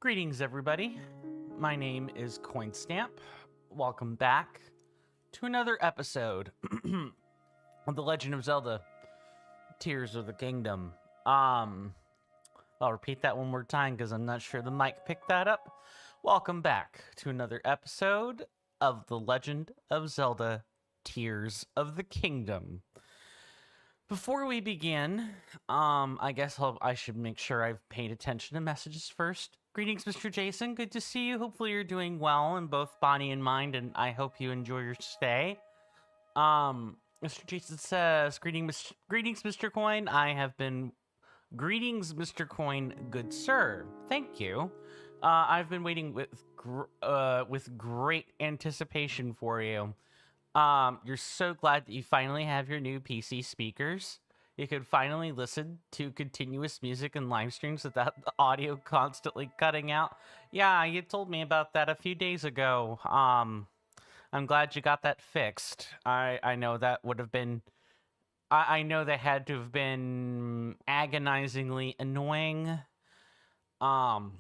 Greetings, everybody. My name is CoinStamp. Welcome back to another episode of The Legend of Zelda: Tears of the Kingdom. I'll repeat that one more time because I'm not sure the mic picked that up. Welcome back to another episode of The Legend of Zelda: Tears of the Kingdom. Before we begin, I guess I should make sure I've paid attention to messages first. Greetings, Mr. Jason. Good to see you. Hopefully you're doing well in both body and mind, and I hope you enjoy your stay. Mr. Jason says, greetings, Mr. Coin. Greetings, Mr. Coin, good sir. Thank you. I've been waiting with great anticipation for you. You're so glad that you finally have your new PC speakers. You could finally listen to continuous music and live streams without the audio constantly cutting out. Yeah, you told me about that a few days ago. I'm glad you got that fixed. I know that would have been... I know that had to have been agonizingly annoying. And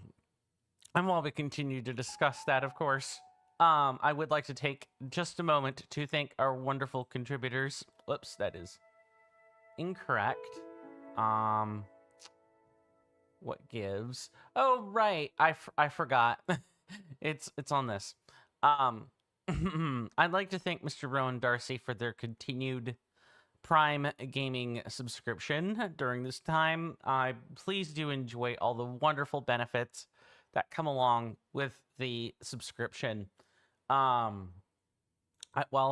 while we continue to discuss that, of course, I would like to take just a moment to thank our wonderful contributors. Whoops, that is incorrect. What gives? Oh, right. I forgot. It's on this. I'd like to thank Mr. Rowan Darcy for their continued Prime Gaming subscription during this time. Please do enjoy all the wonderful benefits that come along with the subscription. While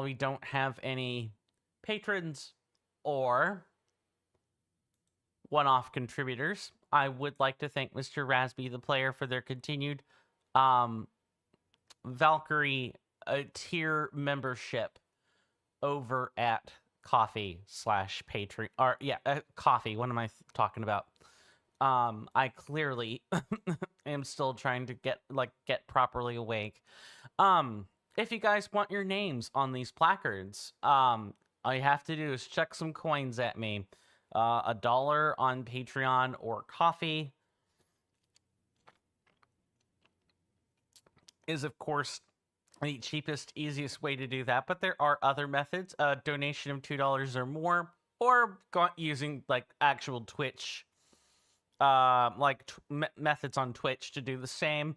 we don't have any patrons or one-off contributors, I would like to thank Mr. Rasby the player for their continued Valkyrie tier membership over at Coffee/Patreon, or Coffee. What am I talking about? I clearly am still trying to get properly awake. If you guys want your names on these placards, all you have to do is chuck some coins at me. $1 on Patreon or Coffee is, of course, the cheapest, easiest way to do that. But there are other methods. A donation of $2 or more, or using like actual Twitch, methods on Twitch to do the same.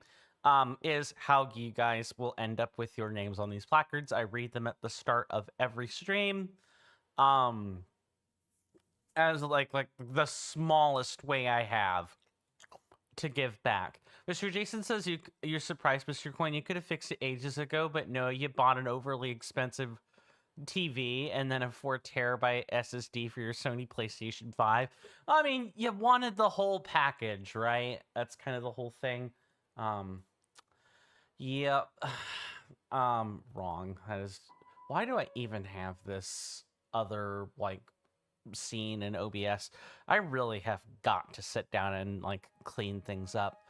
Is how you guys will end up with your names on these placards. I read them at the start of every stream. As like the smallest way I have to give back. Mr. Jason says you're surprised, Mr. Coin. You could have fixed it ages ago, but no, you bought an overly expensive TV and then a 4 terabyte SSD for your Sony PlayStation 5. I mean, you wanted the whole package, right? That's kind of the whole thing. Yep. Wrong. That is. Why do I even have this other like scene in OBS? I really have got to sit down and like clean things up.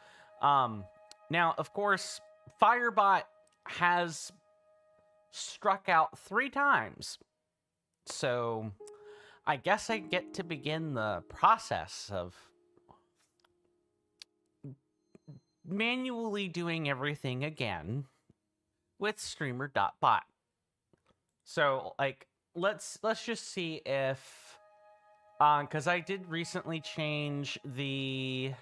Now, of course, Firebot has struck out 3 times. So I guess I get to begin the process of manually doing everything again with streamer.bot. So like let's just see if because I did recently change the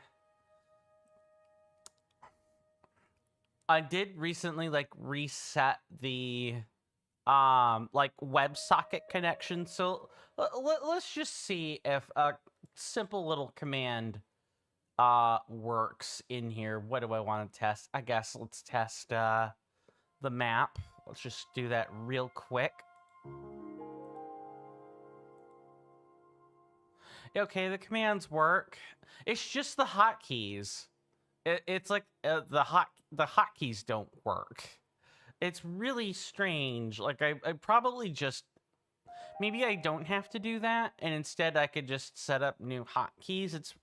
like reset the like WebSocket connection. So let's just see if a simple little command works in here. What do I want to test? I guess let's test the map. Let's just do that real quick. Okay, the commands work. It's just the hotkeys. It's like the hotkeys don't work. It's really strange. Like I probably just maybe I don't have to do that, and instead I could just set up new hotkeys.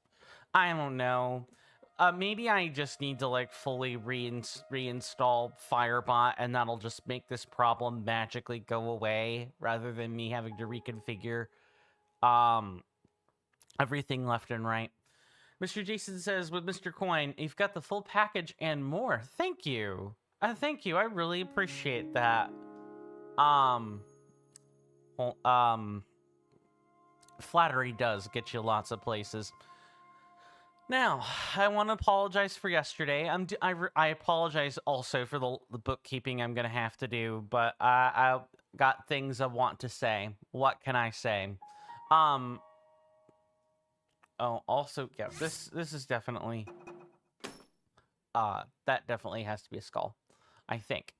I don't know. Maybe I just need to like fully reinstall Firebot, and that'll just make this problem magically go away, rather than me having to reconfigure everything left and right. Mr. Jason says, with Mr. Coin, you've got the full package and more. Thank you. Thank you. I really appreciate that. Flattery does get you lots of places. Now, I want to apologize for yesterday. I apologize also for the bookkeeping I'm going to have to do, but I got things I want to say. What can I say? Oh, also, yeah, this is definitely, that definitely has to be a skull, I think.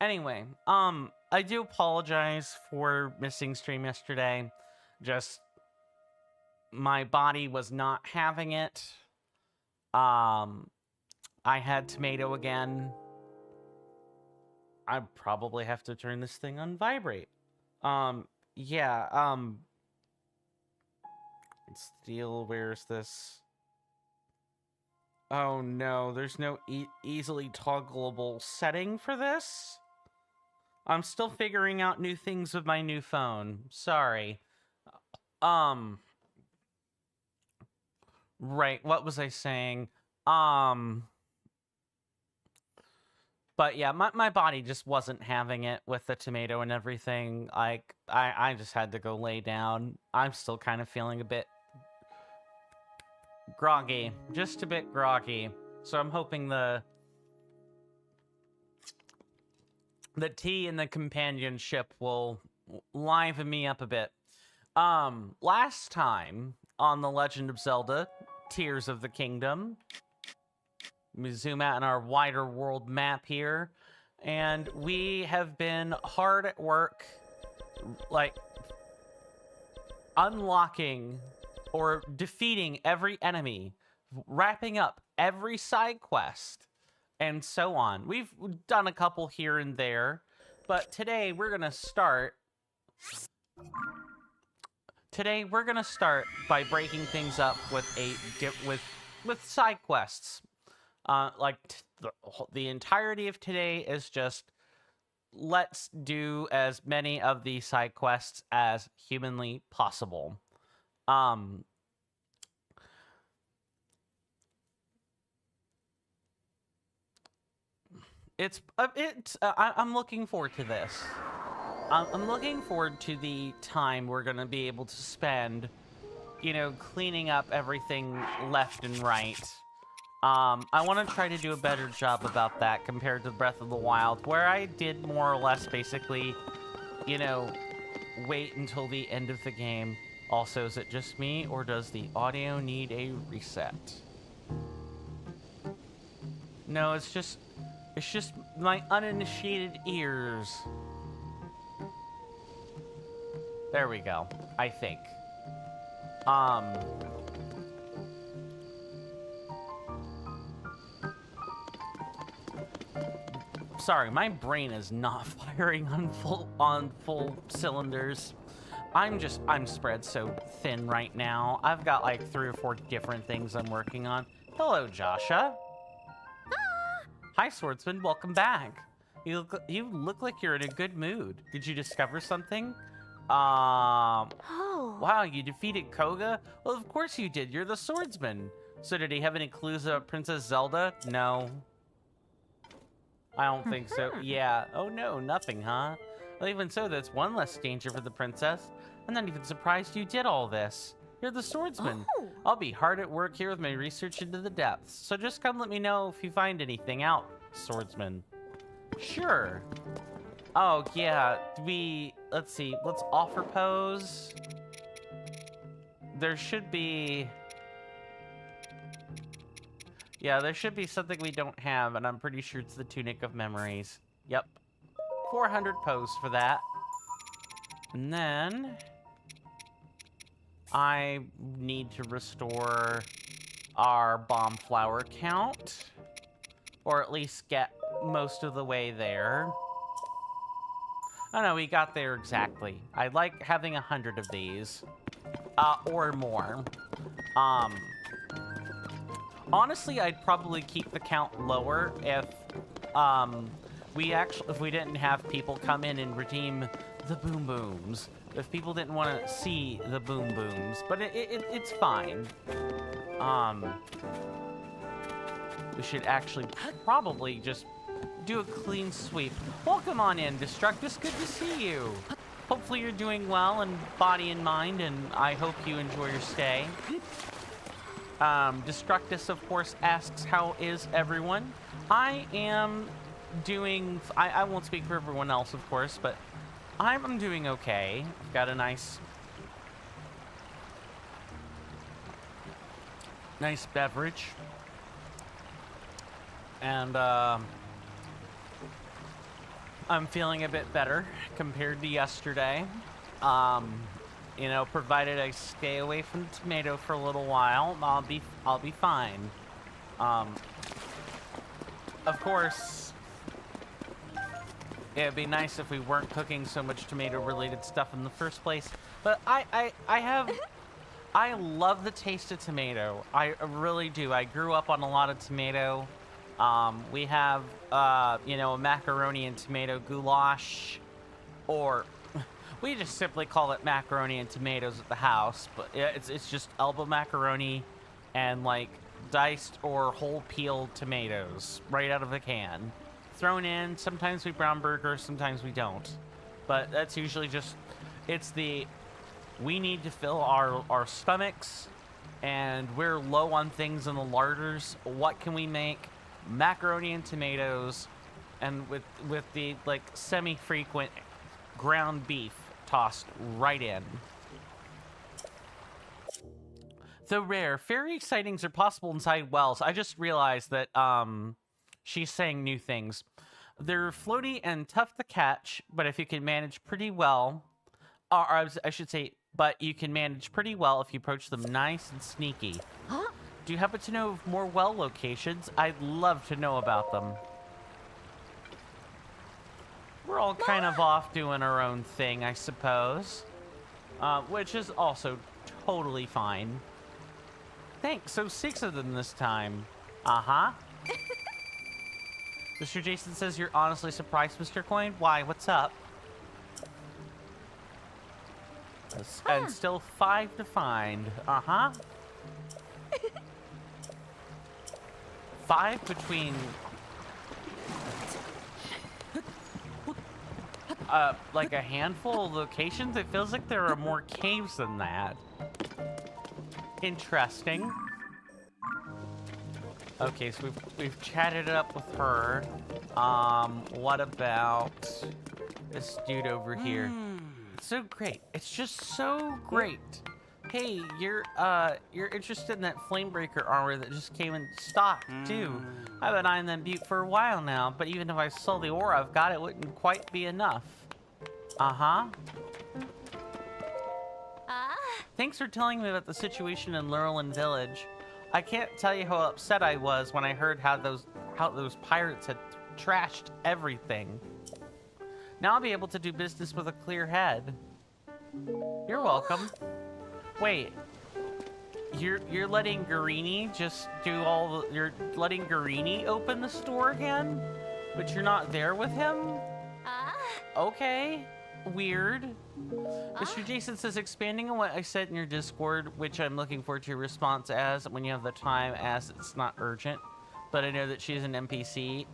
Anyway, I do apologize for missing stream yesterday. Just, my body was not having it. I had tomato again. I probably have to turn this thing on vibrate. Yeah, Steel, where's this? Oh no, there's no easily toggleable setting for this? I'm still figuring out new things with my new phone. Sorry. Right, what was I saying? But yeah, my body just wasn't having it with the tomato and everything. Like, I just had to go lay down. I'm still kind of feeling a bit groggy. Just a bit groggy. So I'm hoping the tea and the companionship will liven me up a bit. Last time on The Legend of Zelda, Tears of the Kingdom, let me zoom out on our wider world map here, and we have been hard at work, like, unlocking or defeating every enemy, wrapping up every side quest, and so on. We've done a couple here and there, but today we're gonna start by breaking things up with with side quests. Like the entirety of today is just let's do as many of these side quests as humanly possible. I'm looking forward to this. I'm looking forward to the time we're gonna be able to spend, you know, cleaning up everything left and right. I want to try to do a better job about that compared to Breath of the Wild, where I did more or less basically, you know, wait until the end of the game. Also, is it just me, or does the audio need a reset? No, it's just my uninitiated ears. There we go, I think. Sorry, my brain is not firing on full cylinders. I'm spread so thin right now. I've got like 3 or 4 different things I'm working on. Hello, Joshua. Hi, Swordsman. Welcome back. You look like you're in a good mood. Did you discover something? Wow, you defeated Koga? Well, of course you did. You're the swordsman. So did he have any clues about Princess Zelda? No. I don't think so. Yeah. Oh no, nothing, huh? Well, even so, that's one less danger for the princess. I'm not even surprised you did all this. You're the swordsman. Oh. I'll be hard at work here with my research into the depths. So just come let me know if you find anything out, swordsman. Sure. Oh, yeah. Let's see. Let's offer pose. There should be... Yeah, there should be something we don't have, and I'm pretty sure it's the Tunic of Memories. Yep. 400 pose for that. And then... I need to restore our bomb flower count. Or at least get most of the way there. Oh no, we got there exactly. I like having 100 of these. Or more. Honestly, I'd probably keep the count lower if we didn't have people come in and redeem the boom booms. If people didn't want to see the boom booms, but it's fine. We should actually probably just do a clean sweep. Welcome on in, Destructus. Good to see you. Hopefully you're doing well in body and mind, and I hope you enjoy your stay. Destructus, of course, asks, how is everyone? I am doing... I won't speak for everyone else, of course, but I'm doing okay. I've got a nice beverage. And, I'm feeling a bit better compared to yesterday. You know, provided I stay away from the tomato for a little while, I'll be fine. Of course, it'd be nice if we weren't cooking so much tomato-related stuff in the first place. But I love the taste of tomato. I really do. I grew up on a lot of tomato. We have, you know, a macaroni and tomato goulash, or we just simply call it macaroni and tomatoes at the house, but it's just elbow macaroni and like diced or whole peeled tomatoes right out of the can. Thrown in, sometimes we brown burger, sometimes we don't. But that's usually just, we need to fill our stomachs, and we're low on things in the larders. What can we make? Macaroni and tomatoes, and with the like semi-frequent ground beef tossed right in. Though rare, fairy sightings are possible inside wells. I just realized that she's saying new things. They're floaty and tough to catch, but if you can manage pretty well, or I should say, but you can manage pretty well if you approach them nice and sneaky. Huh? Do you happen to know of more well locations? I'd love to know about them. We're all kind of off doing our own thing, I suppose. Which is also totally fine. thanks. So 6 of them this time. Uh-huh. Mr. Jason says you're honestly surprised, Mr. Coin. Why? What's up? And still 5 to find. Uh-huh. 5 between... like a handful of locations? It feels like there are more caves than that. Interesting. Okay, so we've chatted it up with her. What about this dude over here? It's so great. It's just so great. Hey, you're interested in that Flamebreaker armor that just came in stock too. I've been eyeing them Butte for a while now, but even if I sold the ore I've got, it wouldn't quite be enough. Uh-huh. Thanks for telling me about the situation in Lurelin Village. I can't tell you how upset I was when I heard how those pirates had trashed everything. Now I'll be able to do business with a clear head. You're welcome. Wait, you're letting Garini just do all the, you're letting Garini open the store again, but you're not there with him? Okay, weird. Mr. Jason says, expanding on what I said in your Discord, which I'm looking forward to your response as when you have the time, as it's not urgent, but I know that she's an NPC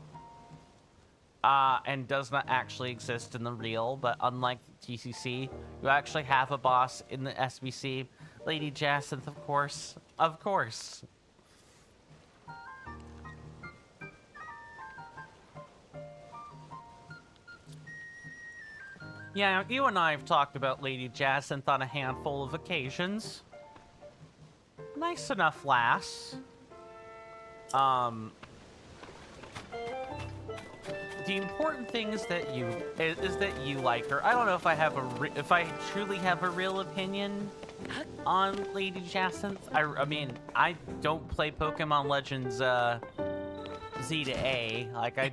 and does not actually exist in the real, but unlike the TCC, you actually have a boss in the SBC. Lady Jacinth, of course. Of course. Yeah, you and I have talked about Lady Jacinth on a handful of occasions. Nice enough lass. The important thing is that you like her. I don't know if I have if I truly have a real opinion on Lady Jacinth. I mean, I don't play Pokemon Legends Z to A. Like, I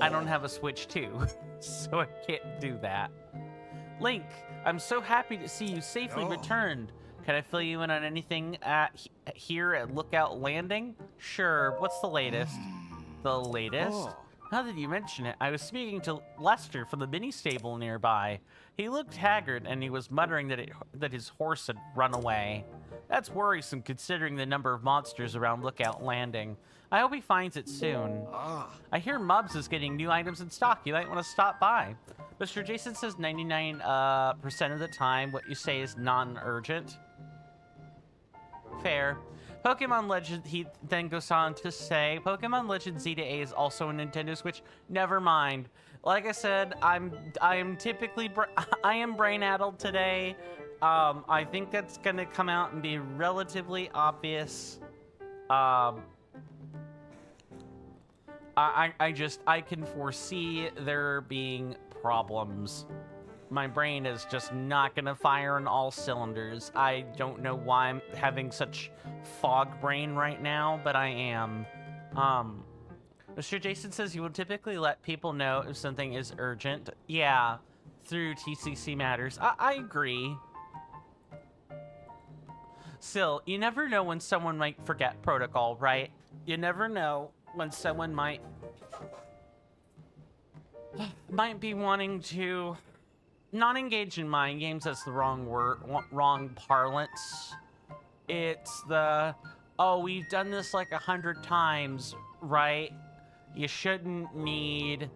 don't have a Switch 2, so I can't do that. Link, I'm so happy to see you safely returned. Can I fill you in on anything here at Lookout Landing? Sure, what's the latest? The latest? Now that you mention it, I was speaking to Lester from the mini stable nearby. He looked haggard and he was muttering that his horse had run away. That's worrisome considering the number of monsters around Lookout Landing. I hope he finds it soon. I hear Mubs is getting new items in stock. You might want to stop by. Mr. Jason says 99% of the time what you say is non-urgent. Fair. Pokemon Legend, he then goes on to say, Pokemon Legend Z to A is also a Nintendo Switch. Never mind. Like I said, I am brain-addled today. I think that's gonna come out and be relatively obvious. I can foresee there being problems. My brain is just not gonna fire on all cylinders. I don't know why I'm having such fog brain right now, but I am. Mr. Jason says you will typically let people know if something is urgent. Yeah, through TCC matters. I agree. Still, you never know when someone might forget protocol, right? You never know when someone might be wanting to not engage in mind games. That's the wrong word, wrong parlance. It's the, oh, we've done this like 100 times, right? You shouldn't need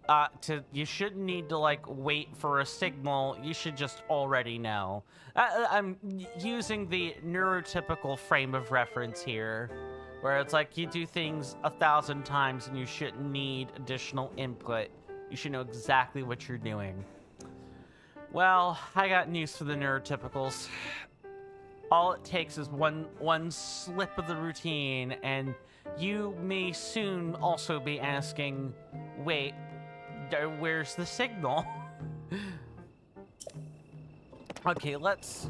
to like wait for a signal. You should just already know. I'm using the neurotypical frame of reference here, where it's like you do things 1,000 times and you shouldn't need additional input. You should know exactly what you're doing. Well, I got news for the neurotypicals. All it takes is one slip of the routine, and you may soon also be asking, wait, where's the signal? Okay, let's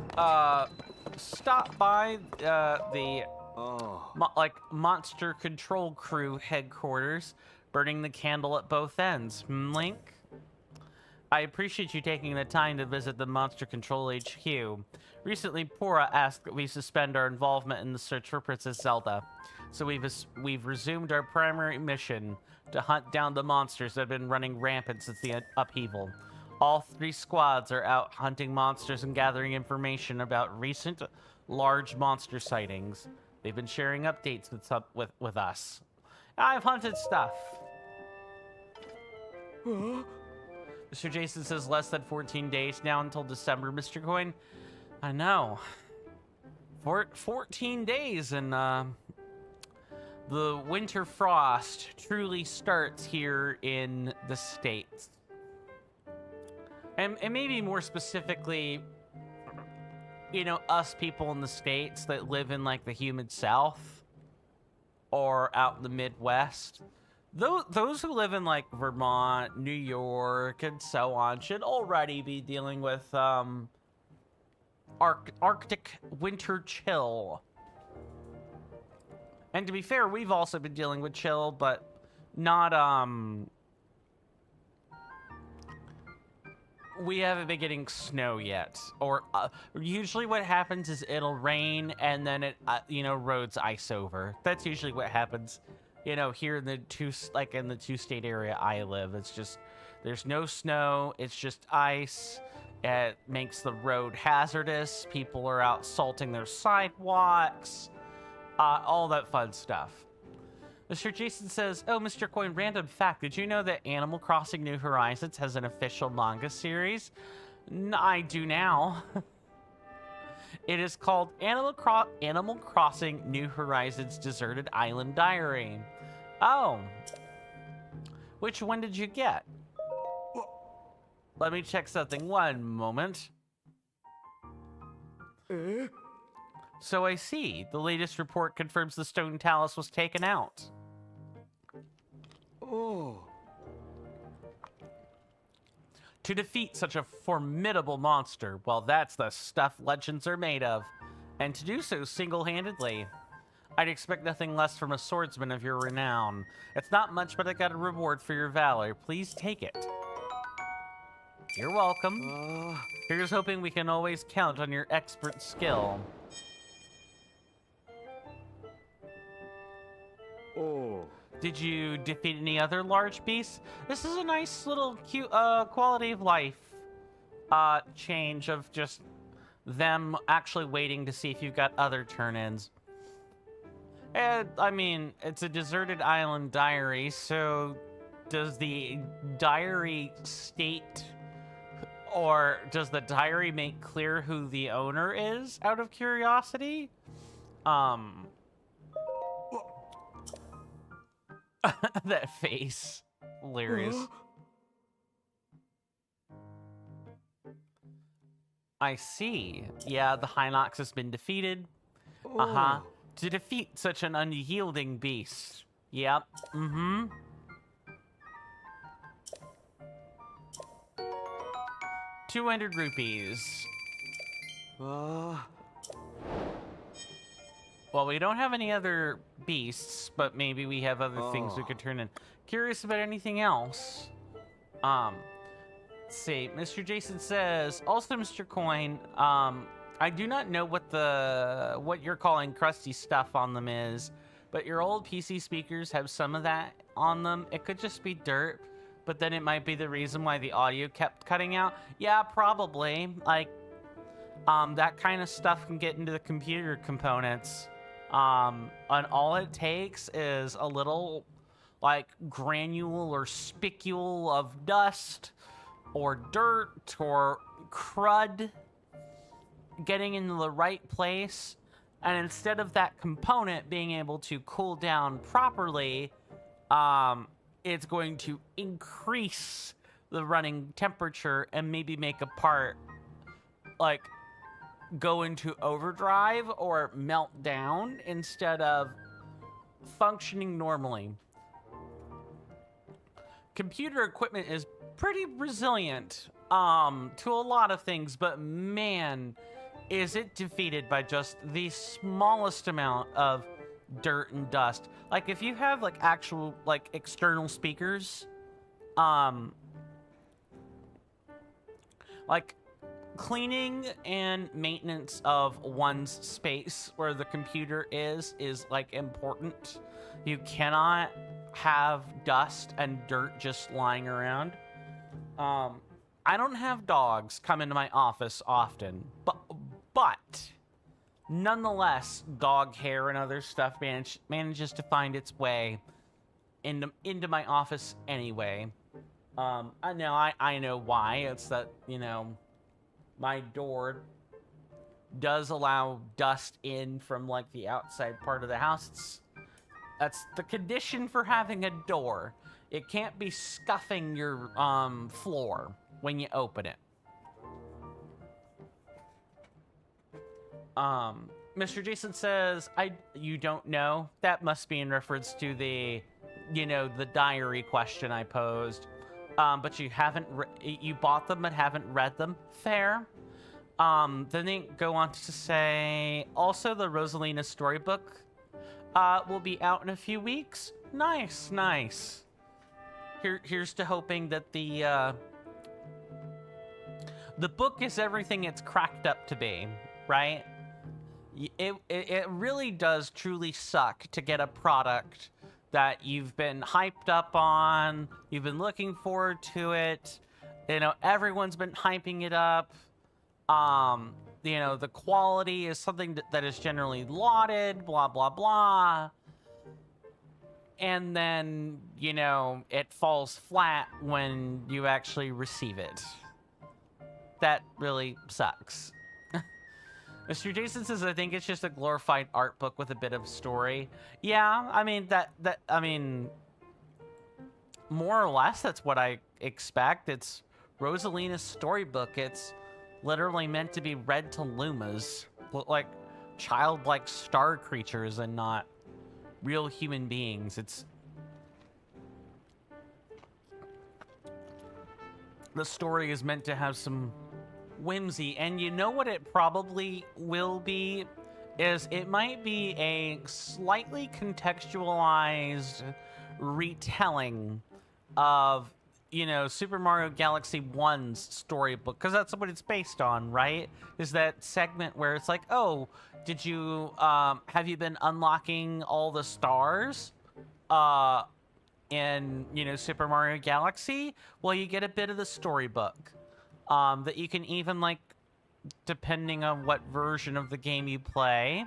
stop by the monster control crew headquarters, burning the candle at both ends. Link? I appreciate you taking the time to visit the Monster Control HQ. Recently, Pora asked that we suspend our involvement in the search for Princess Zelda. So we've resumed our primary mission to hunt down the monsters that have been running rampant since the upheaval. All 3 squads are out hunting monsters and gathering information about recent large monster sightings. They've been sharing updates with us. I've hunted stuff. Mr. Jason says less than 14 days now until December, Mr. Coin. I know. 14 days and the winter frost truly starts here in the States. And maybe more specifically, you know, us people in the States that live in like the humid South or out in the Midwest. Those who live in like Vermont, New York, and so on should already be dealing with Arctic winter chill. And to be fair, we've also been dealing with chill, but not we haven't been getting snow yet. Or usually what happens is it'll rain and then it you know, roads ice over. That's usually what happens. You know, here in the two-state area I live, it's just, there's no snow, it's just ice. It makes the road hazardous. People are out salting their sidewalks, all that fun stuff. Mr. Jason says, oh, Mr. Coin, random fact, did you know that Animal Crossing New Horizons has an official manga series? I do now. It is called Animal Crossing New Horizons Deserted Island Diary. Oh. Which one did you get? Let me check something. One moment. So I see. The latest report confirms the Stone Talus was taken out. Oh. To defeat such a formidable monster, well, that's the stuff legends are made of. And to do so single-handedly. I'd expect nothing less from a swordsman of your renown. It's not much, but I got a reward for your valor. Please take it. You're welcome. Here's hoping we can always count on your expert skill. Oh. Did you defeat any other large beasts? This is a nice little cute quality of life change of just them actually waiting to see if you've got other turn-ins. And, I mean, it's a deserted island diary, so does the diary state, or does the diary make clear who the owner is, out of curiosity? That face. Hilarious. I see. Yeah, the Hinox has been defeated. Uh-huh. To defeat such an unyielding beast. Yep. Mm-hmm. 200 rupees. Well, we don't have any other beasts, but maybe we have other things we could turn in. Curious about anything else? Let's see. Mr. Jason says, also Mr. Coin, I do not know what you're calling crusty stuff on them is, but your old PC speakers have some of that on them. It could just be dirt, but then it might be the reason why the audio kept cutting out. Yeah, probably. Like, that kind of stuff can get into the computer components. And all it takes is a little, like, granule or spicule of dust or dirt or crud getting into the right place, and instead of that component being able to cool down properly, it's going to increase the running temperature and maybe make a part like go into overdrive or melt down instead of functioning normally. Computer equipment is pretty resilient to a lot of things, but man, is it defeated by just the smallest amount of dirt and dust. Like, if you have, like, actual, like, external speakers, like, cleaning and maintenance of one's space where the computer is like important. You cannot have dust and dirt just lying around. I don't have dogs come into my office often, but nonetheless, dog hair and other stuff manages to find its way into my office anyway. I know why. It's that, you know, my door does allow dust in from, like, the outside part of the house. That's the condition for having a door. It can't be scuffing your floor when you open it. Mr. Jason says, you don't know? That must be in reference to the, you know, the diary question I posed. But you haven't, you bought them but haven't read them? Fair. Then they go on to say, also the Rosalina storybook will be out in a few weeks. Nice, nice. Here's to hoping that the book is everything it's cracked up to be, right? It really does truly suck to get a product that you've been hyped up on, you've been looking forward to it, you know, everyone's been hyping it up, you know, the quality is something that is generally lauded, blah, blah, blah, and then, you know, it falls flat when you actually receive it. That really sucks. Mr. Jason says, I think it's just a glorified art book with a bit of story. Yeah, I mean, I mean, more or less, that's what I expect. It's Rosalina's storybook. It's literally meant to be read to Lumas, like childlike star creatures and not real human beings. It's the story is meant to have some whimsy, and you know what it probably will be is it might be a slightly contextualized retelling of, you know, Super Mario Galaxy 1's storybook, because that's what it's based on, right? Is that segment where it's like, oh, did you have you been unlocking all the stars in, you know, Super Mario Galaxy? Well, you get a bit of the storybook that you can even, like, depending on what version of the game you play,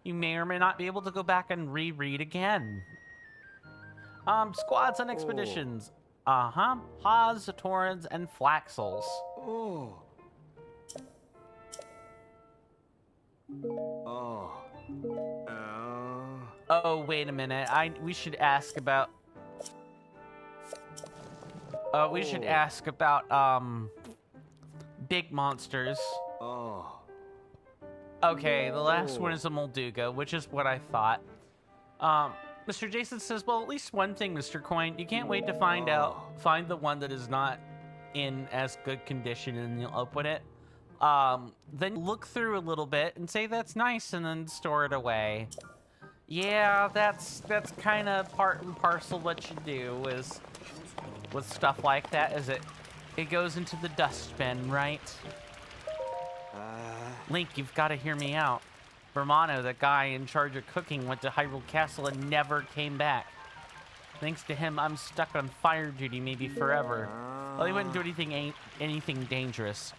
you may or may not be able to go back and reread again. Squads and expeditions. Haws, Torrens, and Flaxels. Oh, wait a minute. We should ask about... we should ask about, big monsters. Okay, the last one is a Molduga, which is what I thought. Mr. Jason says, well, at least one thing, Mr. Coin. You can't wait to find the one that is not in as good condition, and you'll open it. Then look through a little bit and say that's nice, and then store it away. Yeah, that's kind of part and parcel what you do is with stuff like that, is it goes into the dustbin, right? Link, you've got to hear me out. Vermano, the guy in charge of cooking, went to Hyrule Castle and never came back. Thanks to him, I'm stuck on fire duty maybe forever. Well, he wouldn't do anything dangerous,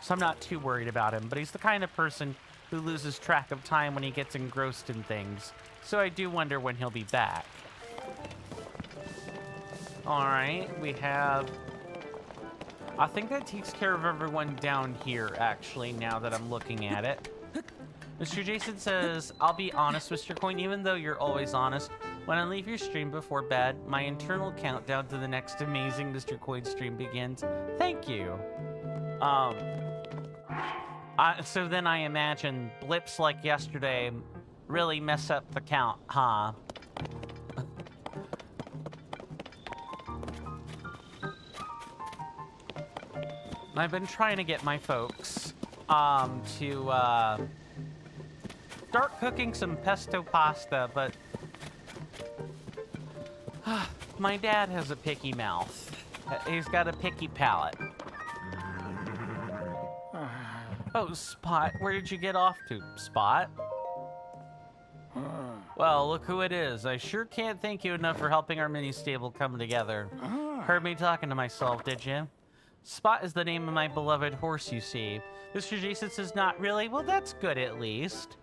so I'm not too worried about him, but he's the kind of person who loses track of time when he gets engrossed in things, so I do wonder when he'll be back. Alright, we have... I think that takes care of everyone down here, actually, now that I'm looking at it. Mr. Jason says, I'll be honest, Mr. Coin, even though you're always honest, when I leave your stream before bed, my internal countdown to the next amazing Mr. Coin stream begins. Thank you. So then I imagine blips like yesterday really mess up the count, huh? I've been trying to get my folks to start cooking some pesto pasta, but my dad has a picky mouth. He's got a picky palate. Oh, Spot, where did you get off to, Spot? Well, look who it is. I sure can't thank you enough for helping our mini stable come together. Heard me talking to myself, did you? Spot is the name of my beloved horse, you see. Mr. Jason says not really. Well, that's good at least.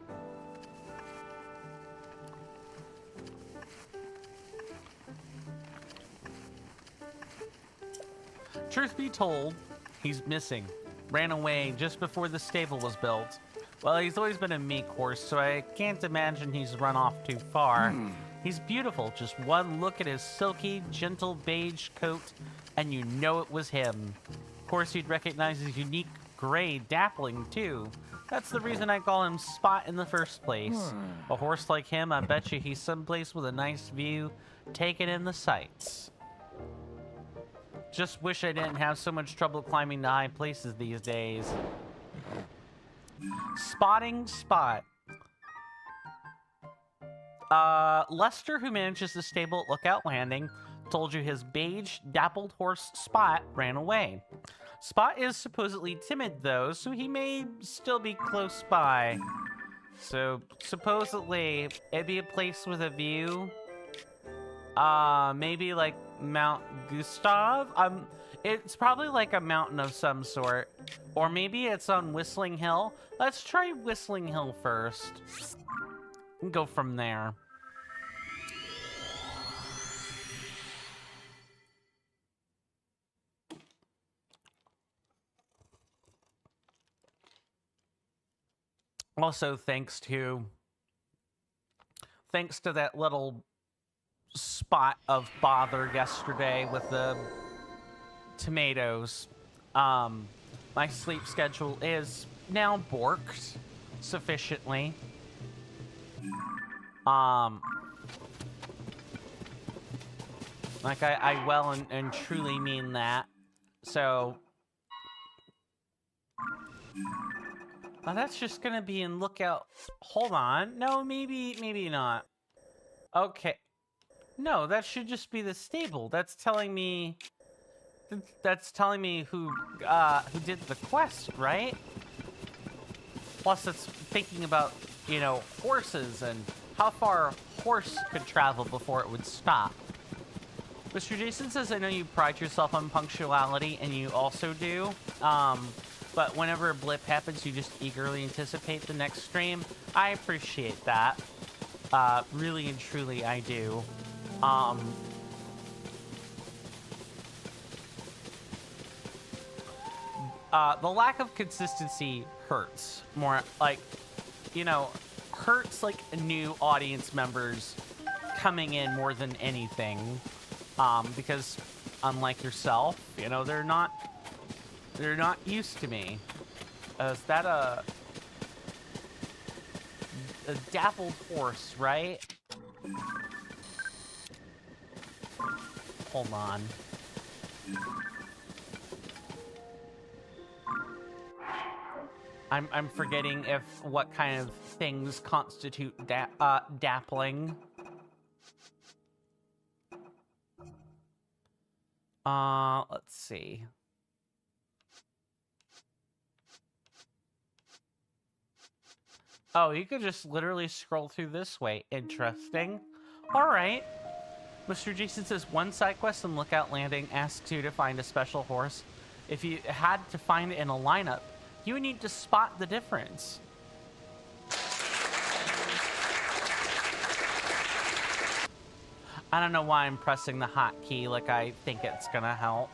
Truth be told, he's missing. Ran away just before the stable was built. Well, he's always been a meek horse, so I can't imagine he's run off too far. He's beautiful. Just one look at his silky, gentle beige coat, and you know it was him. Of course, you'd recognize his unique gray dappling, too. That's the reason I call him Spot in the first place. A horse like him, I bet you he's someplace with a nice view, taking in the sights. Just wish I didn't have so much trouble climbing to high places these days. Spotting Spot. Lester, who manages the stable at Lookout Landing, told you his beige, dappled horse Spot ran away. Spot is supposedly timid, though, so he may still be close by. So, supposedly, it'd be a place with a view. Maybe like Mount Gustav? It's probably like a mountain of some sort. Or maybe it's on Whistling Hill. Let's try Whistling Hill first. And go from there. Also, thanks to that little spot of bother yesterday with the tomatoes. My sleep schedule is now borked sufficiently. Like I well and truly mean that. So that's just gonna be in Lookout. Hold on. No, maybe not. Okay. No, that should just be the stable. That's telling me who did the quest, right? Plus it's thinking about, you know, horses and how far a horse could travel before it would stop. Mr. Jason says, I know you pride yourself on punctuality, and you also do. But whenever a blip happens, you just eagerly anticipate the next stream. I appreciate that. Really and truly, I do. The lack of consistency hurts. More like, you know, hurts like new audience members coming in more than anything. Because unlike yourself, you know, they're not used to me. Is that a dappled horse, right? Hold on. I'm forgetting what kind of things constitute dappling. Let's see. Oh, you could just literally scroll through this way. Interesting. All right. Mr. Jason says, one side quest in Lookout Landing asks you to find a special horse. If you had to find it in a lineup, you would need to spot the difference. I don't know why I'm pressing the hotkey like I think it's gonna help.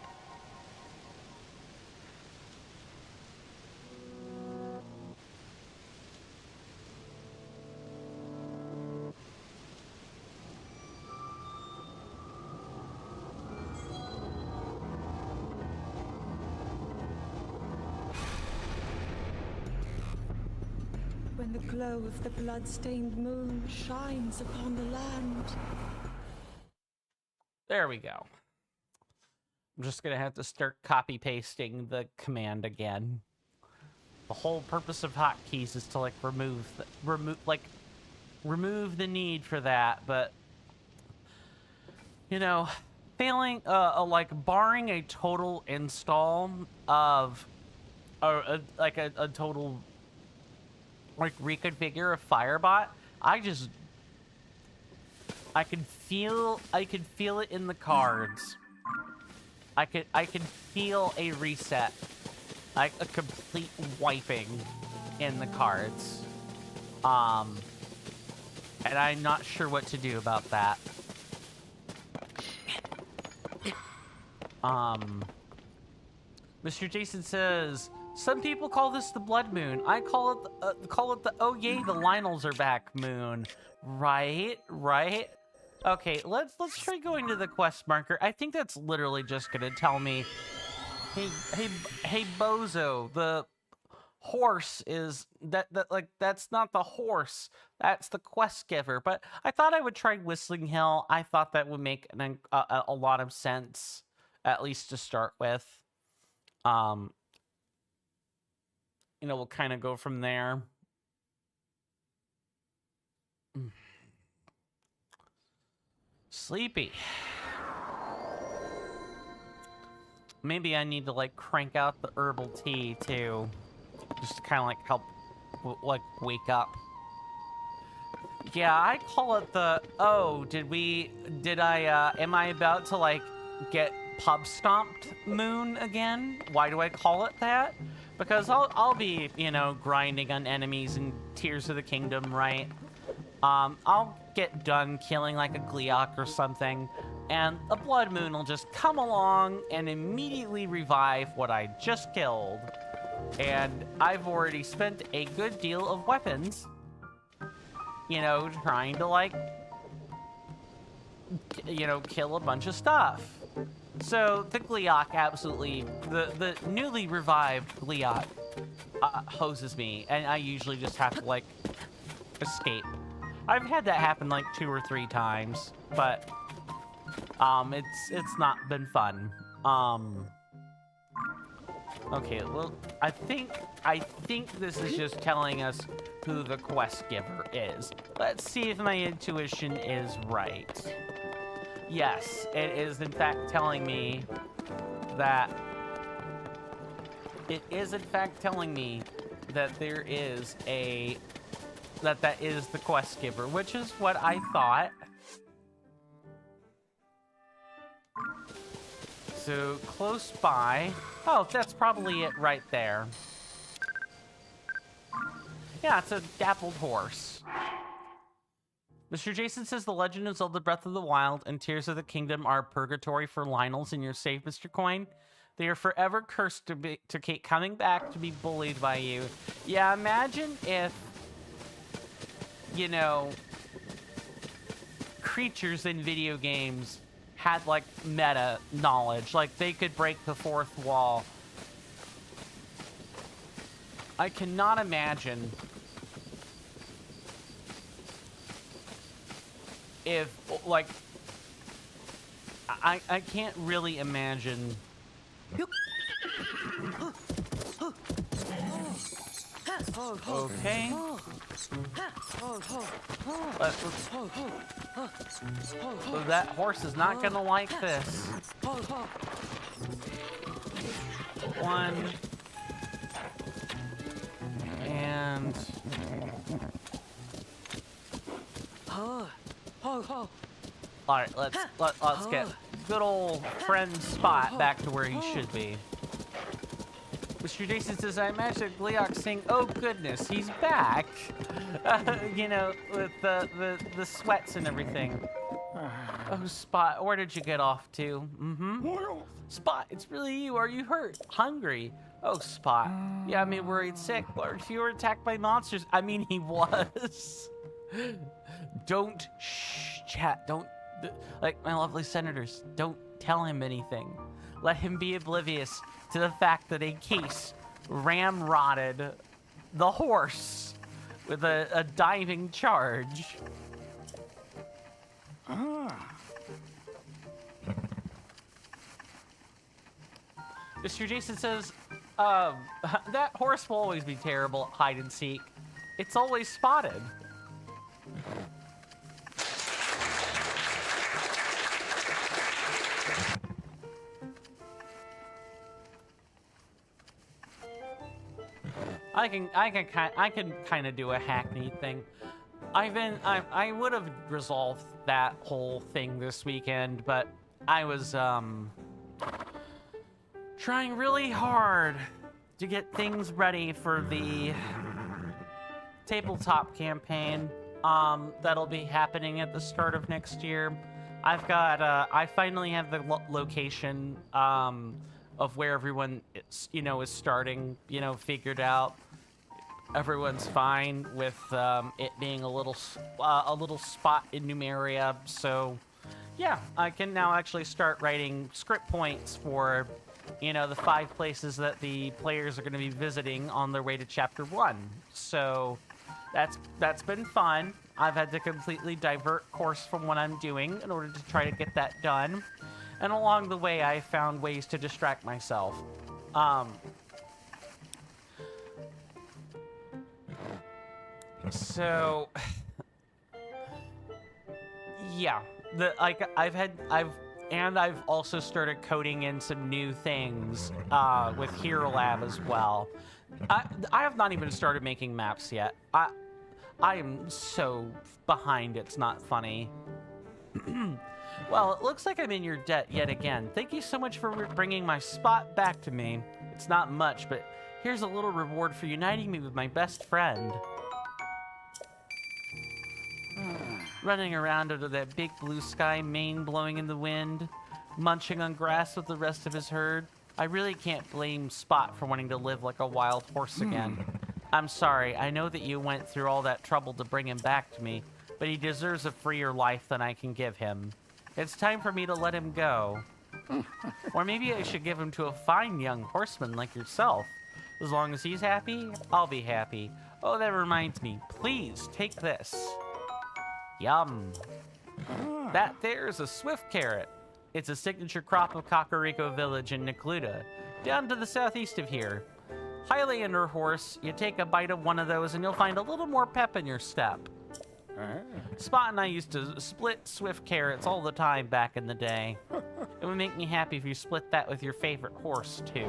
When the glow of the blood-stained moon shines upon the land. There we go. I'm just gonna have to start copy-pasting the command again. The whole purpose of hotkeys is to like remove the need for that, but you know, failing like barring a total install of like a total like reconfigure a Firebot. I can feel it in the cards. I could feel a reset, like a complete wiping in the cards. And I'm not sure what to do about that. Mr. Jason says, some people call this the blood moon. I call it the oh yay, the Lionels are back moon. Right. Okay, let's try going to the quest marker. I think that's literally just gonna tell me, hey Bozo, the horse is that's not the horse, that's the quest giver. But I thought I would try Whistling Hill. I thought that would make a lot of sense, at least to start with. You know, we'll kind of go from there. Sleepy. Maybe I need to like crank out the herbal tea too, just to kind of like help like wake up. Yeah, I call it the, oh, am I about to like get pub stomped moon again? Why do I call it that? Because I'll be, you know, grinding on enemies in Tears of the Kingdom, right? I'll get done killing like a Gleeok or something, and a blood moon will just come along and immediately revive what I just killed. And I've already spent a good deal of weapons, you know, trying to like, you know, kill a bunch of stuff. So the Gleeok absolutely, the newly revived Gleeok hoses me, and I usually just have to like escape. I've had that happen like 2 or 3 times, but it's not been fun. Okay, well, I think this is just telling us who the quest giver is. Let's see if my intuition is right. Yes, it is in fact telling me that there is that is the quest giver, which is what I thought. So close by. Oh, that's probably it right there. Yeah, it's a dappled horse. Mr. Jason says the Legend of Zelda Breath of the Wild and Tears of the Kingdom are purgatory for Lionels in your save, Mr. Coin. They are forever cursed to keep coming back to be bullied by you. Yeah, imagine if, you know, creatures in video games had like meta knowledge, like they could break the fourth wall. I cannot imagine if, like, I can't really imagine. Okay. So that horse is not gonna like this. 1. And... Alright, let's get good old friend Spot back to where he should be. Mr. Jason says, I imagine Gleeok saying, oh goodness, he's back. You know, with the sweats and everything. Oh, Spot, where did you get off to? Spot, it's really you. Are you hurt? Hungry? Oh, Spot. Yeah, I mean, worried sick. Or if you were attacked by monsters. I mean, he was. Don't, shh, chat. Don't, like my lovely senators, don't tell him anything. Let him be oblivious to the fact that a case ramrodded the horse with a diving charge. Mr. Jason says, that horse will always be terrible at hide and seek. It's always spotted. I can kind of do a hackneyed thing. I would have resolved that whole thing this weekend, but I was trying really hard to get things ready for the tabletop campaign that'll be happening at the start of next year. I finally have the location of where everyone is, is starting, figured out. Everyone's fine with it being a little spot in Numeria, so yeah, I can now actually start writing script points for, the 5 places that the players are going to be visiting on their way to Chapter 1. So that's been fun. I've had to completely divert course from what I'm doing in order to try to get that done. And along the way, I found ways to distract myself. So, yeah, I've also started coding in some new things with Hero Lab as well. I have not even started making maps yet. I am so behind, it's not funny. Well, it looks like I'm in your debt yet again. Thank you so much for bringing my spot back to me. It's not much, but here's a little reward for uniting me with my best friend. Running around under that big blue sky, mane blowing in the wind, munching on grass with the rest of his herd. I really can't blame Spot for wanting to live like a wild horse again. I'm sorry, I know that you went through all that trouble to bring him back to me, but he deserves a freer life than I can give him. It's time for me to let him go. Or maybe I should give him to a fine young horseman like yourself. As long as he's happy, I'll be happy. Oh, that reminds me. Please, take this. Yum. That there's a swift carrot. It's a signature crop of Kakariko Village in Necluda, down to the southeast of here. Highlander horse, you take a bite of one of those and you'll find a little more pep in your step. Spot and I used to split swift carrots all the time back in the day. It would make me happy if you split that with your favorite horse, too.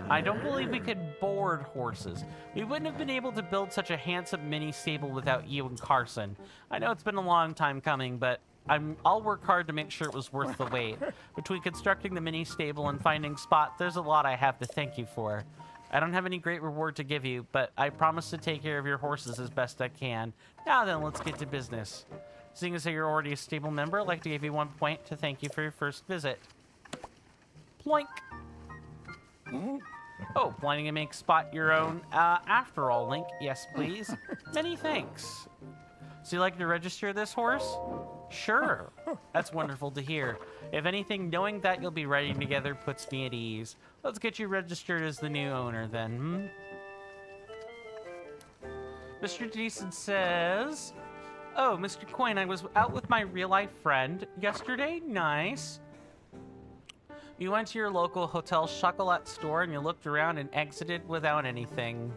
I don't believe we could board horses. We wouldn't have been able to build such a handsome mini stable without you and Carson. I know it's been a long time coming, but I'll work hard to make sure it was worth the wait. Between constructing the mini stable and finding Spot, there's a lot I have to thank you for. I don't have any great reward to give you, but I promise to take care of your horses as best I can. Now then, let's get to business. Seeing as you're already a stable member, I'd like to give you 1 point to thank you for your first visit. Ploink! Oh, planning to make Spot your own after all, Link. Yes, please. Many thanks. So you like to register this horse? Sure. That's wonderful to hear. If anything, knowing that you'll be riding together puts me at ease. Let's get you registered as the new owner then, Mr. Jason says, oh, Mr. Coin, I was out with my real-life friend yesterday. Nice. You went to your local hotel chocolate store and you looked around and exited without anything.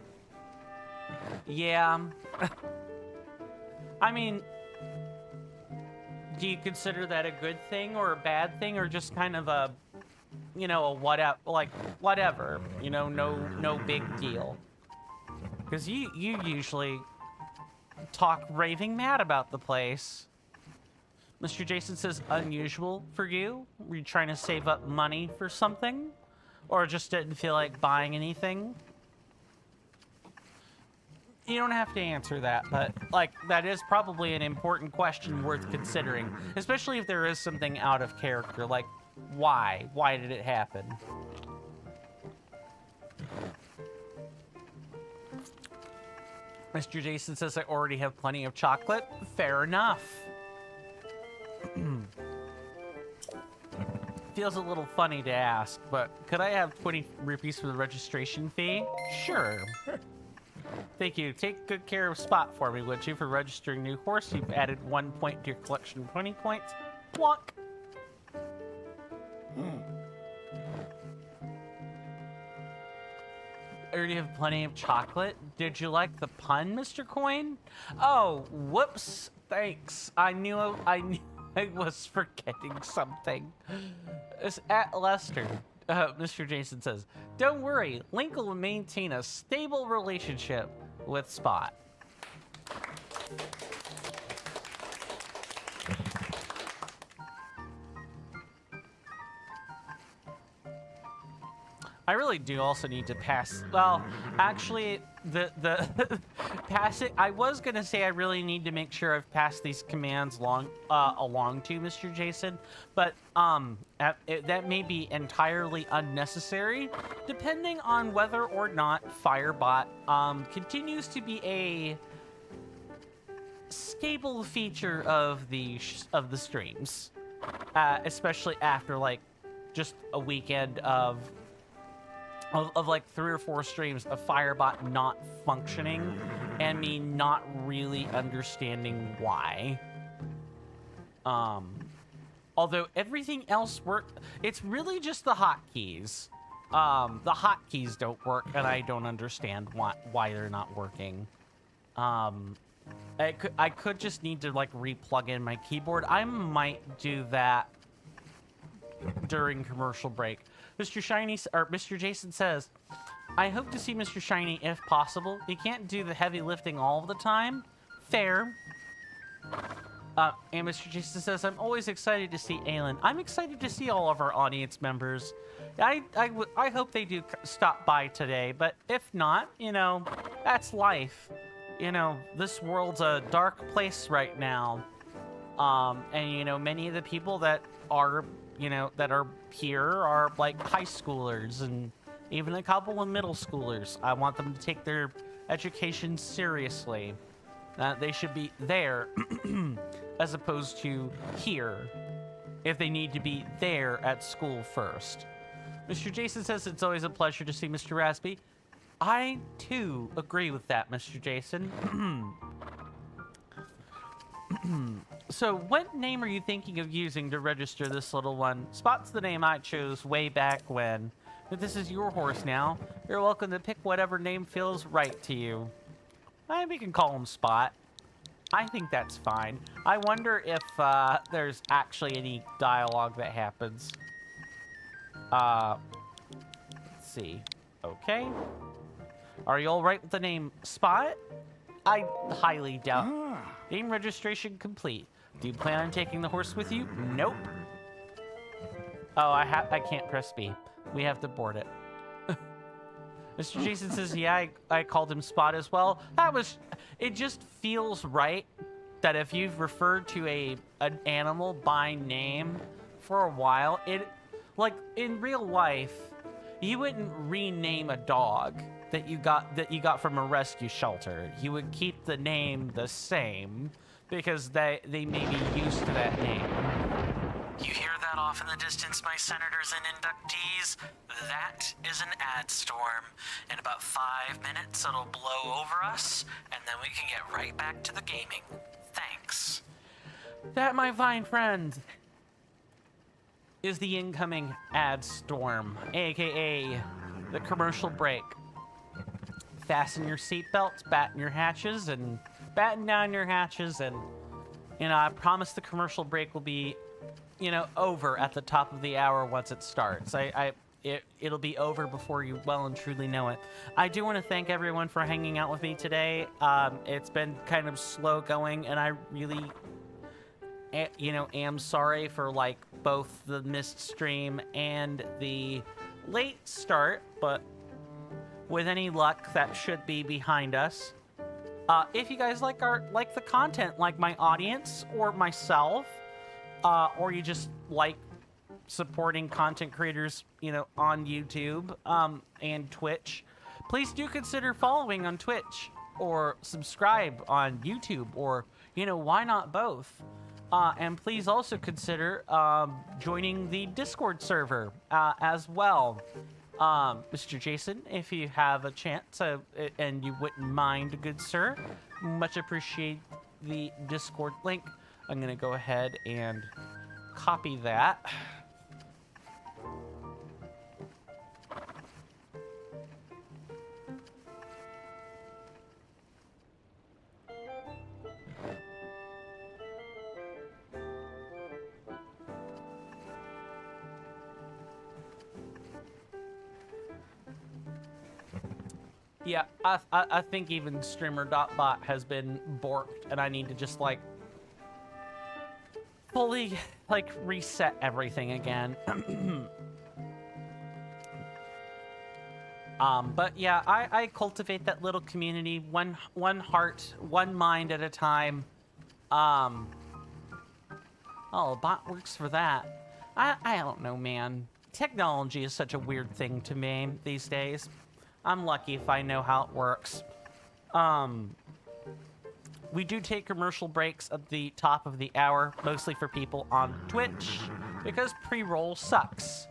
Yeah. I mean, do you consider that a good thing or a bad thing, or just kind of a, a whatever, no big deal? Because you usually talk raving mad about the place. Mr. Jason says, unusual for you? Were you trying to save up money for something? Or just didn't feel like buying anything? You don't have to answer that, but, that is probably an important question worth considering. Especially if there is something out of character, like, why? Why did it happen? Mr. Jason says, I already have plenty of chocolate. Fair enough. Feels a little funny to ask, but could I have 20 rupees for the registration fee? Sure. Thank you. Take good care of Spot for me, would you? For registering new horse, you've added 1 point to your collection of 20 points. Walk. I already have plenty of chocolate. Did you like the pun, Mr. Coin? Oh, whoops. Thanks. I knew I was forgetting something. It's at Lester. Mr. Jason says, "Don't worry, Link will maintain a stable relationship with Spot." I really do also need to pass. Well, actually, the pass it. I was gonna say I really need to make sure I've passed these commands along to Mr. Jason, but that may be entirely unnecessary, depending on whether or not Firebot continues to be a stable feature of the streams, especially after like just a weekend of like 3 or 4 streams of Firebot not functioning and me not really understanding why. Although everything else worked, it's really just the hotkeys. The hotkeys don't work, and I don't understand why they're not working. I could just need to like replug in my keyboard. I might do that during commercial break. Mr. Jason says, "I hope to see Mr. Shiny if possible. He can't do the heavy lifting all the time." Fair. And Mr. Jason says, "I'm always excited to see Aelin." I'm excited to see all of our audience members. I hope they do stop by today, but if not, you know, that's life. You know, this world's a dark place right now. And, you know, many of the people that are, you know, that are here are like high schoolers and even a couple of middle schoolers. I want them to take their education seriously. They should be there as opposed to here if they need to be there at school first. Mr. Jason says it's always a pleasure to see Mr. Raspy. I, too, agree with that, Mr. Jason. So, what name are you thinking of using to register this little one? Spot's the name I chose way back when. But this is your horse now. You're welcome to pick whatever name feels right to you. We can call him Spot. I think that's fine. I wonder if there's actually any dialogue that happens. Let's see. Okay. Are you alright with the name Spot? I highly doubt. Name registration complete. Do you plan on taking the horse with you? Nope. Oh, I can't press B. We have to board it. Mr. Jason says, yeah, I called him Spot as well. It just feels right that if you've referred to an animal by name for a while, like in real life, you wouldn't rename a dog that you got from a rescue shelter. You would keep the name the same because they may be used to that name. You hear that off in the distance, my senators and inductees? That is an ad storm. In about 5 minutes, it'll blow over us, and then we can get right back to the gaming. Thanks. That, my fine friend, is the incoming ad storm, aka the commercial break. Fasten your seatbelts, batten down your hatches, and you know, I promise the commercial break will be, you know, over at the top of the hour once it starts. It'll be over before you well and truly know it. I do want to thank everyone for hanging out with me today. It's been kind of slow going, and I really, you know, am sorry for like both the missed stream and the late start, but with any luck, that should be behind us. If you guys like the content, like my audience or myself, or you just like supporting content creators, you know, on YouTube and Twitch, please do consider following on Twitch or subscribe on YouTube, or, you know, why not both? And please also consider joining the Discord server as well. Mr. Jason, if you have a chance and you wouldn't mind, good sir, much appreciate the Discord link. I'm going to go ahead and copy that. Yeah, I think even streamer.bot has been borked, and I need to just, like, fully, like, reset everything again. But yeah, I cultivate that little community, one heart, one mind at a time. Oh, a bot works for that. I don't know, man. Technology is such a weird thing to me these days. I'm lucky if I know how it works. We do take commercial breaks at the top of the hour, mostly for people on Twitch, because pre-roll sucks.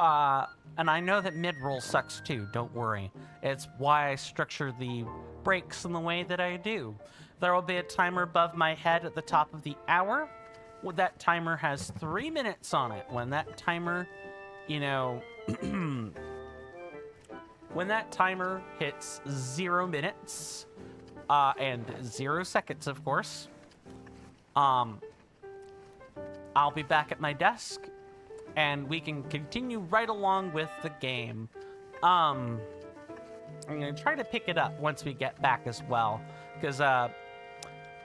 And I know that mid-roll sucks too, don't worry. It's why I structure the breaks in the way that I do. There will be a timer above my head at the top of the hour. Well, that timer has 3 minutes on it. When that timer, you know, when that timer hits 0 minutes, and 0 seconds, of course, I'll be back at my desk, and we can continue right along with the game. I'm gonna try to pick it up once we get back as well, because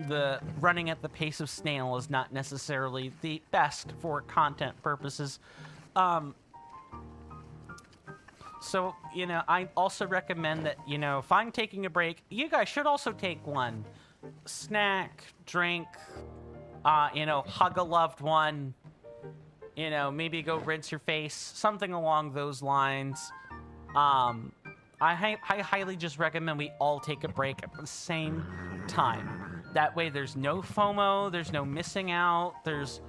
the running at the pace of snail is not necessarily the best for content purposes. So, you know, I also recommend that, you know, if I'm taking a break, you guys should also take one. Snack, drink, you know, hug a loved one, you know, maybe go rinse your face, something along those lines. I highly just recommend we all take a break at the same time. That way there's no FOMO, there's no missing out, there's...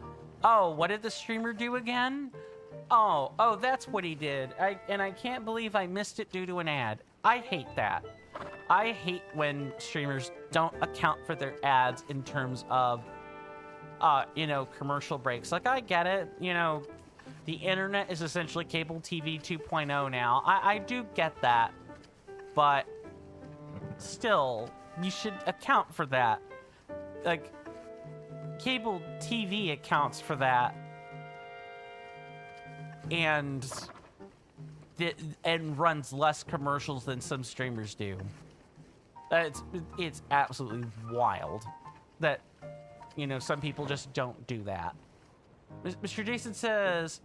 Oh, what did the streamer do again? Oh, that's what he did. I can't believe I missed it due to an ad. I hate that. I hate when streamers don't account for their ads in terms of, you know, commercial breaks. Like, I get it. You know, the internet is essentially cable TV 2.0 now. I do get that. But still, you should account for that. Like, cable TV accounts for that. And runs less commercials than some streamers do. It's absolutely wild that, you know, some people just don't do that. Mr. Jason says,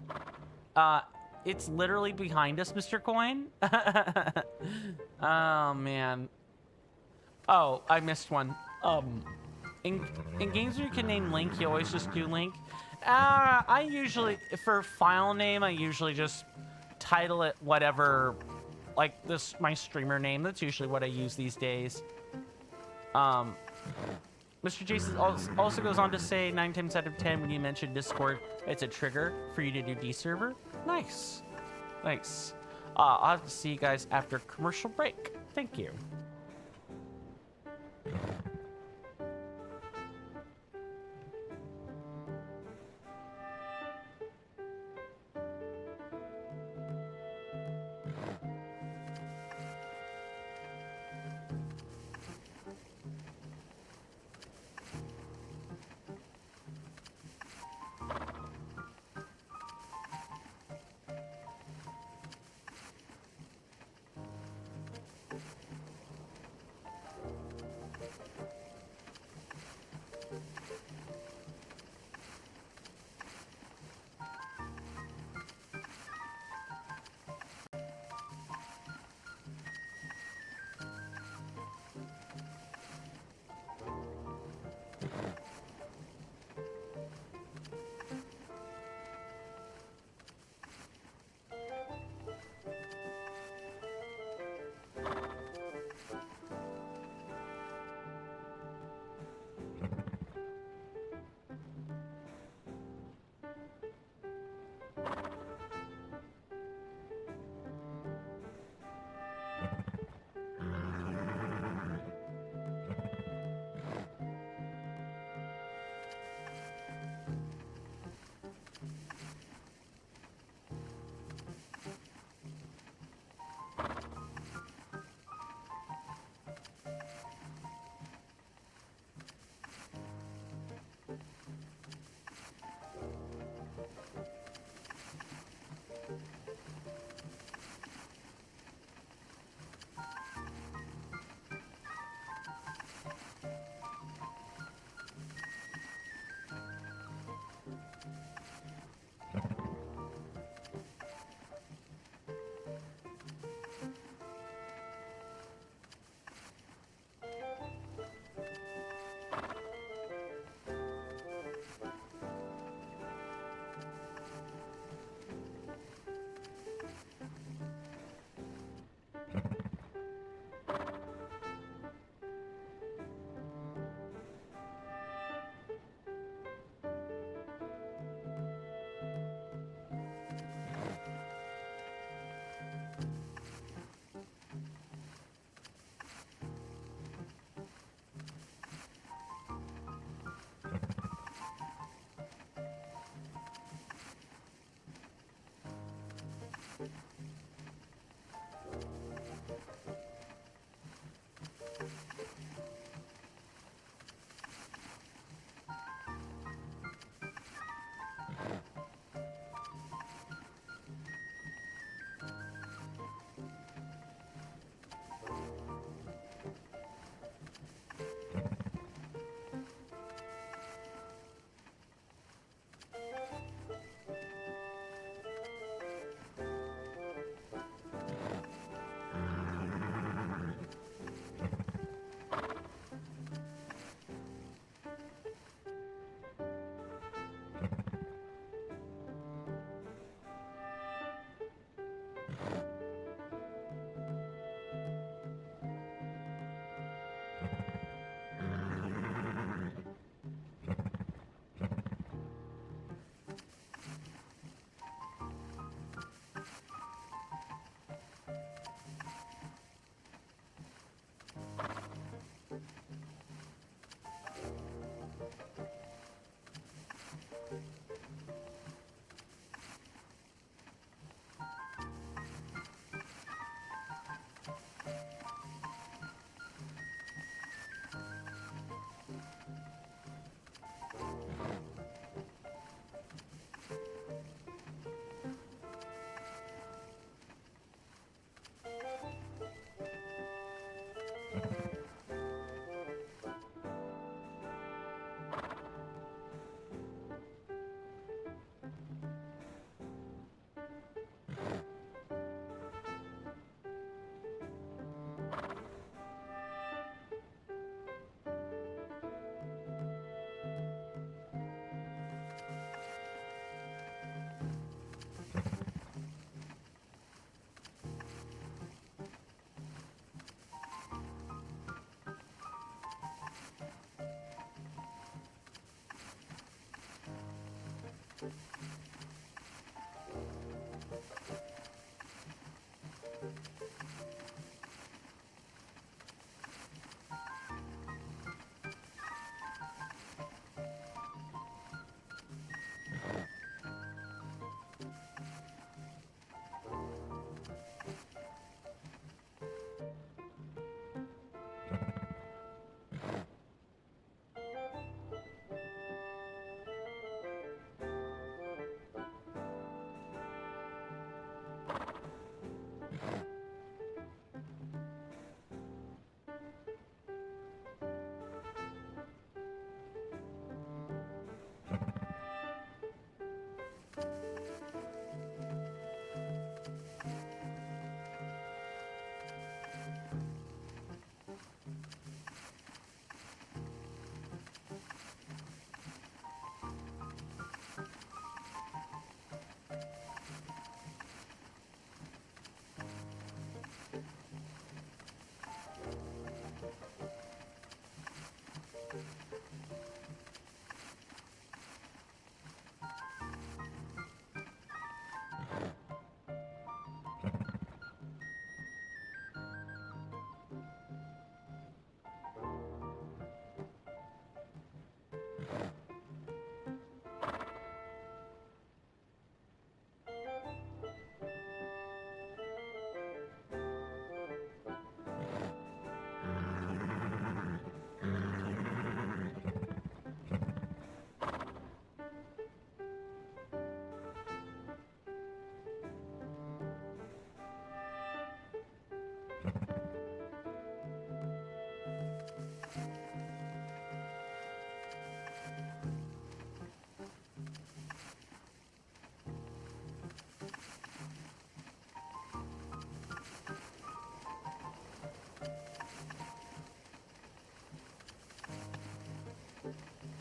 it's literally behind us, Mr. Coin. Oh man. Oh, I missed one. In games where you can name Link, you always just do Link. I usually, for file name, I usually just title it whatever, like this, my streamer name. That's usually what I use these days. Mr. Jason also goes on to say 9 times out of 10 when you mention Discord, it's a trigger for you to do D-server. Nice. Nice. I'll have to see you guys after commercial break. Thank you.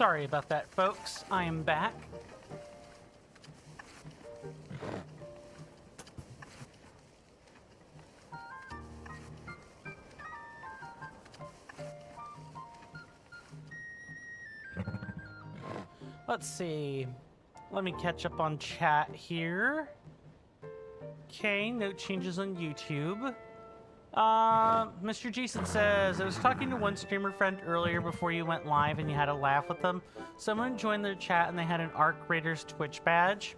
Sorry about that, folks. I am back. Let's see. Let me catch up on chat here. Okay, no changes on YouTube. Mr. Jason says, I was talking to one streamer friend earlier before you went live and you had a laugh with them. Someone joined their chat and they had an Arc Raiders Twitch badge.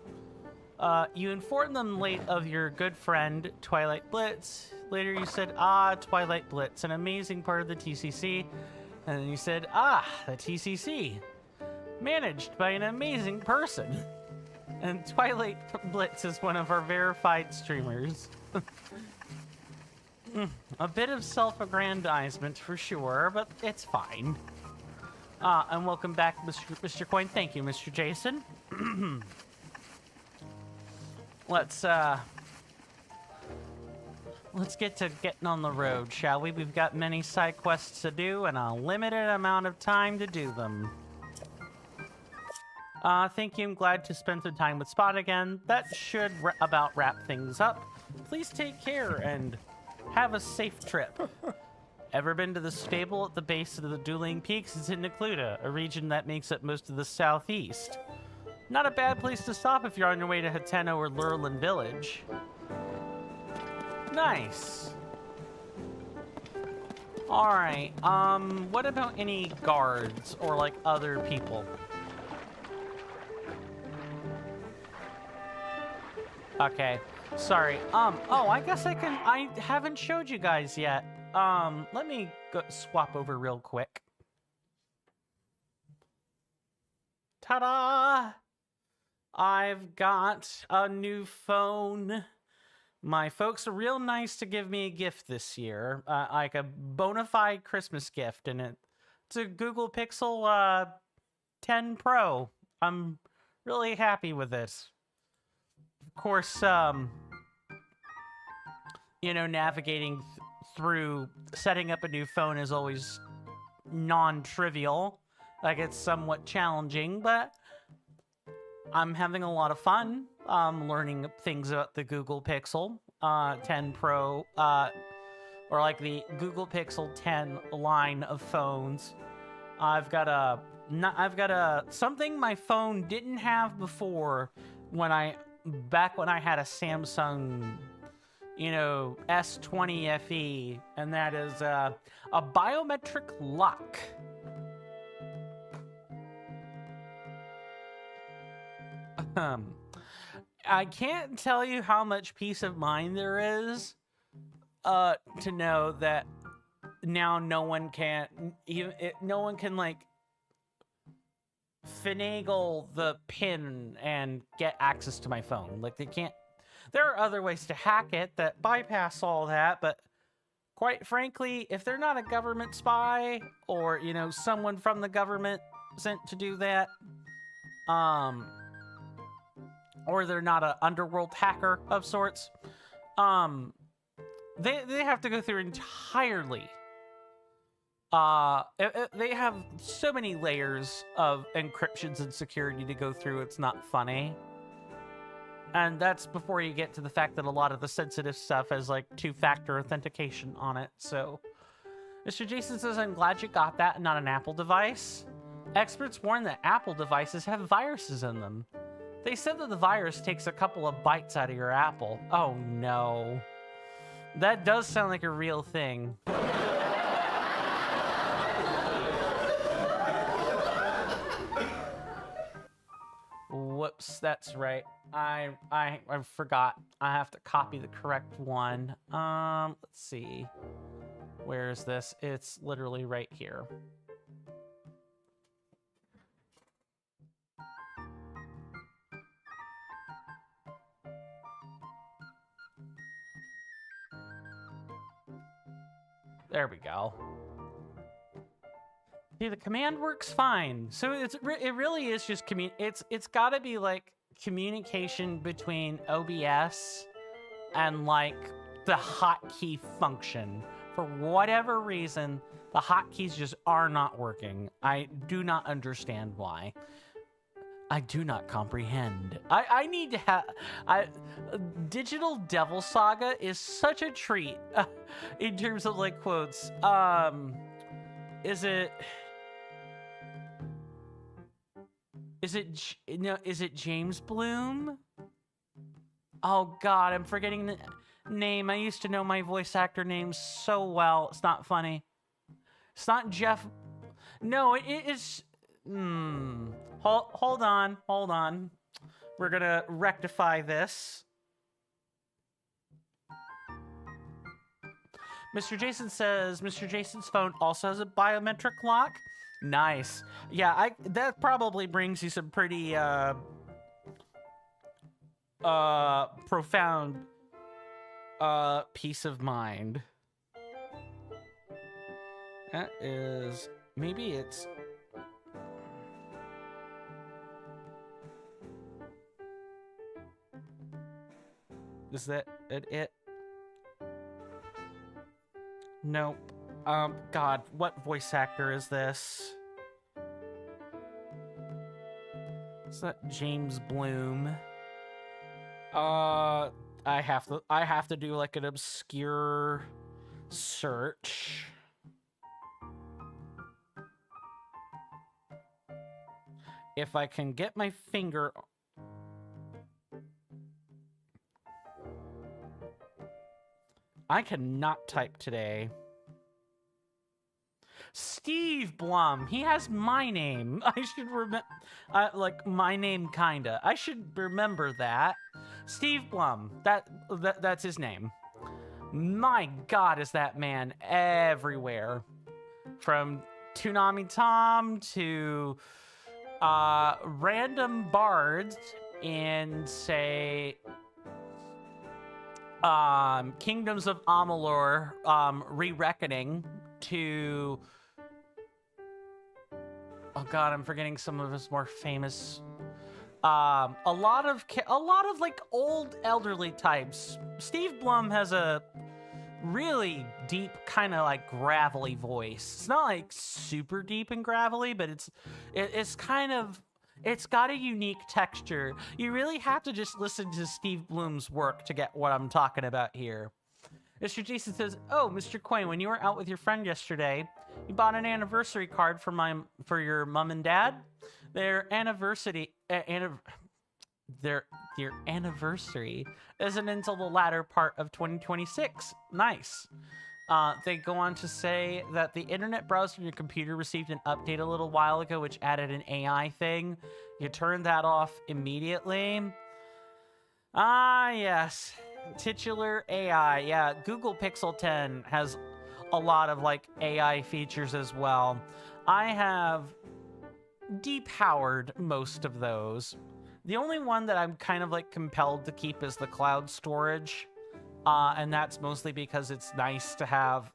You informed them late of your good friend, Twilight Blitz. Later you said, Twilight Blitz, an amazing part of the TCC. And then you said, the TCC. Managed by an amazing person. And Twilight Blitz is one of our verified streamers. A bit of self-aggrandizement for sure, but it's fine. And welcome back, Mr. Coin. Thank you, Mr. Jason. Let's get to getting on the road, shall we? We've got many side quests to do and a limited amount of time to do them. Thank you. I'm glad to spend some time with Spot again. That should about wrap things up. Please take care and have a safe trip. Ever been to the stable at the base of the Dueling Peaks? It's in Necluda, a region that makes up most of the southeast. Not a bad place to stop if you're on your way to Hateno or Lurlin Village. Nice. Alright, what about any guards or, like, other people? Okay, sorry. Oh, I guess I haven't showed you guys yet. Let me go swap over real quick. Ta-da! I've got a new phone. My folks are real nice to give me a gift this year, like a bona fide Christmas gift, and it's a Google Pixel 10 Pro. I'm really happy with this. Of course, you know, navigating through setting up a new phone is always non-trivial. Like, it's somewhat challenging, but I'm having a lot of fun learning things about the Google Pixel 10 Pro, or like the Google Pixel 10 line of phones. I've got a something my phone didn't have before back when I had a Samsung, you know, S20 FE, and that is a biometric lock. I can't tell you how much peace of mind there is to know that now no one can like finagle the pin and get access to my phone. Like, they can't. There are other ways to hack it that bypass all that, but quite frankly, if they're not a government spy or, you know, someone from the government sent to do that, or they're not an underworld hacker of sorts, they have to go through entirely. They have so many layers of encryptions and security to go through, it's not funny. And that's before you get to the fact that a lot of the sensitive stuff has, like, two-factor authentication on it, so. Mr. Jason says, I'm glad you got that and not an Apple device. Experts warn that Apple devices have viruses in them. They said that the virus takes a couple of bites out of your Apple. Oh, no. That does sound like a real thing. Whoops, that's right. I forgot. I have to copy the correct one. Let's see. Where is this? It's literally right here. There we go. See, the command works fine. So it really is just it's got to be like communication between OBS and like the hotkey function For whatever reason, the hotkeys just are not working. I do not understand why. I do not comprehend. I need to have... Digital Devil Saga is such a treat in terms of, like, quotes. Is it James Bloom? Oh god, I'm forgetting the name. I used to know my voice actor names so well. It's not funny. It's not Jeff. No, it is. Hold on. We're gonna rectify this. Mr. Jason says Mr. Jason's phone also has a biometric lock. Nice. Yeah, that probably brings you some pretty profound peace of mind. That is, maybe it's... Is that it? Nope. God, what voice actor is this? Is that James Bloom? I have to do like an obscure search. If I can get my finger... I cannot type today. Steve Blum. He has my name. I should remember, like my name kinda. I should remember that. Steve Blum. That's his name. My God, is that man everywhere? From Toonami Tom to random bards in, say, Kingdoms of Amalur, Re-Reckoning, to... Oh God, I'm forgetting some of his more famous... a lot of like old elderly types. Steve Blum has a really deep, kind of like gravelly voice. It's not like super deep and gravelly, but it's kind of... It's got a unique texture. You really have to just listen to Steve Bloom's work to get what I'm talking about here. Mr. Jason says, "Oh, Mr. Coin, when you were out with your friend yesterday, you bought an anniversary card for your mom and dad. Their anniversary isn't until the latter part of 2026. Nice." They go on to say that the internet browser on your computer received an update a little while ago, which added an AI thing. You turn that off immediately. Ah, yes. Titular AI. Yeah, Google Pixel 10 has a lot of, like, AI features as well. I have depowered most of those. The only one that I'm kind of, like, compelled to keep is the cloud storage. And that's mostly because it's nice to have...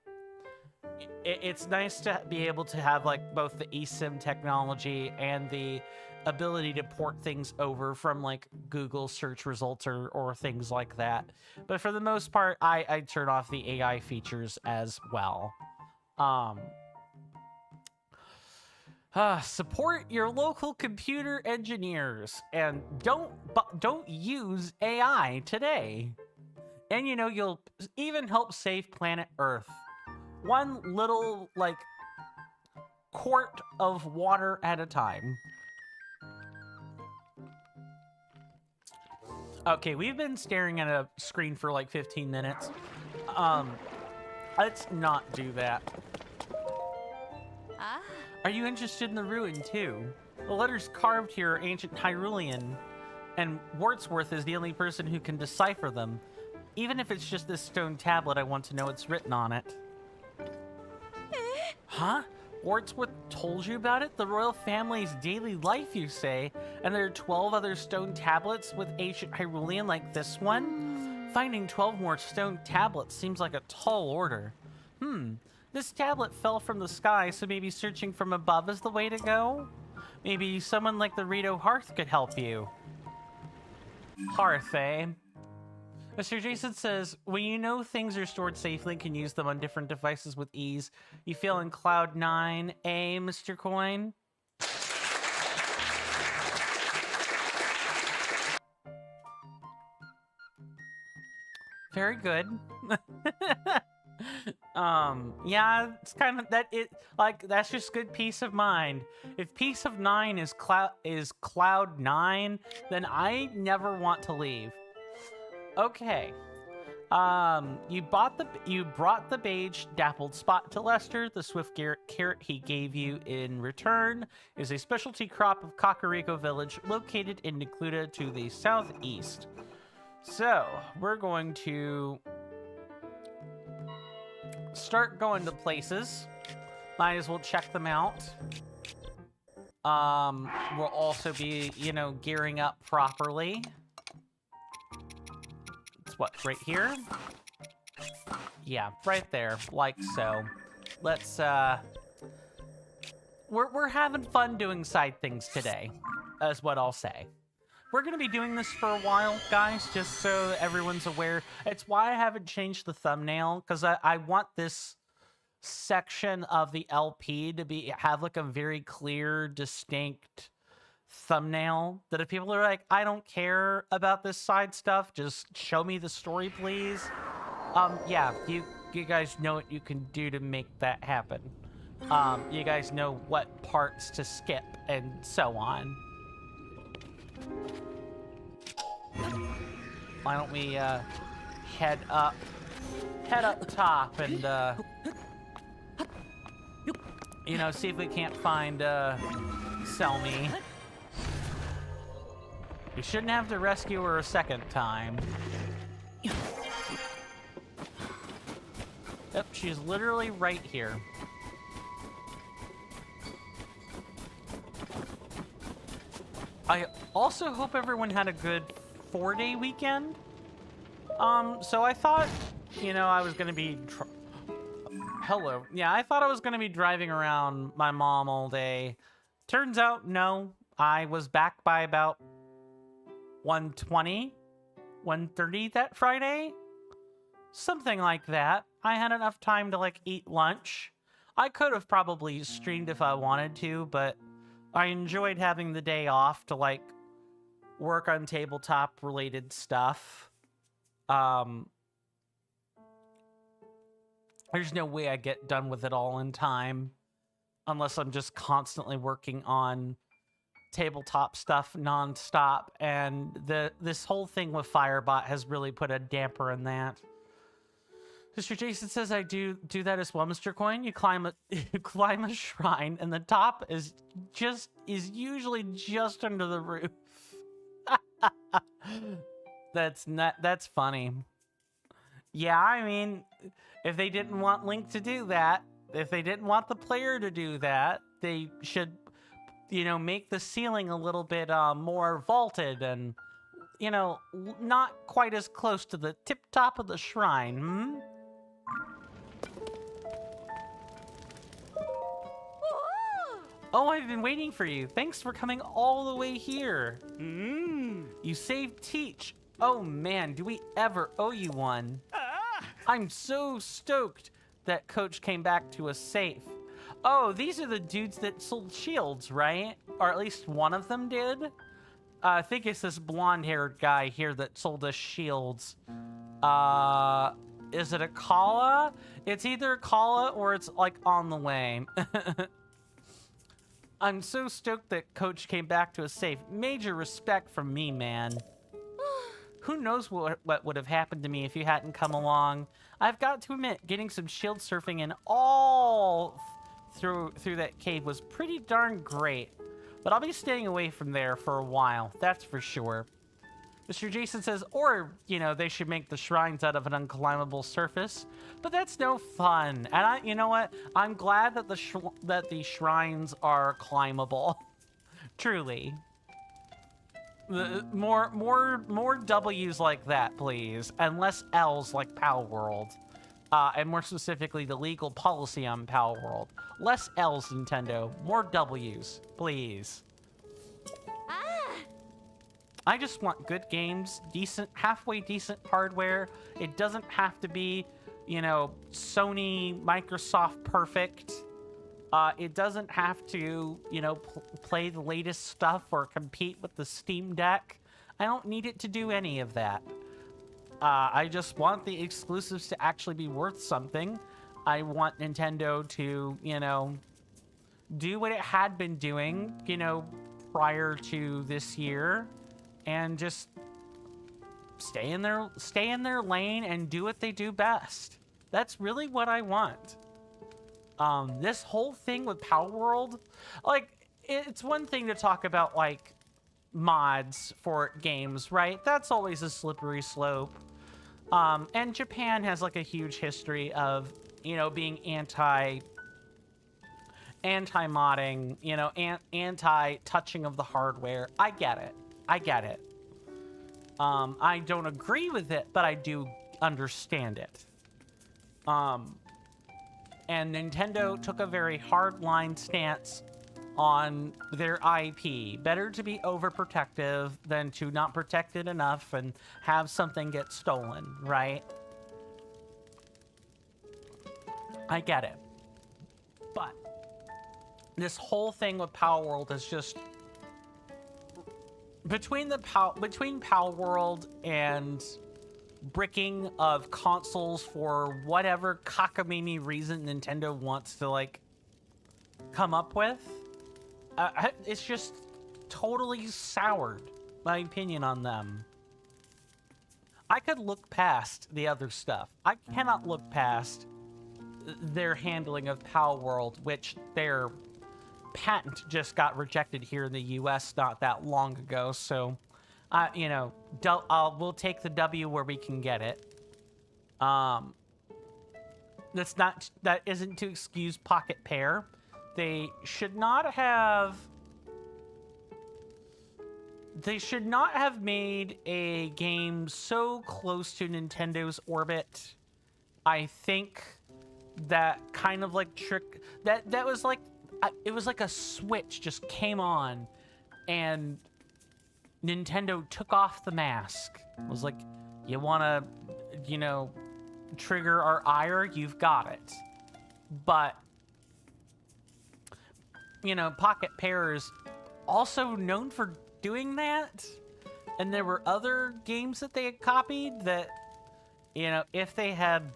It's nice to be able to have, like, both the eSIM technology and the ability to port things over from, like, Google search results or things like that. But for the most part, I turn off the AI features as well. Support your local computer engineers and don't use AI today. And, you know, you'll even help save planet Earth. One little, like, quart of water at a time. Okay, we've been staring at a screen for, like, 15 minutes. Let's not do that. Are you interested in the ruin, too? The letters carved here are ancient Hyrulean, and Wordsworth is the only person who can decipher them. Even if it's just this stone tablet, I want to know what's written on it. Huh? Wordsworth told you about it? The royal family's daily life, you say? And there are 12 other stone tablets with ancient Hyrulean like this one? Finding 12 more stone tablets seems like a tall order. This tablet fell from the sky, so maybe searching from above is the way to go? Maybe someone like the Rito Hearth could help you. Hearth, eh? Mr. Jason says, when you know things are stored safely and can use them on different devices with ease, you feel in cloud 9, Mr. Coin? Very good. Yeah, it's kind of that's just good peace of mind. If peace of 9 is cloud 9, then I never want to leave. Okay. You brought the beige dappled spot to Lester. The swift carrot he gave you in return is a specialty crop of Kakariko Village located in Necluda to the southeast. So, we're going to start going to places. Might as well check them out. We'll also be, gearing up properly. It's what, right here? Yeah, right there, like so. Let's, we're having fun doing side things today, is what I'll say. We're going to be doing this for a while, guys, just so everyone's aware. It's why I haven't changed the thumbnail, because I want this section of the LP to have like a very clear, distinct thumbnail that if people are like, I don't care about this side stuff, just show me the story, please. Yeah, you guys know what you can do to make that happen. You guys know what parts to skip and so on. Why don't we head up top and see if we can't find Selmy. You shouldn't have to rescue her a second time. Yep, she's literally right here. I also hope everyone had a good 4-day weekend. So I thought, I was gonna be hello. Yeah, I thought I was gonna be driving around my mom all day. Turns out, no. I was back by about 1:20, 1:30 that Friday. Something like that. I had enough time to, eat lunch. I could have probably streamed if I wanted to, but I enjoyed having the day off to, work on tabletop-related stuff. There's no way I get done with it all in time unless I'm just constantly working on tabletop stuff nonstop, and this whole thing with Firebot has really put a damper in that. Mr. Jason says I do that as well, Mr. Coin. You climb a shrine, and the top is usually just under the roof. That's funny. Yeah, I mean, if they didn't want Link to do that, if they didn't want the player to do that, they should, make the ceiling a little bit more vaulted and, not quite as close to the tip top of the shrine, hmm? Oh, I've been waiting for you. Thanks for coming all the way here. You saved Teach. Oh man, do we ever owe you one? I'm so stoked that Coach came back to us safe. Oh, these are the dudes that sold shields, right? Or at least one of them did? I think it's this blonde-haired guy here that sold us shields. Is it a Kala? It's either a Kala or it's on the way. I'm so stoked that Coach came back to us safe. Major respect from me, man. Who knows what would have happened to me if you hadn't come along. I've got to admit, getting some shield surfing in all through that cave was pretty darn great. But I'll be staying away from there for a while, that's for sure. Mr. Jason says, or, they should make the shrines out of an unclimbable surface. But that's no fun. And you know what? I'm glad that the shrines are climbable. Truly. More W's like that, please. And less L's like Power World. And more specifically, the legal policy on Power World. Less L's, Nintendo. More W's, please. I just want good games, decent, halfway decent hardware. It doesn't have to be, you know, Sony, Microsoft perfect. It doesn't have to, you know, play the latest stuff or compete with the Steam Deck. I don't need it to do any of that. I just want the exclusives to actually be worth something. I want Nintendo to, you know, do what it had been doing, you know, prior to this year, and just stay in their lane and do what they do best. That's really what I want. This whole thing with Power World, like, it's one thing to talk about, like, mods for games, right? That's always a slippery slope. And Japan has, like, a huge history of, you know, being anti-modding, you know, anti-touching of the hardware. I get it. I get it. I don't agree with it, but I do understand it. And Nintendo took a very hard-line stance on their IP. Better to be overprotective than to not protect it enough and have something get stolen, right? I get it. But this whole thing with Power World is just between Power World and bricking of consoles for whatever cockamamie reason Nintendo wants to, like, come up with. It's just totally soured my opinion on them. I could look past the other stuff. I cannot look past their handling of Power World, which their patent just got rejected here in the US not that long ago, so you know, we'll take the W where we can get it. That isn't to excuse Pocket Pair. They should not have made a game so close to Nintendo's orbit. I think that kind of like that was like, it was like a switch just came on and Nintendo took off the mask. It was like, you want to, you know, trigger our ire? You've got it. But, you know, Pocket Pair is also known for doing that. And there were other games that they had copied that, you know, if they had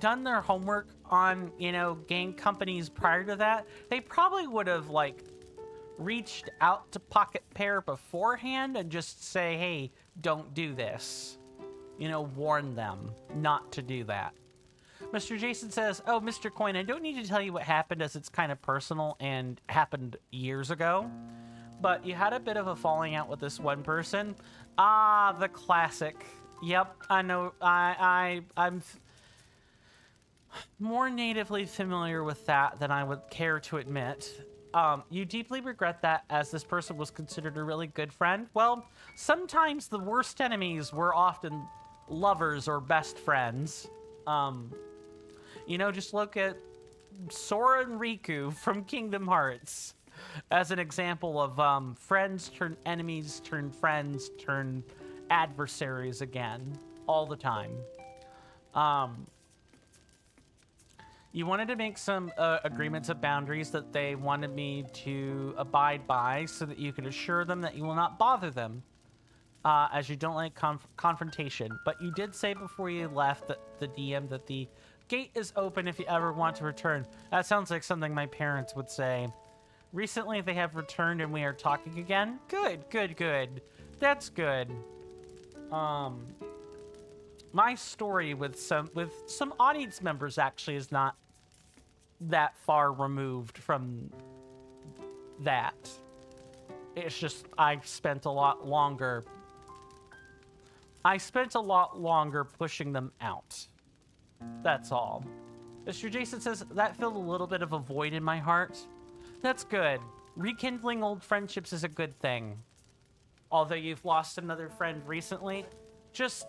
done their homework on, you know, game companies prior to that, they probably would have, like, reached out to Pocket Pair beforehand and just say, hey, don't do this. You know, warn them not to do that. Mr. Jason says, oh, Mr. Coin, I don't need to tell you what happened as it's kind of personal and happened years ago. But you had a bit of a falling out with this one person. Ah, the classic. Yep, I know. I'm more natively familiar with that than I would care to admit. You deeply regret that as this person was considered a really good friend. Well, sometimes the worst enemies were often lovers or best friends. You know, just look at Sora and Riku from Kingdom Hearts as an example of friends turn enemies, turn friends, turn adversaries again, all the time. You wanted to make some agreements of boundaries that they wanted me to abide by so that you could assure them that you will not bother them, as you don't like confrontation. But you did say before you left that the DM that the gate is open if you ever want to return. That sounds like something my parents would say. Recently, they have returned and we are talking again. Good, good, good. That's good. My story with some audience members actually is not that far removed from that. It's just I spent a lot longer pushing them out. That's all. Mr. Jason says, that filled a little bit of a void in my heart. That's good. Rekindling old friendships is a good thing. Although you've lost another friend recently, just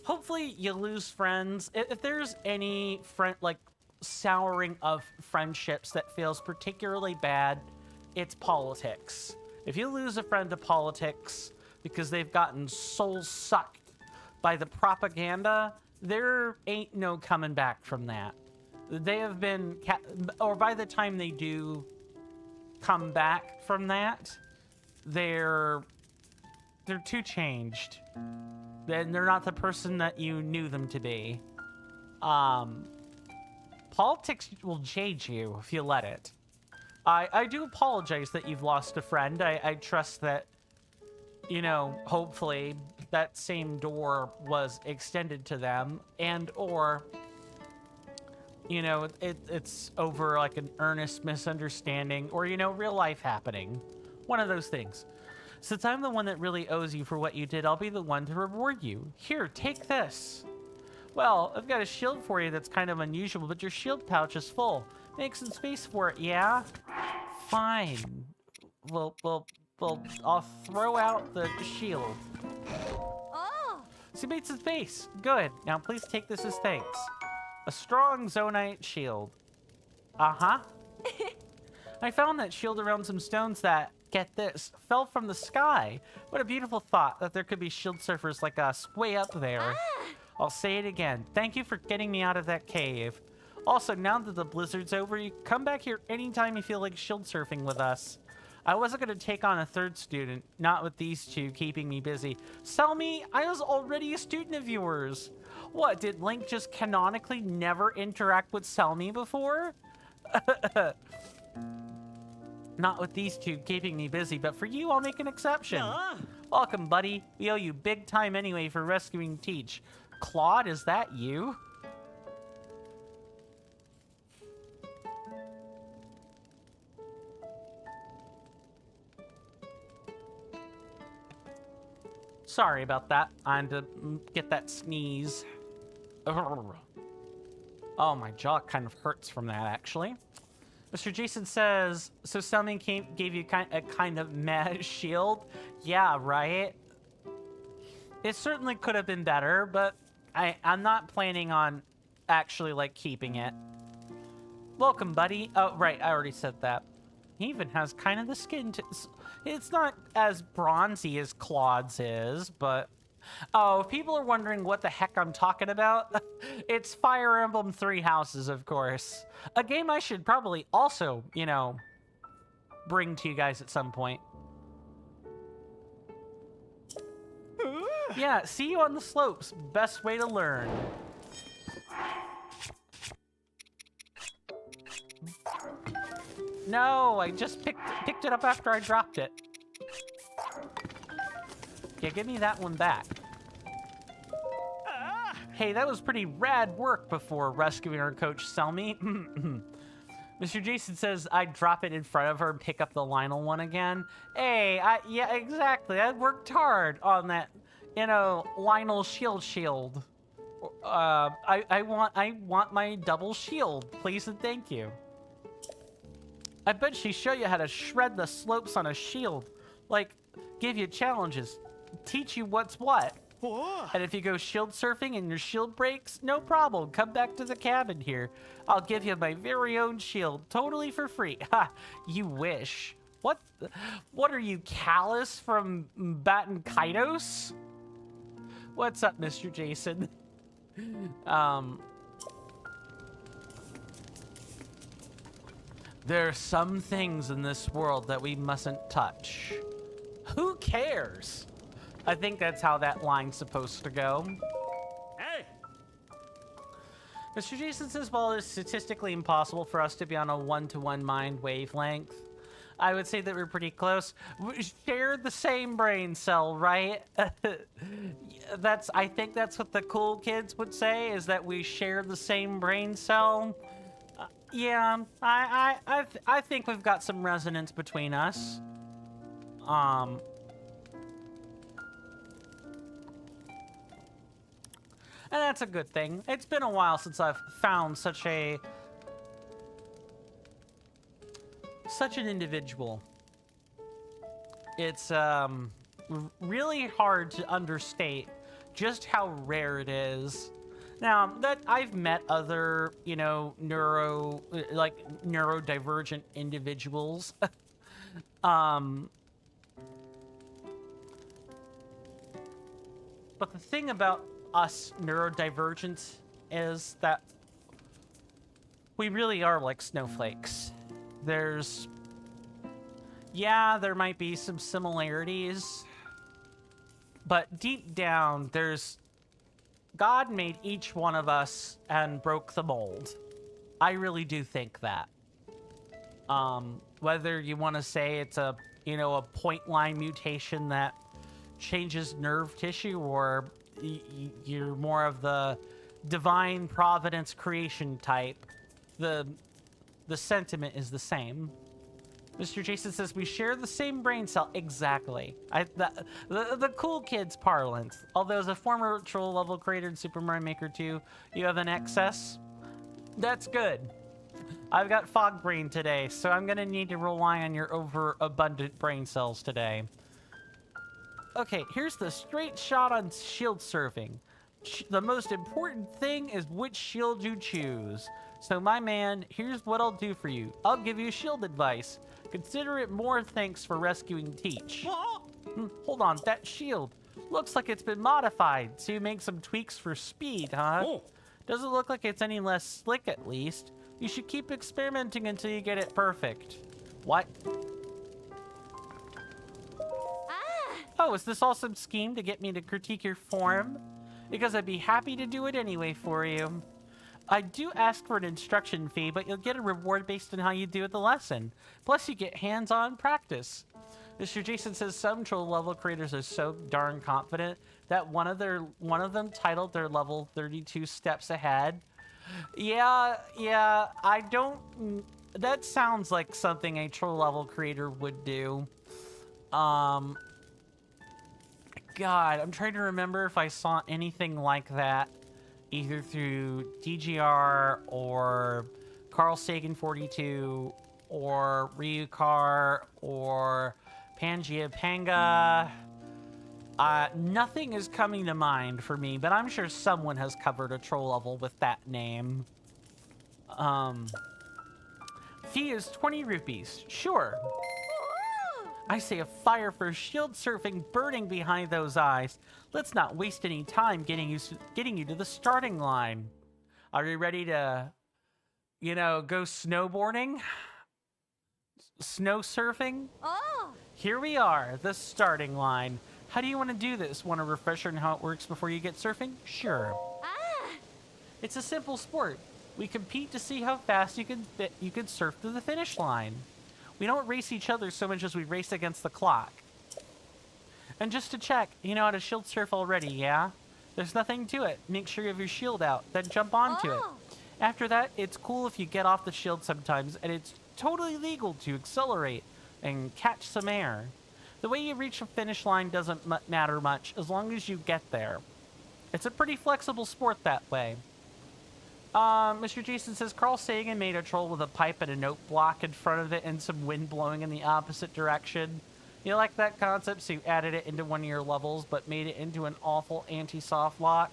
hopefully you lose friends. If there's any souring of friendships that feels particularly bad, it's politics. If you lose a friend to politics because they've gotten soul sucked by the propaganda, there ain't no coming back from that. They have been, or by the time they do come back from that, they're too changed. Then they're not the person that you knew them to be. Politics will jade you if you let it. I do apologize that you've lost a friend. I trust that, you know, hopefully that same door was extended to them, and or, you know, it's over like an earnest misunderstanding, or, you know, real life happening. One of those things. Since I'm the one that really owes you for what you did, I'll be the one to reward you. Here, take this. Well, I've got a shield for you that's kind of unusual, but your shield pouch is full. Make some space for it, yeah? Fine. I'll throw out the shield. Oh! So you made some space. Good. Now please take this as thanks. A strong Zonite shield. Uh-huh. I found that shield around some stones that, get this, fell from the sky. What a beautiful thought that there could be shield surfers like us way up there. I'll say it again. Thank you for getting me out of that cave. Also, now that the blizzard's over, you can come back here anytime you feel like shield surfing with us. I wasn't going to take on a third student, not with these two keeping me busy. Selmy, I was already a student of yours. What, did Link just canonically never interact with Selmy before? Not with these two keeping me busy, but for you, I'll make an exception. Welcome, buddy. We owe you big time anyway for rescuing Teach. Claude, is that you? Sorry about that. I had to get that sneeze. Oh, my jaw kind of hurts from that, actually. Mr. Jason says, so something gave you a kind of meh shield? Yeah, right? It certainly could have been better, but I'm not planning on actually, like, keeping it. Welcome, buddy. Oh, right, I already said that. He even has kind of the skin to... It's not as bronzy as Claude's is, but... Oh, if people are wondering what the heck I'm talking about, it's Fire Emblem Three Houses, of course. A game I should probably also, you know, bring to you guys at some point. Yeah, see you on the slopes. Best way to learn. No, I just picked it up after I dropped it. Yeah, give me that one back. Hey, that was pretty rad work before rescuing our coach, Selmy. Mr. Jason says I'd drop it in front of her and pick up the Lionel one again. Hey, yeah, exactly. I worked hard on that, you know, Lionel shield. I want my double shield, please and thank you. I bet she show you how to shred the slopes on a shield. Like, give you challenges. Teach you what's what. Whoa. And if you go shield surfing and your shield breaks, no problem. Come back to the cabin here. I'll give you my very own shield, totally for free. Ha! You wish. What are you, Callus from Baton Kaitos? What's up, Mr. Jason? There are some things in this world that we mustn't touch. Who cares? I think that's how that line's supposed to go. Hey! Mr. Jason says, well, it's statistically impossible for us to be on a one-to-one mind wavelength. I would say that we're pretty close. We share the same brain cell, right? I think that's what the cool kids would say, is that we share the same brain cell. Yeah, I think we've got some resonance between us. And that's a good thing. It's been a while since I've found such an individual. It's really hard to understate just how rare it is. Now, that I've met other, you know, neurodivergent individuals. But the thing about us neurodivergents is that we really are like snowflakes. There's... Yeah, there might be some similarities, but deep down, there's... God made each one of us and broke the mold. I really do think that. Whether you want to say it's a, you know, a point line mutation that changes nerve tissue, or you're more of the divine providence creation type, the sentiment is the same. Mr. Jason says, we share the same brain cell. Exactly. The cool kids parlance. Although as a former troll level creator in Super Mario Maker 2, you have an excess. That's good. I've got fog brain today, so I'm going to need to rely on your overabundant brain cells today. Okay, here's the straight shot on shield surfing. The most important thing is which shield you choose. So my man, here's what I'll do for you. I'll give you shield advice. Consider it more thanks for rescuing Teach. Hold on, that shield looks like it's been modified, so you make some tweaks for speed, huh? Doesn't look like it's any less slick, at least. You should keep experimenting until you get it perfect. What? Oh, is this all some scheme to get me to critique your form? Because I'd be happy to do it anyway for you. I do ask for an instruction fee, but you'll get a reward based on how you do at the lesson. Plus, you get hands-on practice. Mr. Jason says some troll level creators are so darn confident that one of them titled their level 32 steps ahead. Yeah, I don't... That sounds like something a troll level creator would do. God, I'm trying to remember if I saw anything like that, either through DGR or Carl Sagan 42 or Ryukar or Pangaea Panga. Nothing is coming to mind for me, but I'm sure someone has covered a troll level with that name. Fee is 20 rupees. Sure. I say a fire for shield surfing burning behind those eyes. Let's not waste any time getting you to the starting line. Are you ready to, you know, go snowboarding? Snow surfing? Oh! Here we are, the starting line. How do you want to do this? Want a refresher on how it works before you get surfing? Sure. It's a simple sport. We compete to see how fast you can surf to the finish line. We don't race each other so much as we race against the clock. And just to check, you know how to shield surf already, yeah? There's nothing to it. Make sure you have your shield out, then jump onto it. After that, it's cool if you get off the shield sometimes, and it's totally legal to accelerate and catch some air. The way you reach the finish line doesn't matter much, as long as you get there. It's a pretty flexible sport that way. Mr. Jason says Carl Sagan made a troll with a pipe and a note block in front of it and some wind blowing in the opposite direction. You like that concept, so you added it into one of your levels, but made it into an awful anti-soft lock?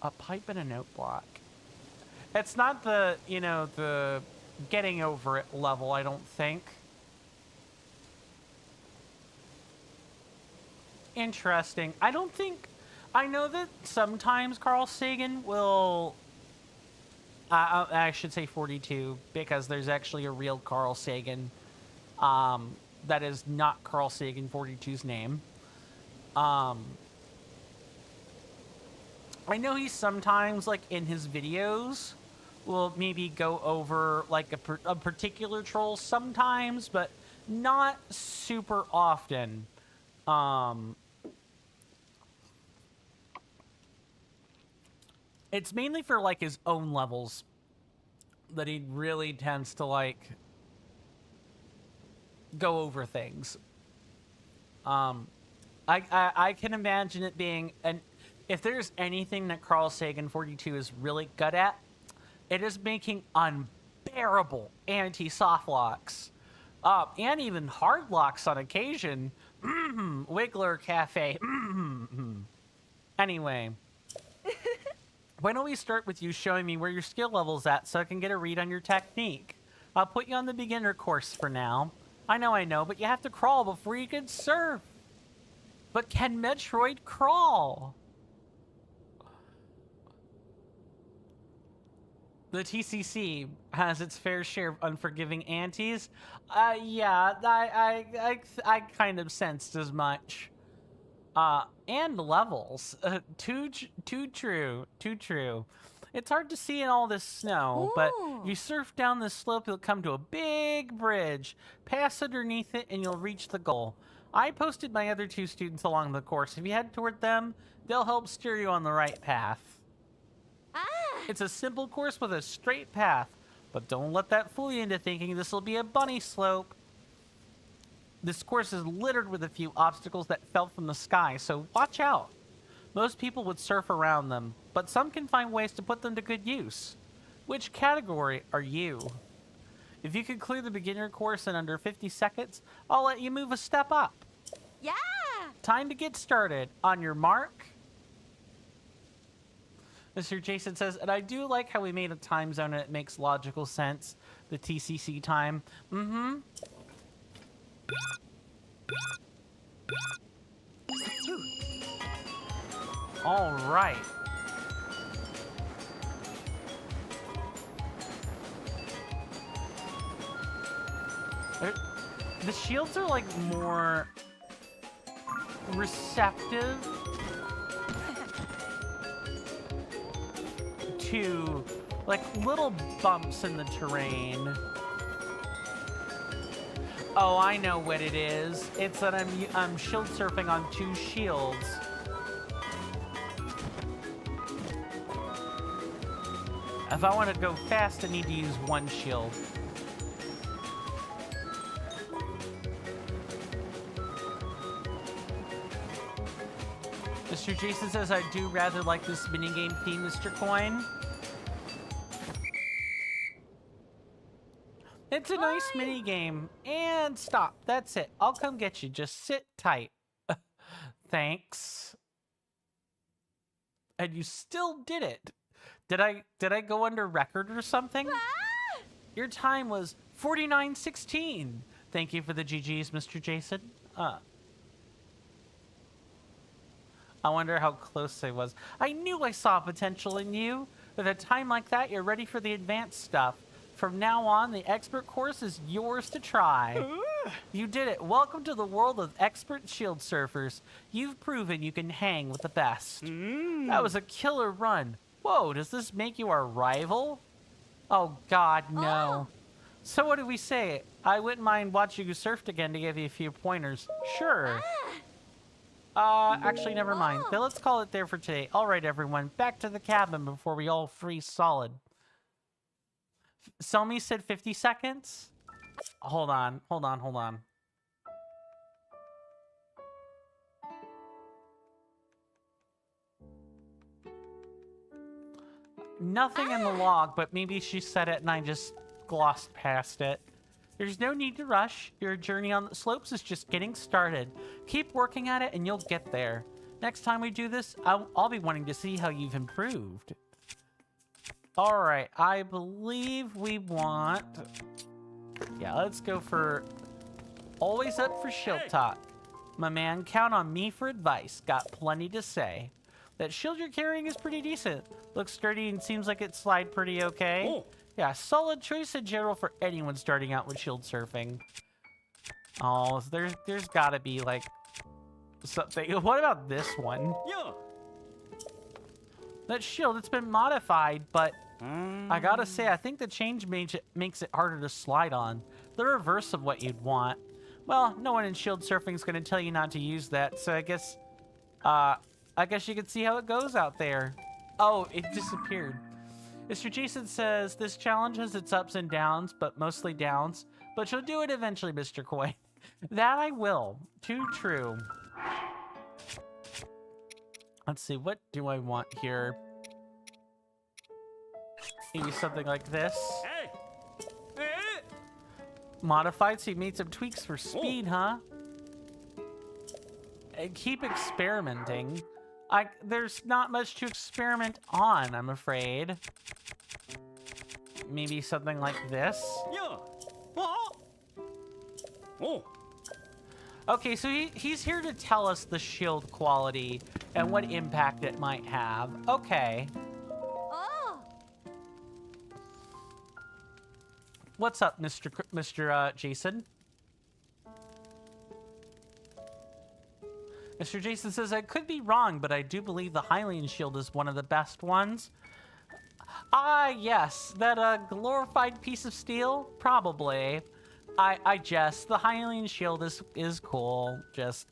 A pipe and a note block. It's not the, you know, the getting over it level, I don't think. Interesting. I don't think... I know that sometimes Carl Sagan will... I should say 42, because there's actually a real Carl Sagan that is not Carl Sagan 42's name. I know he sometimes, like, in his videos, will maybe go over, like, a particular troll sometimes, but not super often. It's mainly for, like, his own levels that he really tends to, like, go over things. I can imagine it being... if there's anything that Carl Sagan 42 is really good at, it is making unbearable anti-soft locks. And even hard locks on occasion. Wiggler Cafe. Anyway... Why don't we start with you showing me where your skill level's at so I can get a read on your technique? I'll put you on the beginner course for now. I know, but you have to crawl before you can surf. But can Metroid crawl? The TCC has its fair share of unforgiving aunties. Yeah, I kind of sensed as much. And levels. Too true. It's hard to see in all this snow, but Ooh. if you surf down this slope, you'll come to a big bridge. Pass underneath it, and you'll reach the goal. I posted my other 2 students along the course. If you head toward them, they'll help steer you on the right path. Ah! It's a simple course with a straight path, but don't let that fool you into thinking this will be a bunny slope. This course is littered with a few obstacles that fell from the sky, so watch out. Most people would surf around them, but some can find ways to put them to good use. Which category are you? If you can clear the beginner course in under 50 seconds, I'll let you move a step up. Yeah! Time to get started. On your mark. Mr. Jason says, and I do like how we made a time zone and it makes logical sense. The TCC time. Mm-hmm. All right. The shields are like more receptive to like little bumps in the terrain. Oh, I know what it is. It's that I'm shield surfing on 2 shields. If I want to go fast, I need to use 1 shield. Mr. Jason says, I do rather like this minigame theme, Mr. Coin. It's a nice minigame. And stop. That's it. I'll come get you. Just sit tight. Thanks. And you still did it. Did I go under record or something? Ah! Your time was 49:16. Thank you for the GGs, Mr. Jason. I wonder how close I was. I knew I saw potential in you. With a time like that, you're ready for the advanced stuff. From now on, the expert course is yours to try. You did it. Welcome to the world of expert shield surfers. You've proven you can hang with the best. That was a killer run. Whoa, does this make you our rival? Oh, God, no. Oh. So what do we say? I wouldn't mind watching you surf again to give you a few pointers. Sure. Actually, never mind. Then let's call it there for today. All right, everyone. Back to the cabin before we all freeze solid. Selmy said 50 seconds? Hold on. Nothing in the log, but maybe she said it and I just glossed past it. There's no need to rush. Your journey on the slopes is just getting started. Keep working at it and you'll get there. Next time we do this, I'll be wanting to see how you've improved. All right, I believe we want... Yeah, let's go for... Always up for shield talk. My man, count on me for advice. Got plenty to say. That shield you're carrying is pretty decent. Looks sturdy and seems like it slide pretty okay. Oh. Yeah, solid choice in general for anyone starting out with shield surfing. Oh, so there's gotta be like something. What about this one? Yeah. That shield, it's been modified, but I gotta say, I think the change makes it harder to slide on. The reverse of what you'd want. Well, no one in shield surfing is gonna tell you not to use that, so I guess you can see how it goes out there. Oh, it disappeared. Mr. Jason says, this challenge has its ups and downs, but mostly downs. But you'll do it eventually, Mr. Coin. That I will. Too true. Let's see, what do I want here? Maybe something like this. Modified, so you made some tweaks for speed, huh? And keep experimenting. There's not much to experiment on, I'm afraid. Maybe something like this. Okay, so he's here to tell us the shield quality and what impact it might have. Okay. Oh. What's up, Mr. Jason? Mr. Jason says, I could be wrong, but I do believe the Hylian shield is one of the best ones. Ah, yes. That glorified piece of steel? Probably. I jest. The Hylian shield is cool. Just,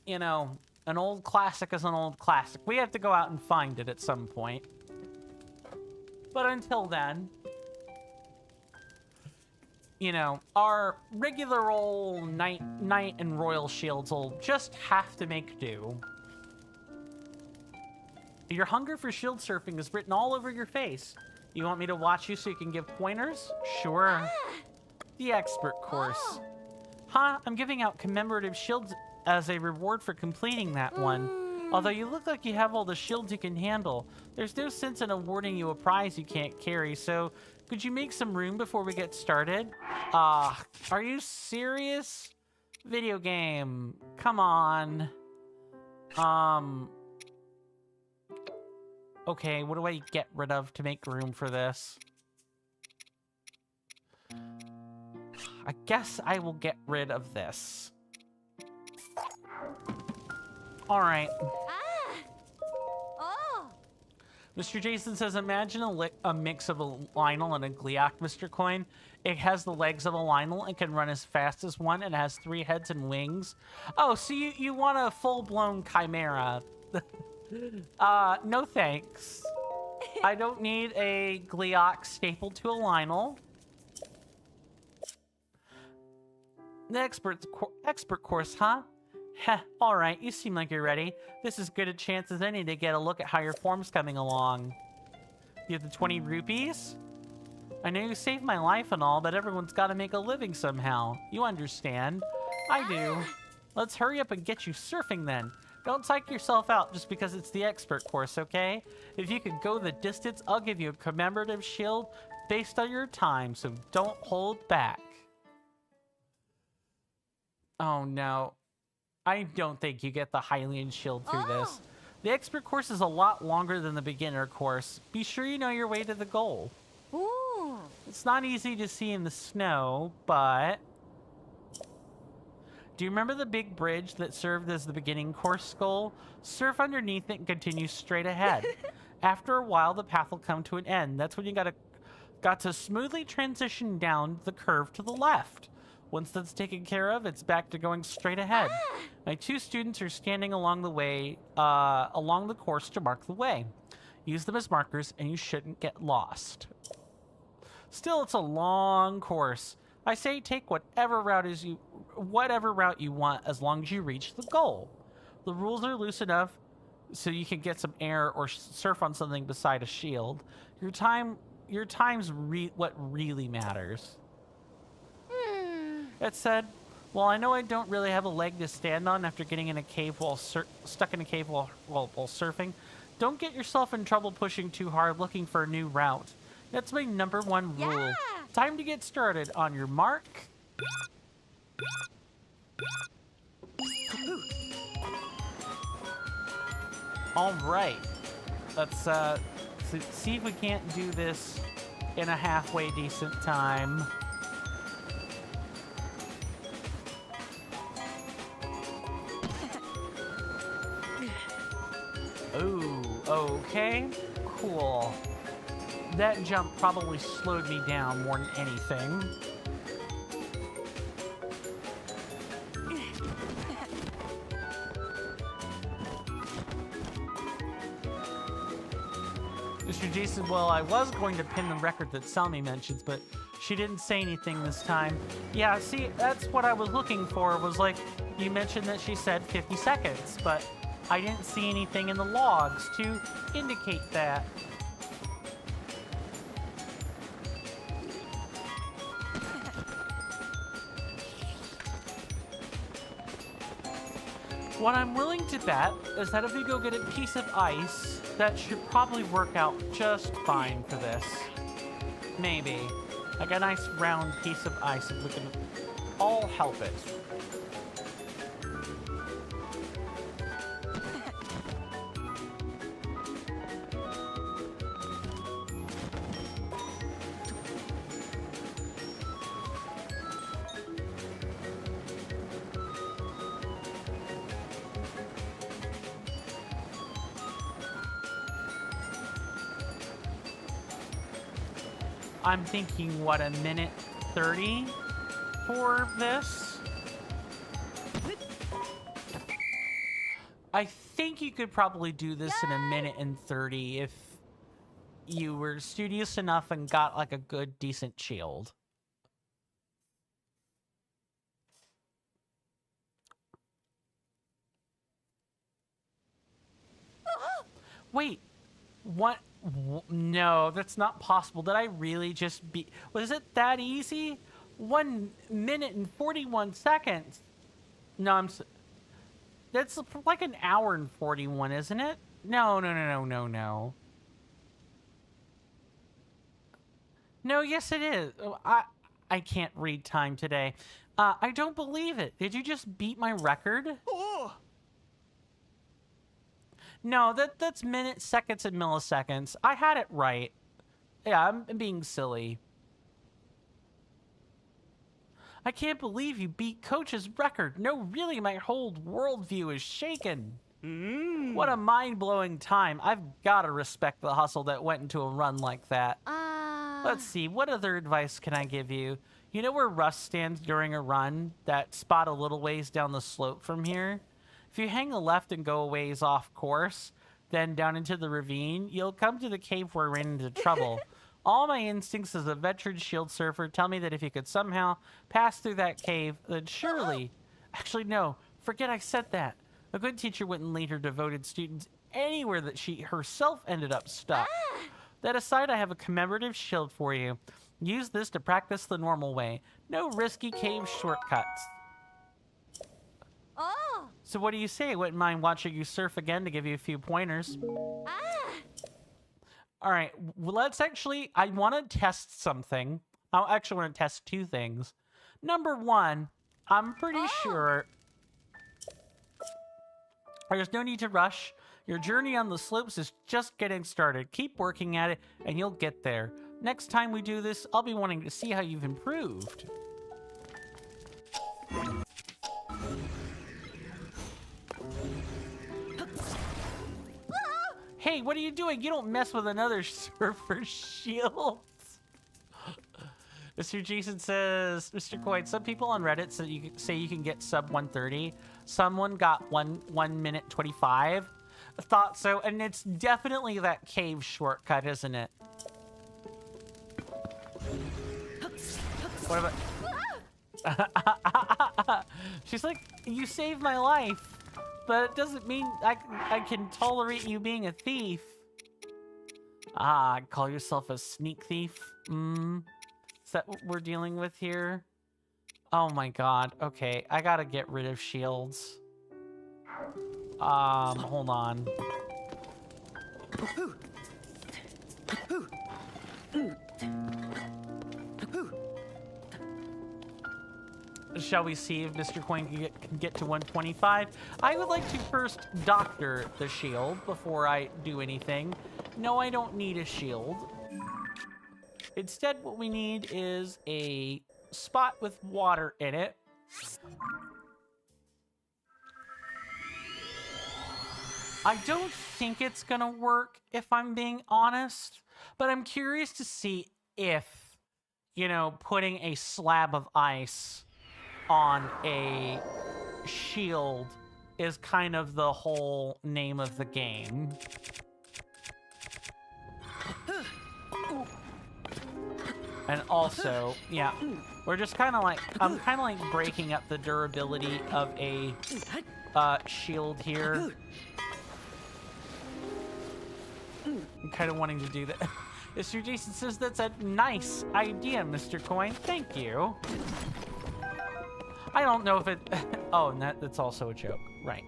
you know, an old classic is an old classic. We have to go out and find it at some point. But until then, you know, our regular old knight and royal shields will just have to make do. Your hunger for shield surfing is written all over your face. You want me to watch you so you can give pointers? Sure. The expert course. Oh. Huh? I'm giving out commemorative shields as a reward for completing that one. Although you look like you have all the shields you can handle, there's no sense in awarding you a prize you can't carry, so could you make some room before we get started? Are you serious? Video game. Come on. Okay, what do I get rid of to make room for this? I guess I will get rid of this. Alright. Oh. Mr. Jason says, imagine a mix of a Lionel and a Gleeok, Mr. Coin. It has the legs of a Lionel and can run as fast as one and has 3 heads and wings. Oh, so you want a full-blown Chimera. No thanks. I don't need a Gleeok stapled to a Lionel. The expert course, huh? Heh, alright, you seem like you're ready. This is good a chance as any to get a look at how your form's coming along. You have the 20 rupees? I know you saved my life and all, but everyone's got to make a living somehow. You understand. I do. Let's hurry up and get you surfing then. Don't psych yourself out just because it's the expert course, okay? If you can go the distance, I'll give you a commemorative shield based on your time, so don't hold back. Oh no. I don't think you get the Hylian shield through this. The expert course is a lot longer than the beginner course. Be sure you know your way to the goal. Ooh. It's not easy to see in the snow, but... Do you remember the big bridge that served as the beginning course goal? Surf underneath it and continue straight ahead. After a while, the path will come to an end. That's when you got to smoothly transition down the curve to the left. Once that's taken care of, it's back to going straight ahead. My 2 students are standing along the way, along the course to mark the way. Use them as markers, and you shouldn't get lost. Still, it's a long course. I say take whatever route you want, as long as you reach the goal. The rules are loose enough so you can get some air or surf on something beside a shield. Your time's what really matters. That said, well, I know I don't really have a leg to stand on after getting in a cave stuck in a cave while surfing. Don't get yourself in trouble pushing too hard looking for a new route. That's my #1 rule. Yeah. Time to get started. On your mark. All right. Let's see if we can't do this in a halfway decent time. Ooh, okay, cool. That jump probably slowed me down more than anything. Mr. Jason, well, I was going to pin the record that Selmy mentions, but she didn't say anything this time. Yeah, see, that's what I was looking for, was like, you mentioned that she said 50 seconds, but I didn't see anything in the logs to indicate that. What I'm willing to bet is that if we go get a piece of ice, that should probably work out just fine for this. Maybe. Like a nice round piece of ice if we can all help it. I'm thinking, what, a minute 30 for this? I think you could probably do this in a minute and 30 if you were studious enough and got like a good, decent shield. Wait, what? No, that's not possible. Did I really just be... Was it that easy? 1 minute and 41 seconds. No, that's like an hour and 41, isn't it? No. No, yes it is. Oh, I can't read time today. I don't believe it. Did you just beat my record? Oh! No, that's minutes, seconds, and milliseconds. I had it right. Yeah, I'm being silly. I can't believe you beat Coach's record. No, really, my whole worldview is shaken. What a mind-blowing time. I've got to respect the hustle that went into a run like that. Let's see, what other advice can I give you? You know where Rust stands during a run? That spot a little ways down the slope from here? If you hang a left and go a ways off course, then down into the ravine, you'll come to the cave where I ran into trouble. All my instincts as a veteran shield surfer tell me that if you could somehow pass through that cave, then surely... Actually, no. Forget I said that. A good teacher wouldn't lead her devoted students anywhere that she herself ended up stuck. That aside, I have a commemorative shield for you. Use this to practice the normal way. No risky cave shortcuts. Oh! So what do you say? Wouldn't mind watching you surf again to give you a few pointers. All right, well, let's actually... I want to test something. I actually want to test two things. Number one, I'm pretty sure... There's no need to rush. Your journey on the slopes is just getting started. Keep working at it, and you'll get there. Next time we do this, I'll be wanting to see how you've improved. Hey, what are you doing? You don't mess with another surfer's shield. Mr. Jason says, Mr. Coit, some people on Reddit say you can get sub 130. Someone got 1 minute 25. I thought so, and it's definitely that cave shortcut, isn't it? What about... She's like, you saved my life, but it doesn't mean I can tolerate you being a thief. Call yourself a sneak thief? Is that what we're dealing with here? Oh my god. Okay, I gotta get rid of shields. Hold on. Shall we see if Mr. Coin can get to 125? I would like to first doctor the shield before I do anything. No, I don't need a shield. Instead, what we need is a spot with water in it. I don't think it's gonna work, if I'm being honest, but I'm curious to see if, you know, putting a slab of ice on a shield is kind of the whole name of the game. And also, yeah, we're just kind of like, I'm kind of like breaking up the durability of a shield here. I'm kind of wanting to do that. Mr. Jason says that's a nice idea, Mr. Coin. Thank you. I don't know if it... Oh, and that's also a joke. Right.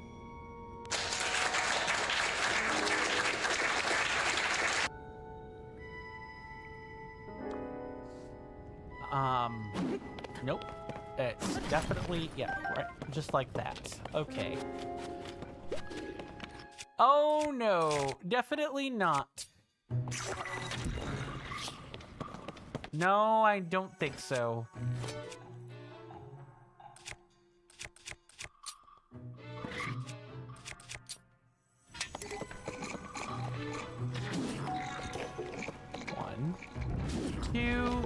Nope. It's definitely, yeah, right, just like that. Okay. Oh no, definitely not. No, I don't think so. One, two,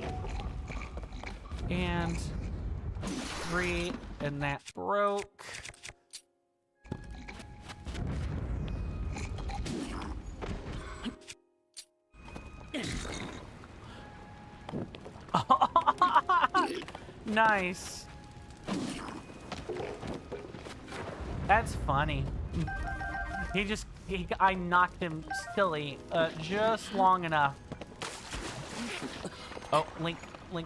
and three, and that broke. Nice. That's funny. I knocked him silly just long enough. Oh, Link,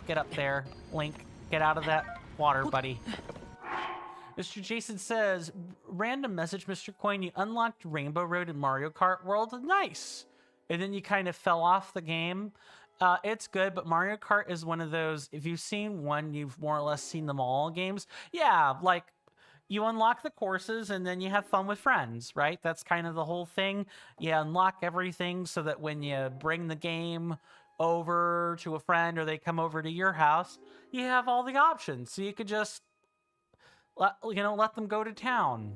get up there. Link, get out of that water, buddy. Mr. Jason says, random message, Mr. Coin, you unlocked Rainbow Road in Mario Kart World. Nice. And then you kind of fell off the game. It's good, but Mario Kart is one of those, if you've seen one, you've more or less seen them all games. Yeah, like, you unlock the courses and then you have fun with friends, right? That's kind of the whole thing. You unlock everything so that when you bring the game over to a friend or they come over to your house, you have all the options. So you could just, let them go to town.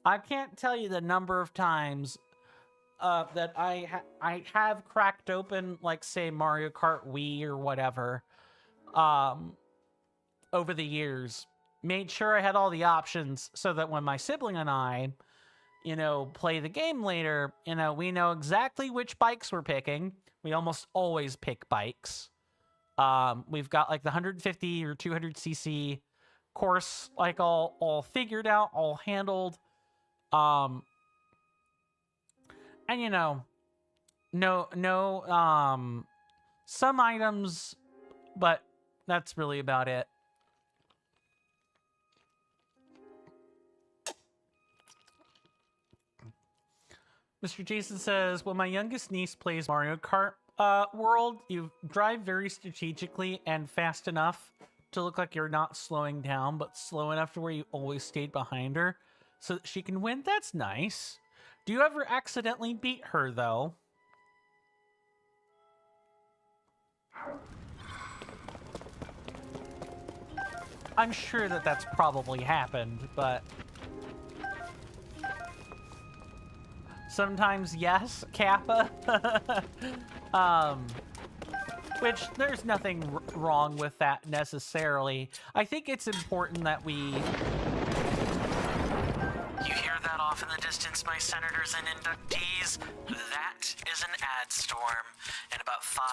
I can't tell you the number of times that I have cracked open, like, say, Mario Kart Wii or whatever, over the years. Made sure I had all the options so that when my sibling and I, play the game later, we know exactly which bikes we're picking. We almost always pick bikes. We've got, like, the 150 or 200cc course, like, all figured out, all handled. And no, some items, but that's really about it. Mr. Jason says, when my youngest niece plays Mario Kart World, you drive very strategically and fast enough to look like you're not slowing down, but slow enough to where you always stayed behind her so that she can win. That's nice. Do you ever accidentally beat her, though? I'm sure that that's probably happened, but... sometimes, yes, Kappa. Which, there's nothing wrong with that necessarily. I think it's important that we... You hear that off in the distance, my senators and inductees? That is an ad storm. In about 5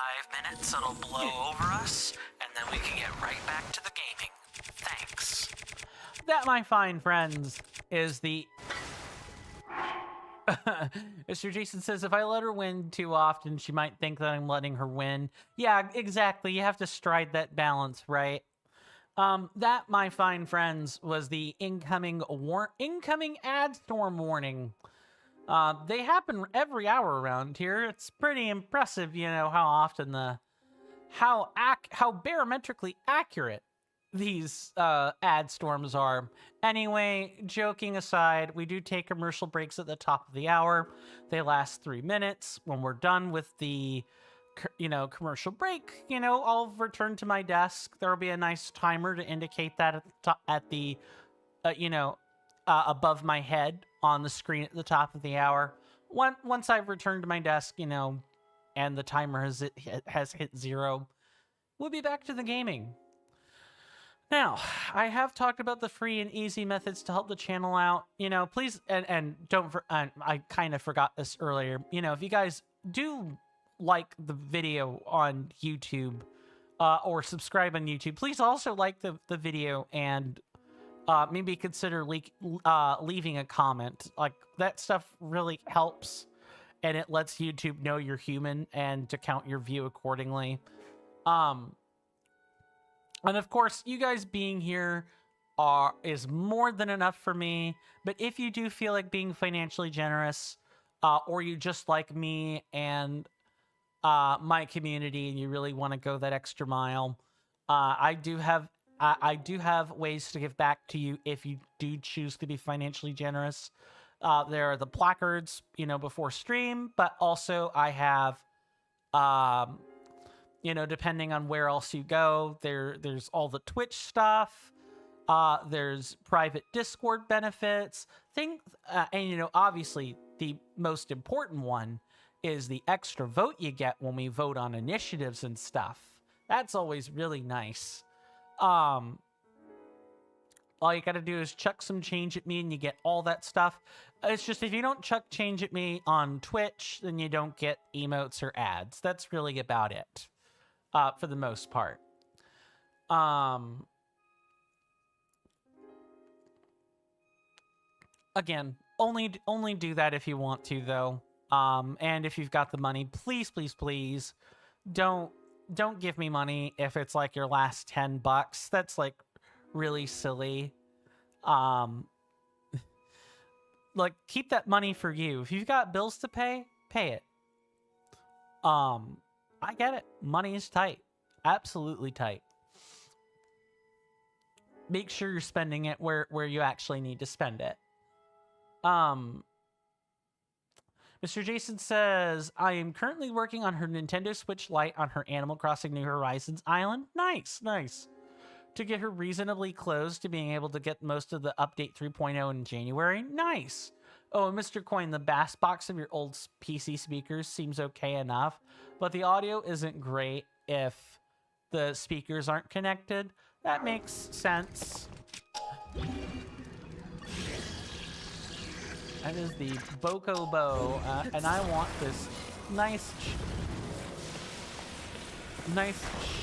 minutes, it'll blow over us, and then we can get right back to the gaming. Thanks. That, my fine friends, is the... Mr. Jason says, if I let her win too often, she might think that I'm letting her win. Yeah, exactly. You have to stride that balance, right? That, my fine friends, was the incoming ad storm warning. They happen every hour around here. It's pretty impressive, how often how barometrically accurate these ad storms are. Anyway, joking aside, we do take commercial breaks at the top of the hour. They last 3 minutes. When we're done with the commercial break, I'll return to my desk. There'll be a nice timer to indicate that at the above my head on the screen at the top of the hour. Once I've returned to my desk, and the timer has hit 0, we'll be back to the gaming. Now, I have talked about the free and easy methods to help the channel out. Please, and I kind of forgot this earlier. If you guys do like the video on YouTube or subscribe on YouTube, please also like the video and maybe consider leaving a comment. Like, that stuff really helps, and it lets YouTube know you're human and to count your view accordingly. And of course, you guys being here is more than enough for me. But if you do feel like being financially generous, or you just like me and my community, and you really want to go that extra mile, I I do have ways to give back to you if you do choose to be financially generous. There are the placards, before stream, but also I have, depending on where else you go, there's all the Twitch stuff. There's private Discord benefits. And obviously the most important one is the extra vote you get when we vote on initiatives and stuff. That's always really nice. All you gotta do is chuck some change at me and you get all that stuff. It's just if you don't chuck change at me on Twitch, then you don't get emotes or ads. That's really about it, for the most part. Again, only do that if you want to, though. And if you've got the money, please, please, please, don't give me money if it's like your last $10. That's like really silly. Like, keep that money for you. If you've got bills to pay, pay it. I get it. Money is tight. Absolutely tight. Make sure you're spending it where you actually need to spend it. Mr. Jason says, I am currently working on her Nintendo Switch Lite on her Animal Crossing New Horizons island. Nice, nice. To get her reasonably close to being able to get most of the update 3.0 in January. Nice. Oh, and Mr. Coin, the bass box of your old PC speakers seems okay enough, but the audio isn't great if the speakers aren't connected. That makes sense. That is the Boko Bow, and I want this nice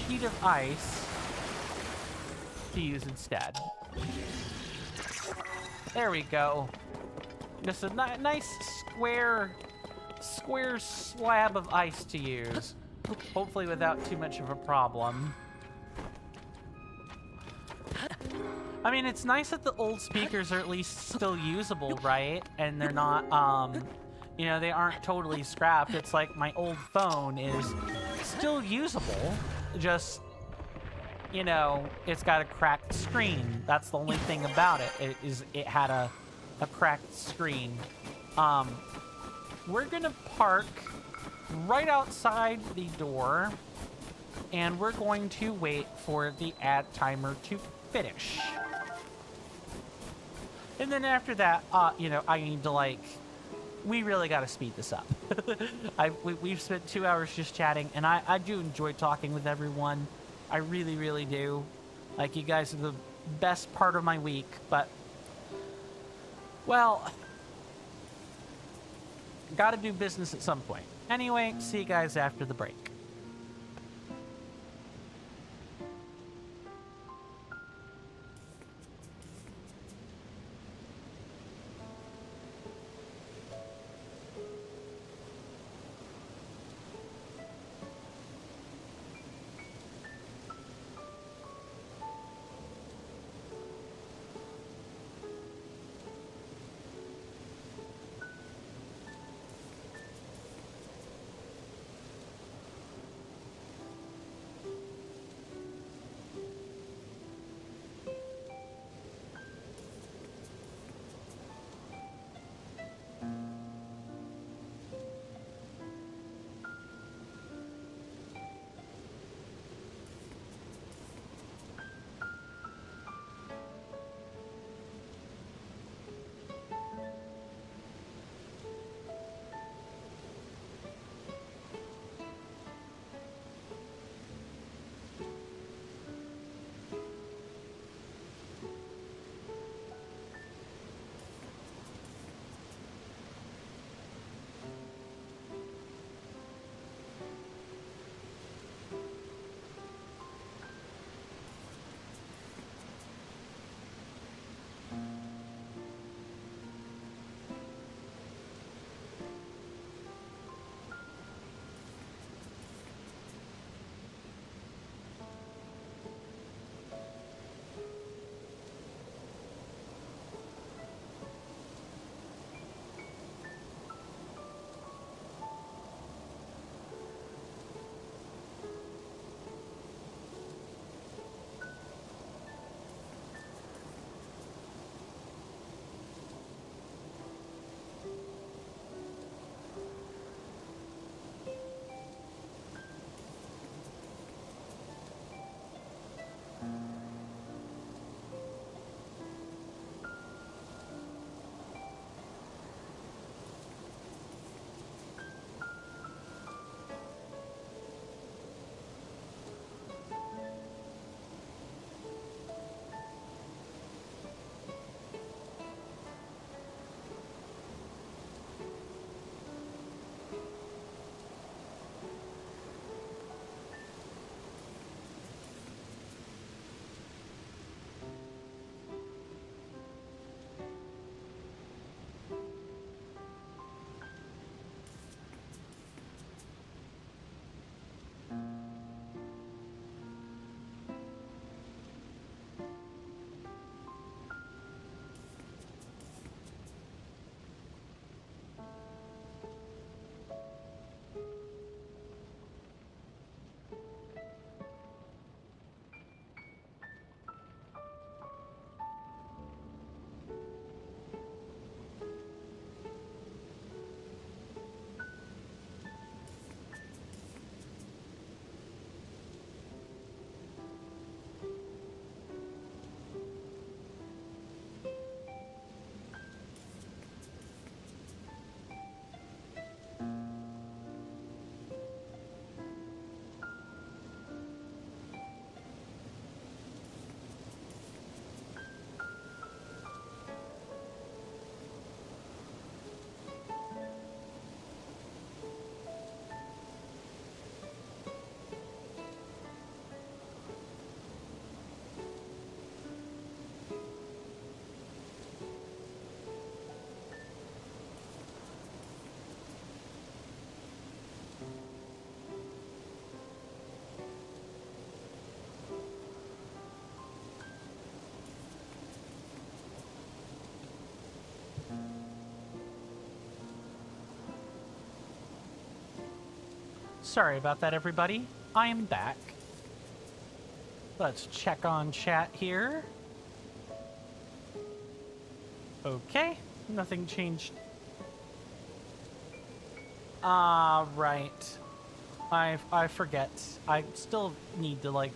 sheet of ice to use instead. There we go. Just a nice square slab of ice to use. Hopefully without too much of a problem. I mean, it's nice that the old speakers are at least still usable, right? And they're not, they aren't totally scrapped. It's like my old phone is still usable, just, it's got a cracked screen. That's the only thing about it. It had a cracked screen. We're gonna park right outside the door, and we're going to wait for the ad timer to finish. And then after that, I need to, we really got to speed this up. We've spent 2 hours just chatting, and I do enjoy talking with everyone. I really, really do. You guys are the best part of my week, but, well, got to do business at some point. Anyway, see you guys after the break. Sorry about that, everybody. I am back. Let's check on chat here. Okay, nothing changed. Right. I forget. I still need to, like,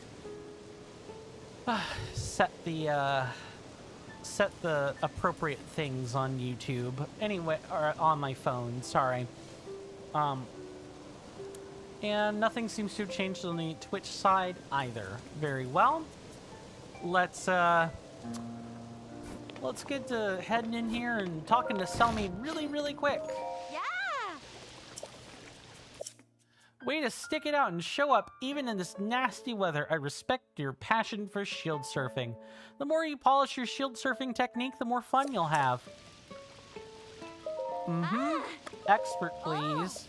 set the appropriate things on YouTube. Anyway, or on my phone, sorry. And nothing seems to have changed on the Twitch side either. Very well. Let's get to heading in here and talking to Selmy really quick. Yeah. Way to stick it out and show up even in this nasty weather. I respect your passion for shield surfing. The more you polish your shield surfing technique, the more fun you'll have. Expert, please.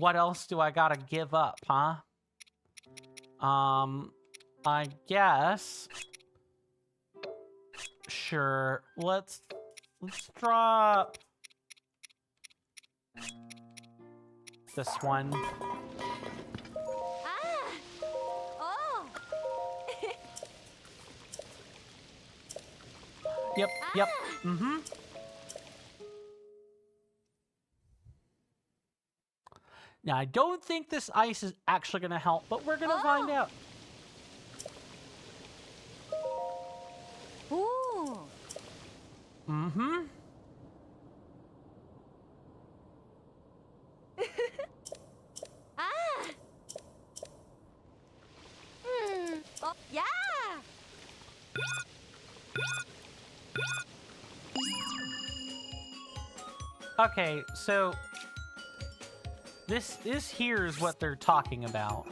What else do I gotta give up, huh? I guess. Sure. Let's drop this one. Oh. Yep. Now, I don't think this ice is actually going to help, but we're going to find out. Ooh. Oh, yeah. Okay, so this here is what they're talking about.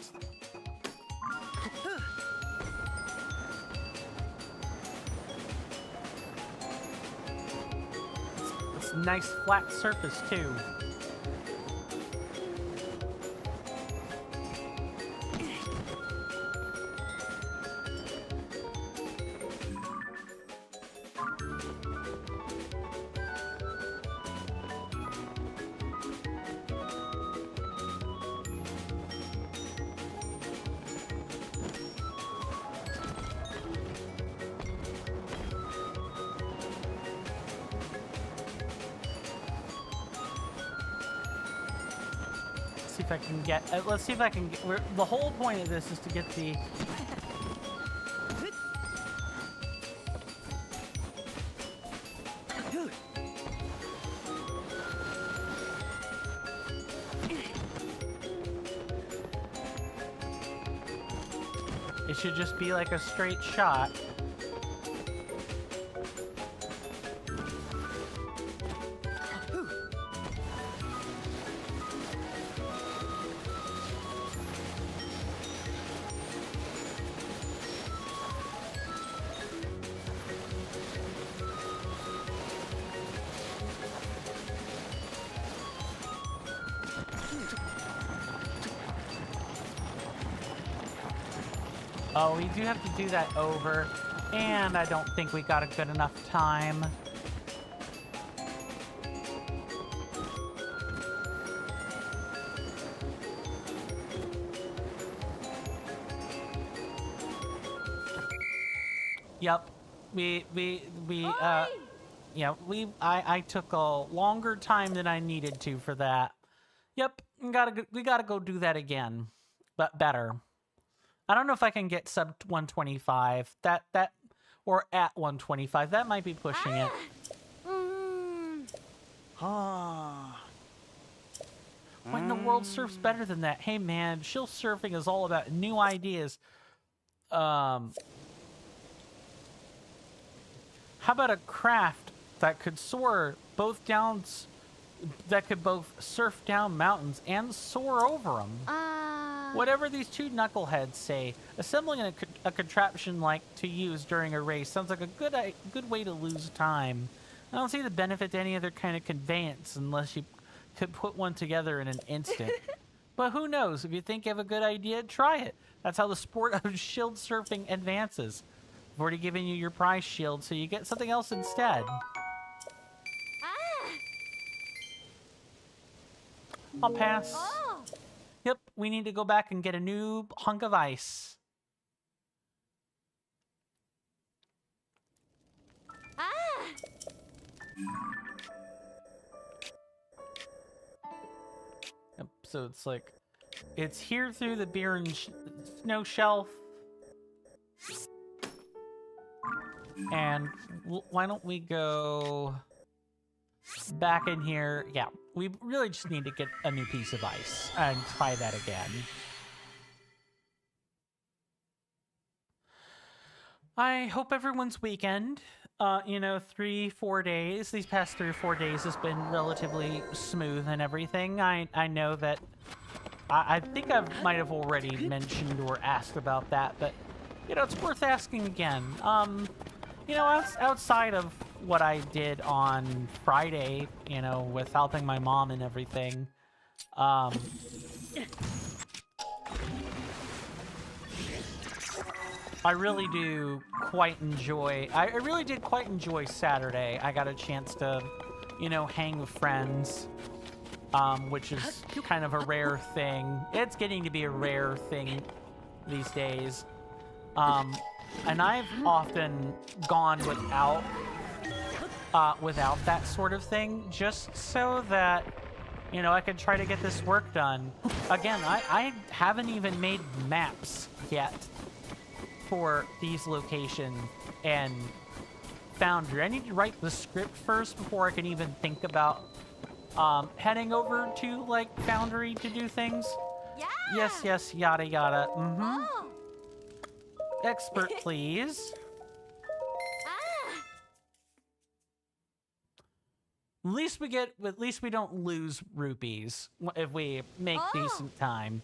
It's a nice flat surface too. Let's see if I can get, the whole point of this is to get the it should just be like a straight shot. Oh, we do have to do that over, and I don't think we got a good enough time. Yep, I took a longer time than I needed to for that. Yep, we gotta go do that again, but better. I don't know if I can get sub 125. Or at 125. That might be pushing it. What in the world surfs better than that? Hey man, shield surfing is all about new ideas. How about a craft that could soar both downs, that could both surf down mountains and soar over them? Whatever these two knuckleheads say, assembling a contraption like to use during a race sounds like a good way to lose time. I don't see the benefit to any other kind of conveyance unless you could put one together in an instant. But who knows? If you think you have a good idea, try it. That's how the sport of shield surfing advances. I've already given you your prize shield, so you get something else instead. I'll pass. Oh. Yep, we need to go back and get a new hunk of ice. Ah. Yep, so it's like, it's here through the beer and snow shelf. And why don't we go back in here? Yeah, we really just need to get a new piece of ice and try that again. I hope everyone's weekend, you know, 3-4 days, these past 3 or 4 days has been relatively smooth and everything. I know that, I think I might have already mentioned or asked about that, but, you know, it's worth asking again. You know, outside of what I did on Friday, you know, with helping my mom and everything, I really do quite enjoy, I really did quite enjoy Saturday. I got a chance to, you know, hang with friends, which is kind of a rare thing. It's getting to be a rare thing these days. And I've often gone without that sort of thing, just so that, you know, I could try to get this work done. Again, I haven't even made maps yet for these locations and Foundry. I need to write the script first before I can even think about heading over to, like, Foundry to do things. Yeah. Yes, yada yada. Oh. Expert, please. Ah. At least we don't lose rupees if we make decent time.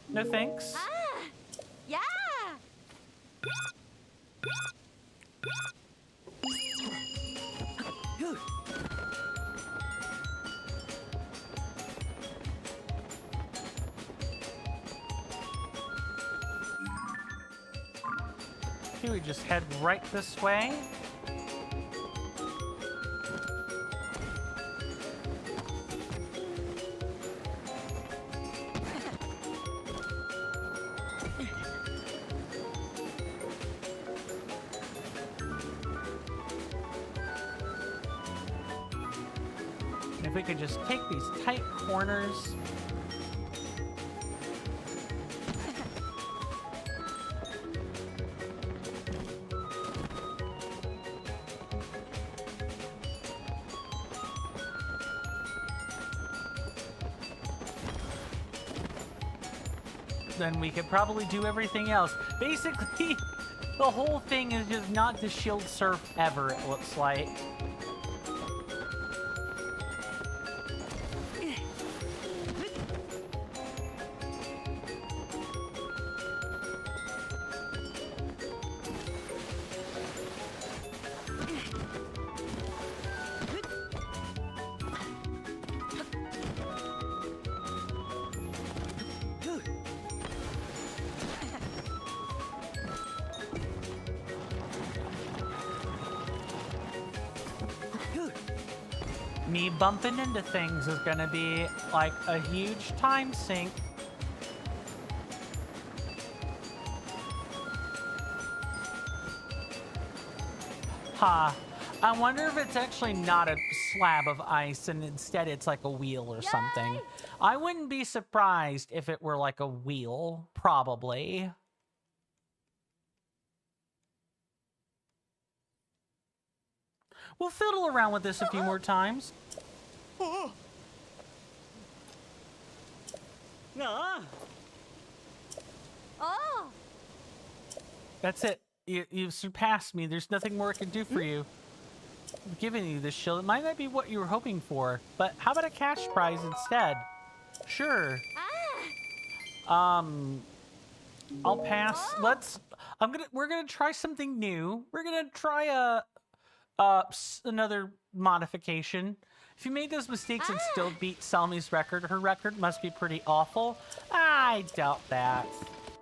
No thanks. Ah. Yeah. Okay, we just head right this way. If we could just take these tight corners. Then we could probably do everything else. Basically, the whole thing is just not to shield surf ever, it looks like. Me bumping into things is gonna be like a huge time sink. Ha. I wonder if it's actually not a slab of ice and instead it's like a wheel or something. I wouldn't be surprised if it were like a wheel, probably. We'll fiddle around with this a few more times. Oh. That's it. You've surpassed me. There's nothing more I can do for you. I've given you this shield. It might not be what you were hoping for, but how about a cash prize instead? Sure. Ah. I'll pass. We're gonna try something new. We're gonna try another modification. If you made those mistakes and still beat Salmi's record, her record must be pretty awful. I doubt that.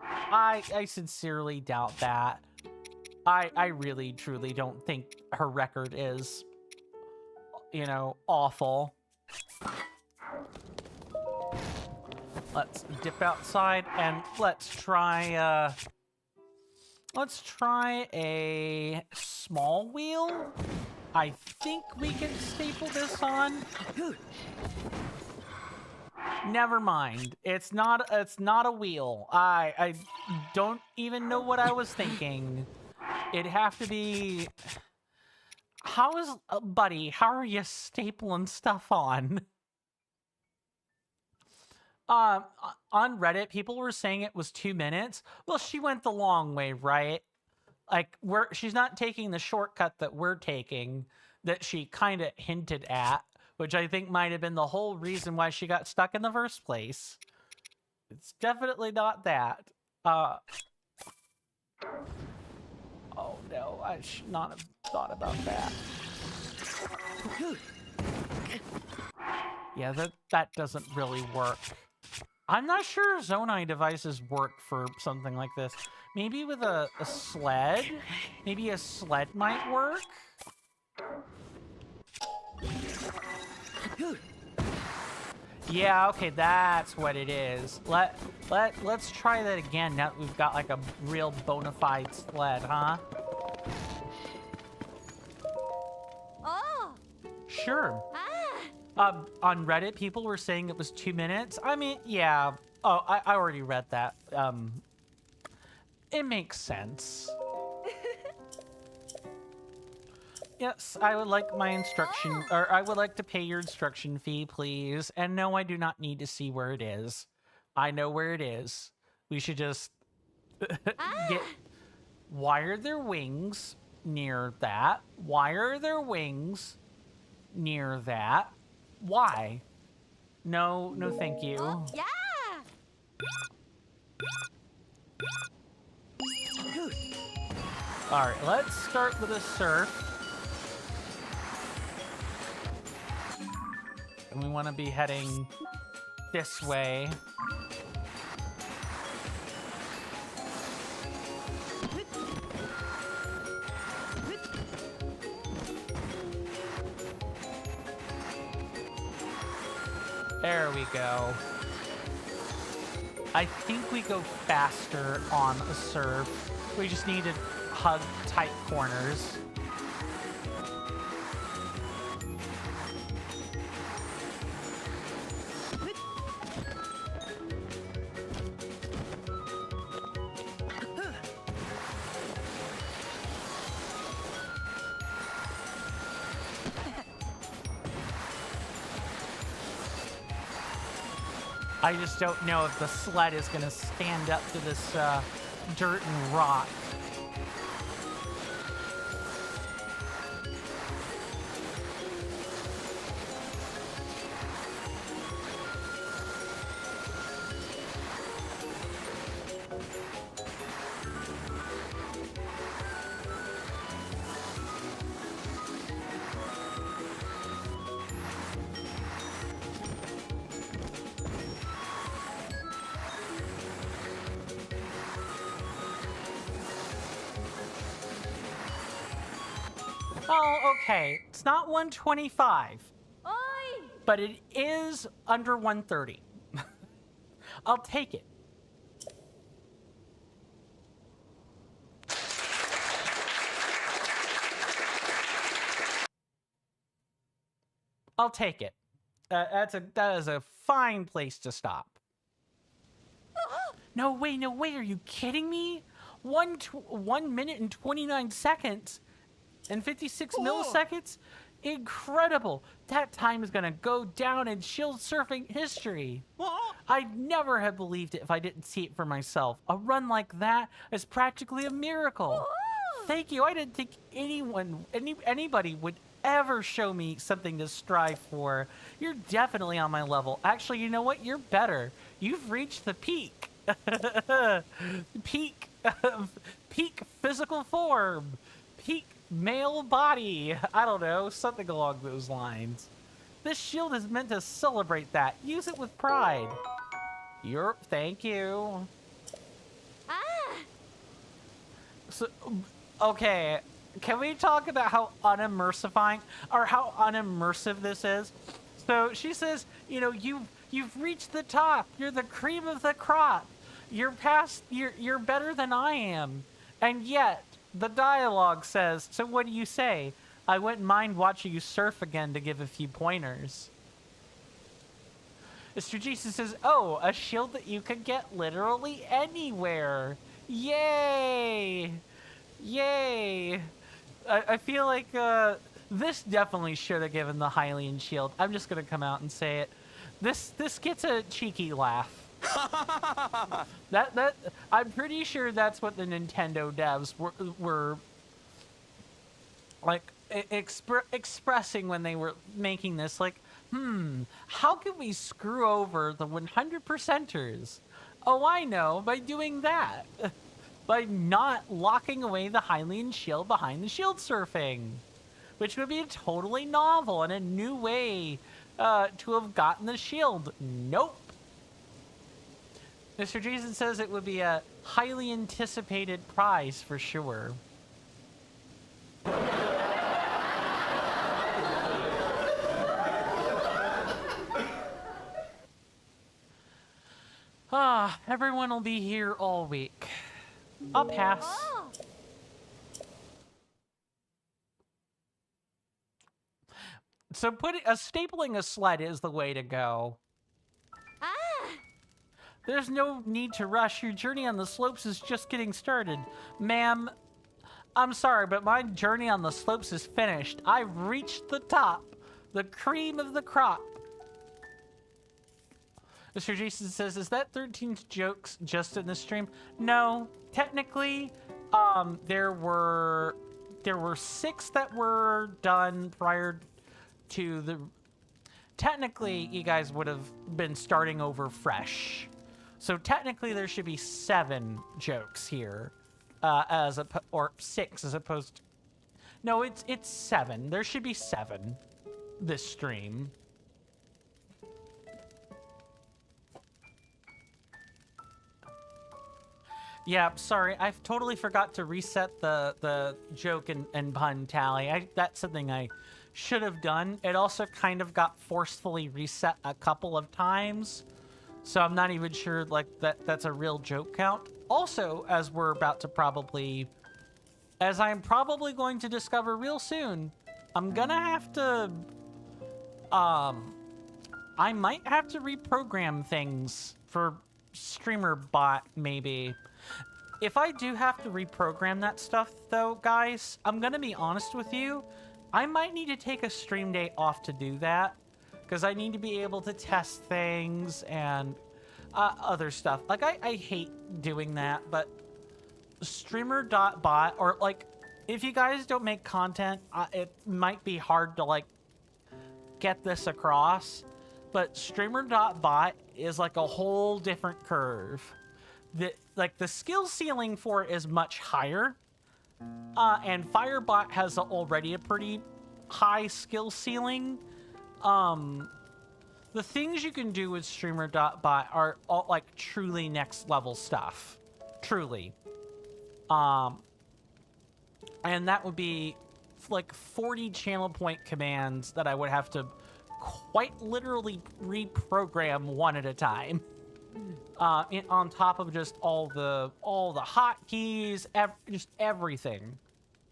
I sincerely doubt that. I really, truly don't think her record is, you know, awful. Let's dip outside and let's try a small wheel. I think we can staple this on. Never mind. It's not a wheel. I don't even know what I was thinking. It'd have to be. How is buddy, how are you stapling stuff on? On Reddit, people were saying it was 2 minutes. Well, she went the long way, right? Like, she's not taking the shortcut that we're taking, that she kind of hinted at, which I think might have been the whole reason why she got stuck in the first place. It's definitely not that. Oh no, I should not have thought about that. Yeah, that doesn't really work. I'm not sure Zonai devices work for something like this. Maybe with a sled? Maybe a sled might work? Yeah, okay, that's what it is. Let's try that again now that we've got like a real bona fide sled, huh? Oh. Sure. Ah. On Reddit, people were saying it was 2 minutes. I mean, yeah. Oh, I already read that. It makes sense. Yes, I would like my instruction, or I would like to pay your instruction fee, please. And no, I do not need to see where it is. I know where it is. We should just wire their wings near that. Wire their wings near that. Why? No, no, thank you. Oh, yeah. All right, let's start with a surf. And we want to be heading this way. There we go. I think we go faster on a surf. We just need to hug tight corners. I just don't know if the sled is going to stand up to this dirt and rock. Oh, okay. It's not 125, Oi. but it is under 130. I'll take it. I'll take it. That is a fine place to stop. No way, no way. Are you kidding me? 1 minute and 29 seconds. And 56 milliseconds? Incredible! That time is gonna go down in shield surfing history. I'd never have believed it if I didn't see it for myself. A run like that is practically a miracle. Thank you. I didn't think anybody would ever show me something to strive for. You're definitely on my level. Actually, you know what? You're better. You've reached the peak. Peak physical form. Peak male body. I don't know, something along those lines. This shield is meant to celebrate that. Use it with pride. Thank you. Ah. So, okay, can we talk about how unimmersifying or how unimmersive this is? So she says, you know, you've reached the top. You're the cream of the crop. You're past. You're better than I am. And yet the dialogue says, so what do you say? I wouldn't mind watching you surf again to give a few pointers. Mr. Jason says, oh, a shield that you could get literally anywhere. Yay! Yay! I feel like this definitely should have given the Hylian shield. I'm just gonna come out and say it. This gets a cheeky laugh. that I'm pretty sure that's what the Nintendo devs were like expressing when they were making this. Like, how can we screw over the 100%ers? Oh, I know, by doing that. By not locking away the Hylian shield behind the shield surfing. Which would be totally novel and a new way to have gotten the shield. Nope. Mr. Jason says it would be a highly anticipated prize for sure. Everyone will be here all week. I'll pass. Oh. So stapling a sled is the way to go. Ah. There's no need to rush. Your journey on the slopes is just getting started. Ma'am, I'm sorry, but my journey on the slopes is finished. I've reached the top. The cream of the crop. Mr. Jason says, is that 13 jokes just in the stream? No, technically, there were 6 that were done prior to the... Technically, you guys would have been starting over fresh. So technically, there should be 7 jokes here, or 6 as opposed to... No, it's 7. There should be 7 this stream. Yeah, sorry, I totally forgot to reset the joke and pun tally. That's something I should have done. It also kind of got forcefully reset a couple of times, so I'm not even sure like that's a real joke count. Also, as I'm probably going to discover real soon, I'm gonna have to, I might have to reprogram things for streamer bot maybe. If I do have to reprogram that stuff, though, guys, I'm gonna be honest with you. I might need to take a stream day off to do that, because I need to be able to test things and other stuff. Like, I hate doing that, but streamer.bot, or, like, if you guys don't make content, it might be hard to, like, get this across, but streamer.bot is, like, a whole different curve. The skill ceiling for it is much higher, and Firebot has already a pretty high skill ceiling. The things you can do with streamer.bot are all, like, truly next level stuff. Truly. And that would be like 40 channel point commands that I would have to quite literally reprogram one at a time. On top of just all the hotkeys, just everything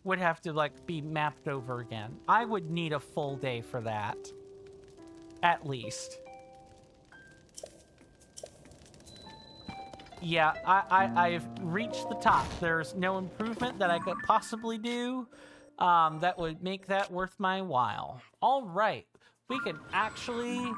would have to, like, be mapped over again. I would need a full day for that, at least. Yeah, I've reached the top. There's no improvement that I could possibly do that would make that worth my while. All right, we can actually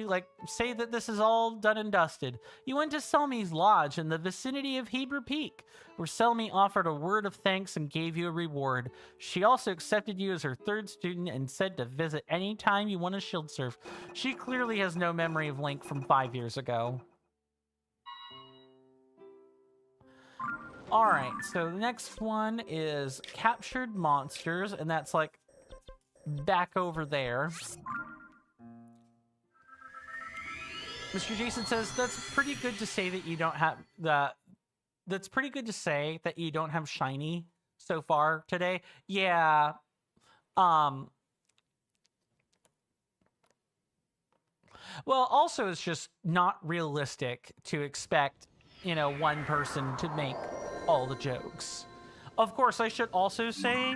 like, say that this is all done and dusted. You went to Selmy's lodge in the vicinity of Heber Peak, where Selmy offered a word of thanks and gave you a reward. She also accepted you as her 3rd student and said to visit any time you want to shield surf. She clearly has no memory of Link from 5 years ago. Alright, so the next one is captured monsters, and that's, like, back over there. Mr. Jason says, that's pretty good to say that you don't have that's pretty good to say that you don't have shiny so far today. Yeah. Well, also, it's just not realistic to expect, one person to make all the jokes. Of course, I should also say,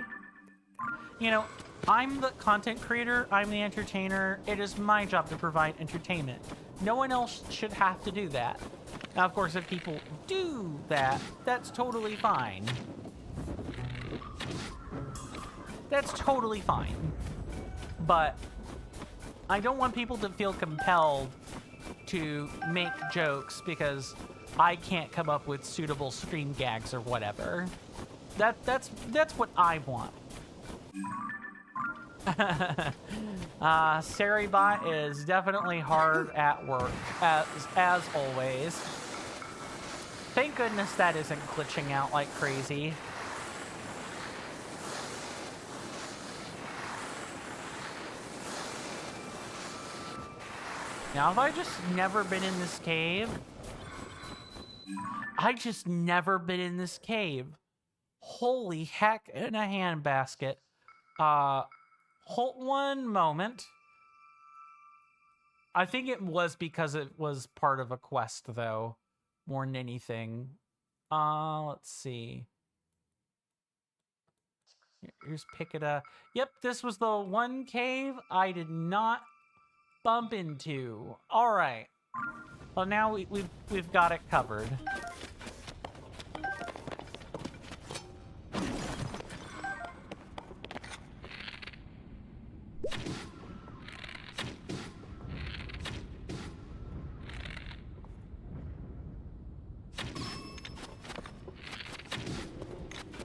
I'm the content creator, I'm the entertainer. It is my job to provide entertainment. No one else should have to do that. Now, of course, if people do that, that's totally fine. That's totally fine. But I don't want people to feel compelled to make jokes because I can't come up with suitable screen gags or whatever. That's what I want. Saribot is definitely hard at work, as always. Thank goodness that isn't glitching out like crazy. Now, have I just never been in this cave? I just never been in this cave. Holy heck in a handbasket. Hold one moment. I think it was because it was part of a quest, though, more than anything. Let's see. Here's Picada. Yep, this was the one cave I did not bump into. All right. Well, now we've got it covered.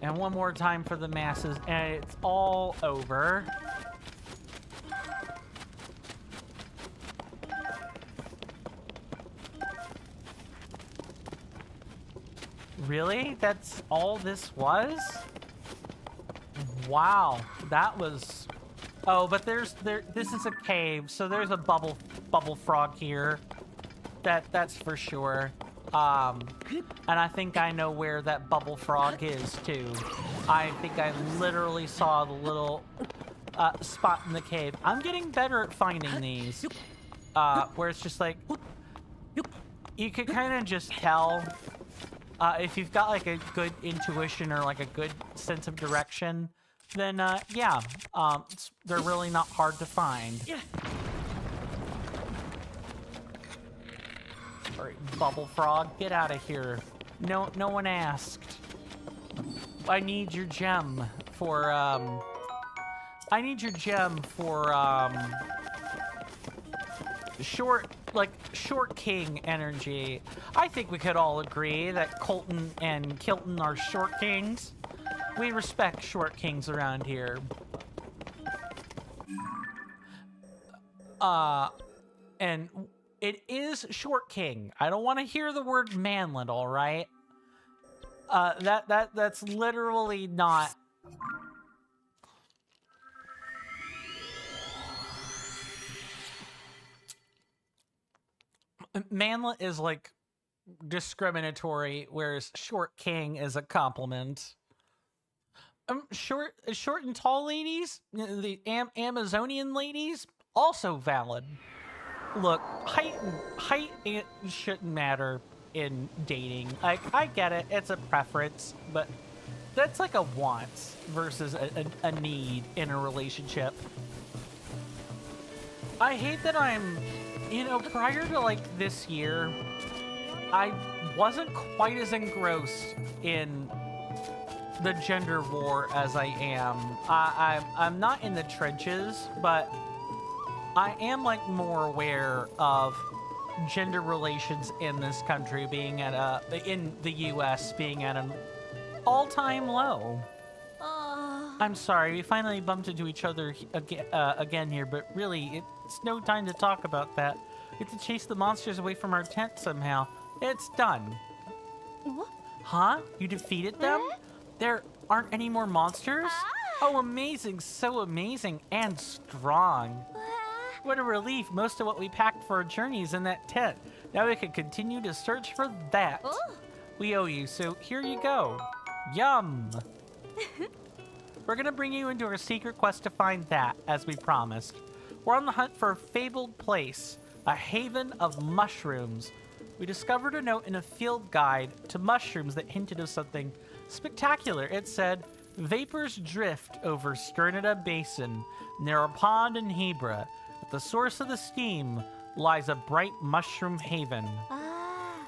And one more time for the masses, and it's all over. Really? That's all this was? Wow, that was... Oh, but this is a cave, so there's a bubble frog here. That's for sure. And I think I know where that bubble frog is too. I think I literally saw the little spot in the cave. I'm getting better at finding these. Where it's just like, you could kind of just tell if you've got like a good intuition or like a good sense of direction, then yeah, they're really not hard to find. Yeah. All right, bubble frog, get out of here. No one asked. I need your gem for short king energy. I think we could all agree that Colton and Kilton are short kings. We respect short kings around here. And it is short king. I don't want to hear the word manlet, all right? That's literally not. Manlet is like discriminatory, whereas short king is a compliment. Short and tall ladies, the Amazonian ladies, also valid. Look, height shouldn't matter in dating. Like, I get it, it's a preference, but that's like a want versus a need in a relationship. I hate that I'm, prior to like this year, I wasn't quite as engrossed in the gender war as I am. I'm not in the trenches, but I am like more aware of gender relations in this country being at in the US being at an all-time low. I'm sorry, we finally bumped into each other again here, but really, it's no time to talk about that. We have to chase the monsters away from our tent somehow. It's done. What? Huh? You defeated them? There aren't any more monsters? Oh, amazing. So amazing and strong. What a relief. Most of what we packed for our journey is in that tent. Now we can continue to search for that. We owe you, so here you go. Yum. We're gonna bring you into our secret quest to find that, as we promised. We're on the hunt for a fabled place. A haven of mushrooms. We discovered a note in a field guide to mushrooms that hinted of something spectacular. It said, vapors drift over Skirnida Basin, near a pond in Hebra. At the source of the steam lies a bright mushroom haven.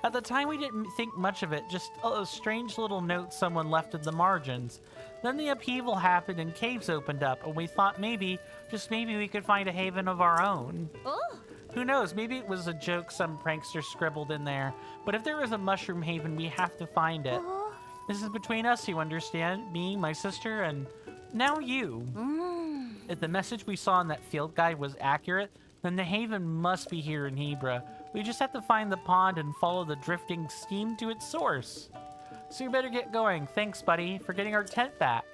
At the time, we didn't think much of it, just a strange little note someone left in the margins. Then the upheaval happened and caves opened up, and we thought maybe, just maybe, we could find a haven of our own. Oh. Who knows, maybe it was a joke some prankster scribbled in there. But if there is a mushroom haven, we have to find it. This is between us, you understand? Me, my sister, and now you. If the message we saw in that field guide was accurate, then the haven must be here in Hebra. We just have to find the pond and follow the drifting steam to its source. So you better get going. Thanks, buddy, for getting our tent back.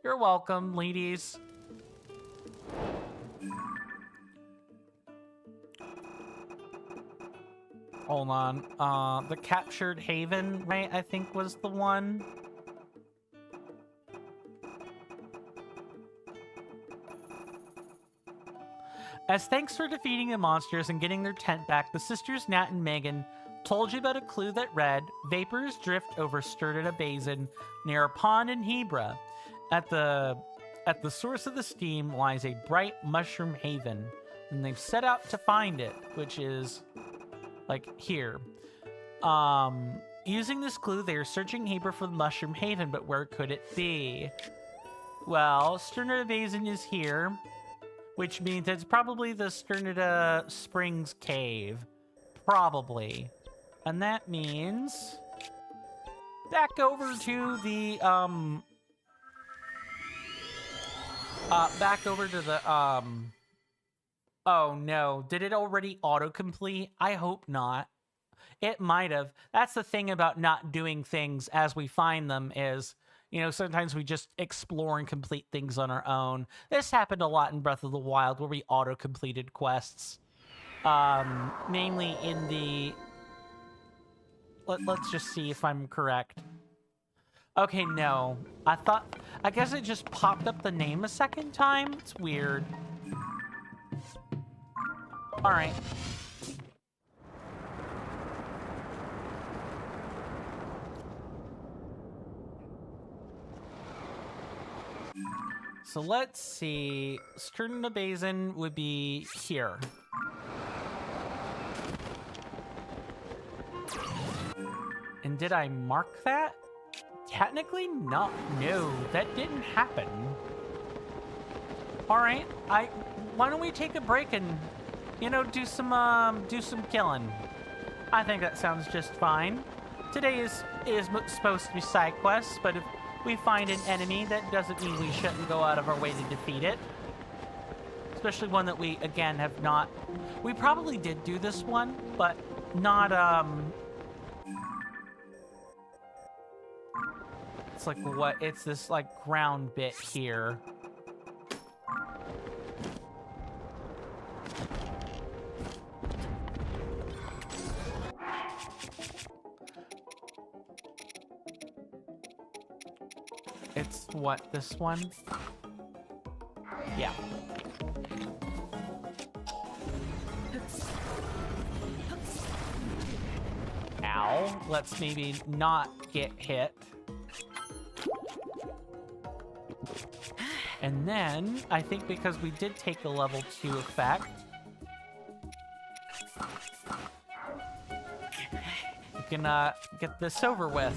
You're welcome, ladies. Hold on. The captured haven, right, I think was the one. As thanks for defeating the monsters and getting their tent back, the sisters Nat and Megan told you about a clue that read, vapors drift over Skirnida Basin near a pond in Hebra. At the source of the steam lies a bright mushroom haven, and they've set out to find it, which is like here. Using this clue, they are searching Hebra for the mushroom haven, but where could it be? Well, Skirnida Basin is here, which means it's probably the Skirnida Springs Cave. Probably. And that means back over to the oh no, did it already autocomplete? I hope not. It might have. That's the thing about not doing things as we find them is, you know, sometimes we just explore and complete things on our own. This happened a lot in Breath of the Wild where we auto-completed quests. Mainly in the... Let's just see if I'm correct. Okay, no. I guess it just popped up the name a second time? It's weird. Alright. So let's see. Skirnida Basin would be here. And did I mark that? Technically not. No, that didn't happen. All right, why don't we take a break and, you know, do some killing? I think that sounds just fine. Today is supposed to be side quests, but if we find an enemy, that doesn't mean we shouldn't go out of our way to defeat it. Especially one that we, again, have not... We probably did do this one, but not, It's like what? It's this, like, ground bit here. It's what, this one? Yeah. Ow. Let's maybe not get hit. And then, I think because we did take the level 2 effect, we can get this over with.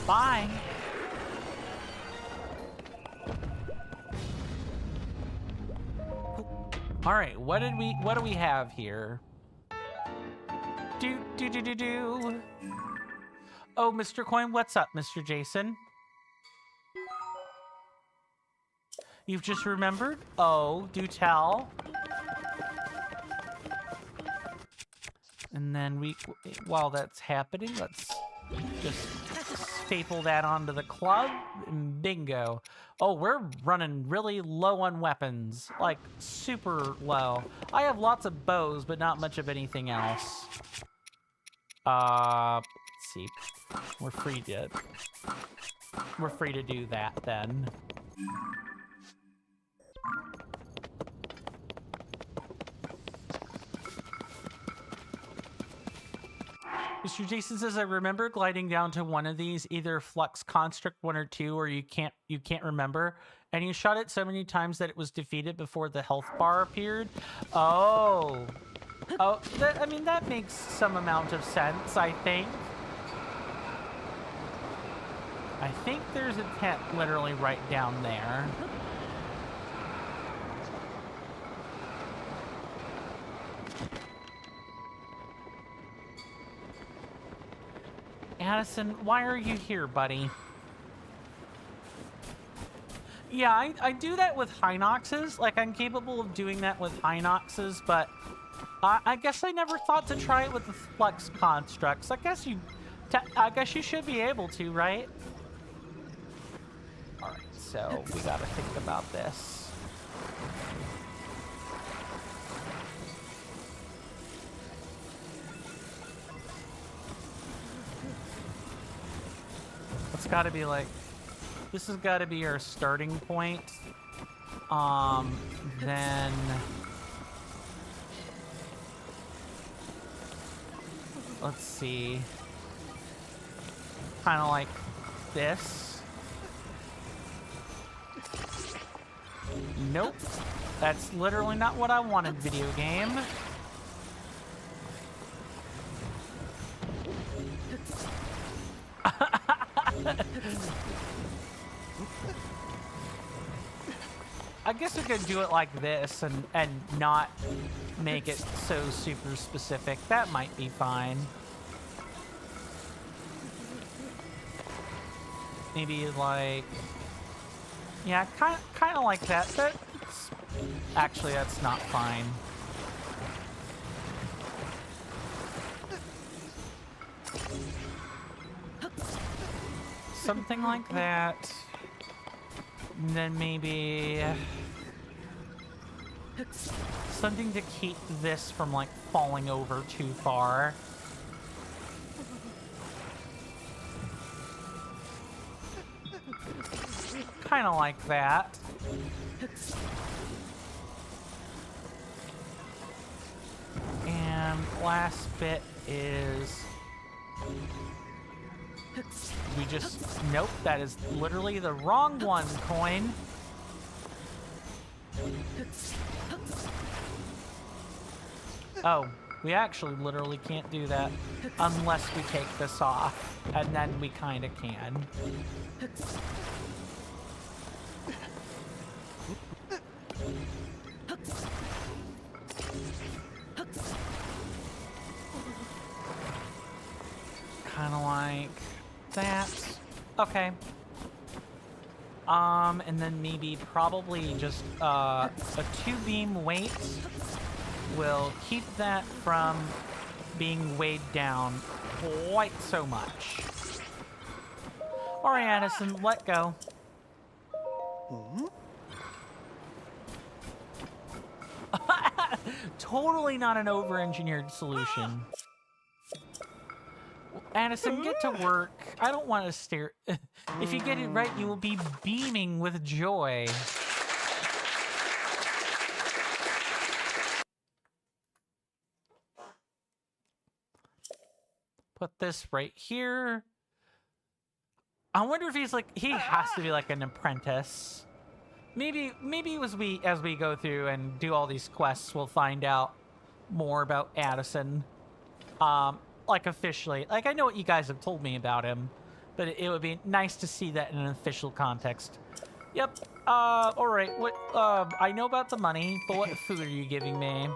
Bye. All right, what do we have here? Do. Oh, Mr. Coin, what's up, Mr. Jason? You've just remembered? Oh, do tell. And then while that's happening, let's just staple that onto the club, and bingo. Oh, we're running really low on weapons, like super low. I have lots of bows, but not much of anything else. Let's see. We're free to do that then. Mr. Jason says, I remember gliding down to one of these, either Flux Construct 1 or 2, or you can't remember. And you shot it so many times that it was defeated before the health bar appeared. Oh. Oh, I mean, that makes some amount of sense, I think. I think there's a tent literally right down there. Addison, why are you here, buddy? Yeah, I do that with Hinoxes. Like, I'm capable of doing that with Hinoxes, but I guess I never thought to try it with the Flux Constructs. I guess you should be able to, right? Alright, so we gotta think about this. It's gotta be like, this has gotta be our starting point. Then let's see. Kind of like this. Nope. That's literally not what I wanted, video game. I guess we could do it like this and not make it so super specific. That might be fine. Maybe like, yeah, kind of like that. Actually, that's not fine. Something like that. And then maybe something to keep this from like falling over too far. Kind of like that. And last bit is we just, nope, that is literally the wrong one, Coin. Oh, we actually literally can't do that unless we take this off, and then we kind of can. Kind of like that. Okay. And then maybe probably just a 2-beam weight will keep that from being weighed down quite so much. Alright, Addison, let go. Totally not an over-engineered solution. Addison, get to work. I don't want to stare. If you get it right, you will be beaming with joy. Put this right here. I wonder if he's like, he has to be like an apprentice. Maybe as we go through and do all these quests, we'll find out more about Addison. Like officially. Like, I know what you guys have told me about him, but it would be nice to see that in an official context. Yep. Alright. What, I know about the money, but what food are you giving me?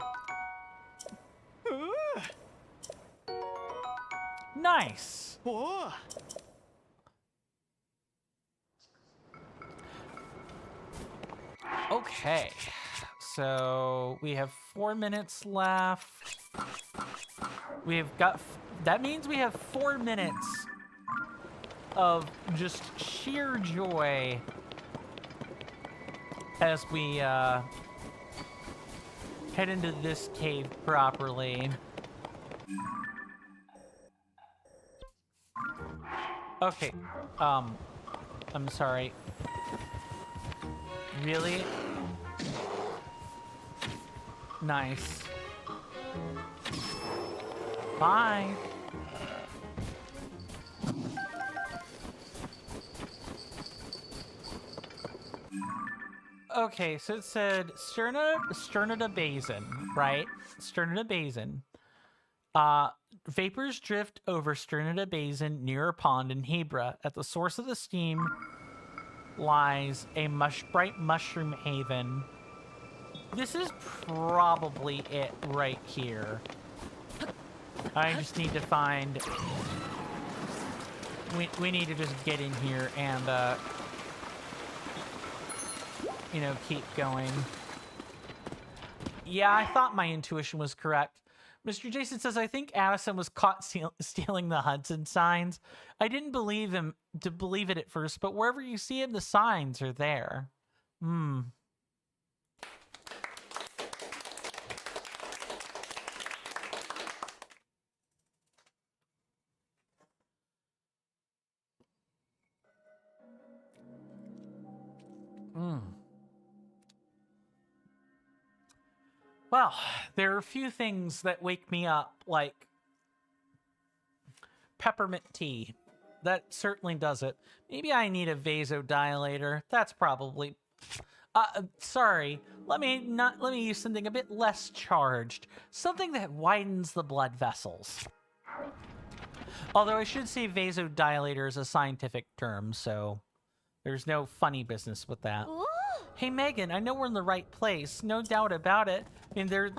Nice. Okay. So, we have 4 minutes left. We've got, that means we have 4 minutes of just sheer joy as we head into this cave properly. Okay, I'm sorry. Really? Nice. Bye. Okay, so it said Sternita Basin, right? Sternita Basin. Vapors drift over Sternita Basin near a pond in Hebra. At the source of the steam lies a bright mushroom haven. This is probably it right here. I just need to find... We need to just get in here and, you know, keep going. Yeah, I thought my intuition was correct. Mr. Jason says, I think Addison was caught stealing the Hudson signs. I didn't believe it at first, but wherever you see him, the signs are there. Hmm. Well, there are a few things that wake me up, like peppermint tea. That certainly does it. Maybe I need a vasodilator. That's probably... sorry. Let me use something a bit less charged. Something that widens the blood vessels. Although I should say vasodilator is a scientific term, so there's no funny business with that. Ooh. Hey, Megan, I know we're in the right place. No doubt about it. I mean, there's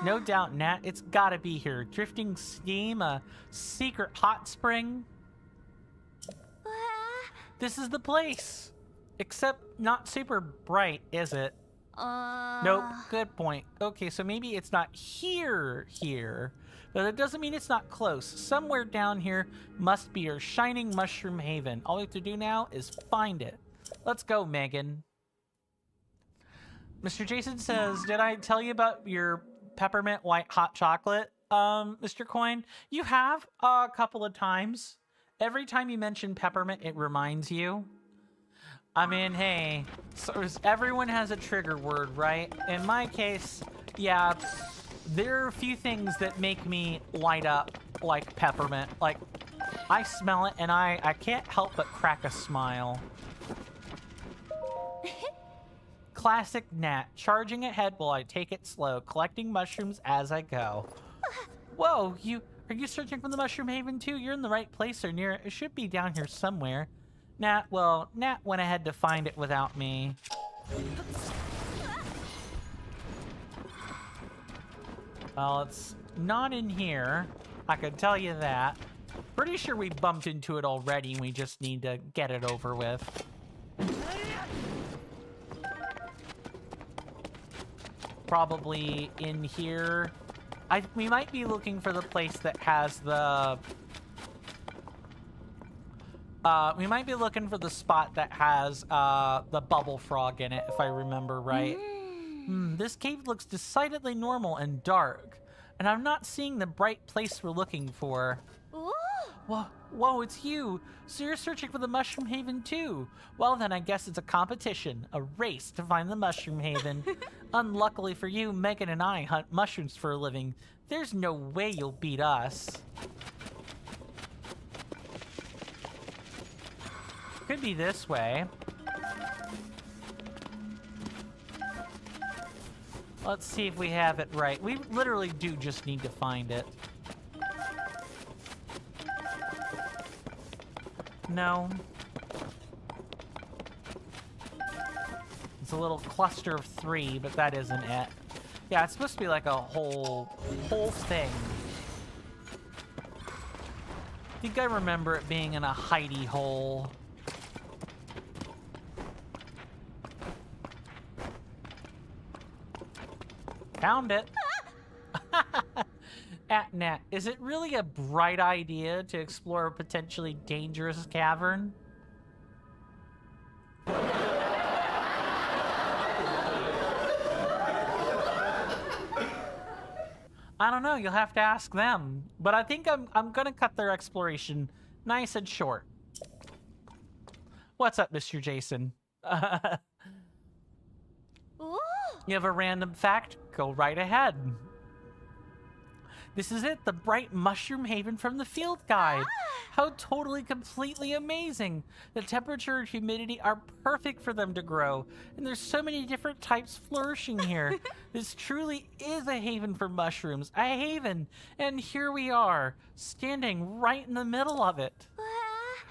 no doubt, Nat. It's gotta be here. Drifting steam, a secret hot spring. This is the place. Except not super bright, is it? Nope, good point. Okay, so maybe it's not here, but it doesn't mean it's not close. Somewhere down here must be your shining mushroom haven. All we have to do now is find it. Let's go, Megan. Mr. Jason says, did I tell you about your peppermint white hot chocolate, Mr. Coin? You have a couple of times. Every time you mention peppermint, it reminds you. I mean, hey, so everyone has a trigger word, right? In my case, yeah, there are a few things that make me light up like peppermint. Like, I smell it and I can't help but crack a smile. Classic Nat, charging ahead while I take it slow, collecting mushrooms as I go. Whoa, are you searching for the Mushroom Haven too? You're in the right place or near it. It should be down here somewhere. Nat went ahead to find it without me. Well, it's not in here. I could tell you that. Pretty sure we bumped into it already and we just need to get it over with. Probably in here. We might be looking for the place that has the... we might be looking for the spot that has the bubble frog in it, if I remember right. This cave looks decidedly normal and dark, and I'm not seeing the bright place we're looking for. Ooh. Whoa, it's you! So you're searching for the Mushroom Haven too? Well then, I guess it's a competition, a race to find the Mushroom Haven. Unluckily for you, Megan and I hunt mushrooms for a living. There's no way you'll beat us. Could be this way. Let's see if we have it right. We literally do just need to find it. No. It's a little cluster of 3, but that isn't it. Yeah, it's supposed to be like a whole thing. I think I remember it being in a hidey hole. Found it. Nat, is it really a bright idea to explore a potentially dangerous cavern? I don't know, you'll have to ask them. But I think I'm gonna cut their exploration nice and short. What's up, Mr. Jason? Ooh. You have a random fact? Go right ahead. This is it, the bright mushroom haven from the field guide. How totally, completely amazing. The temperature and humidity are perfect for them to grow, and there's so many different types flourishing here. This truly is a haven for mushrooms, a haven, and here we are, standing right in the middle of it.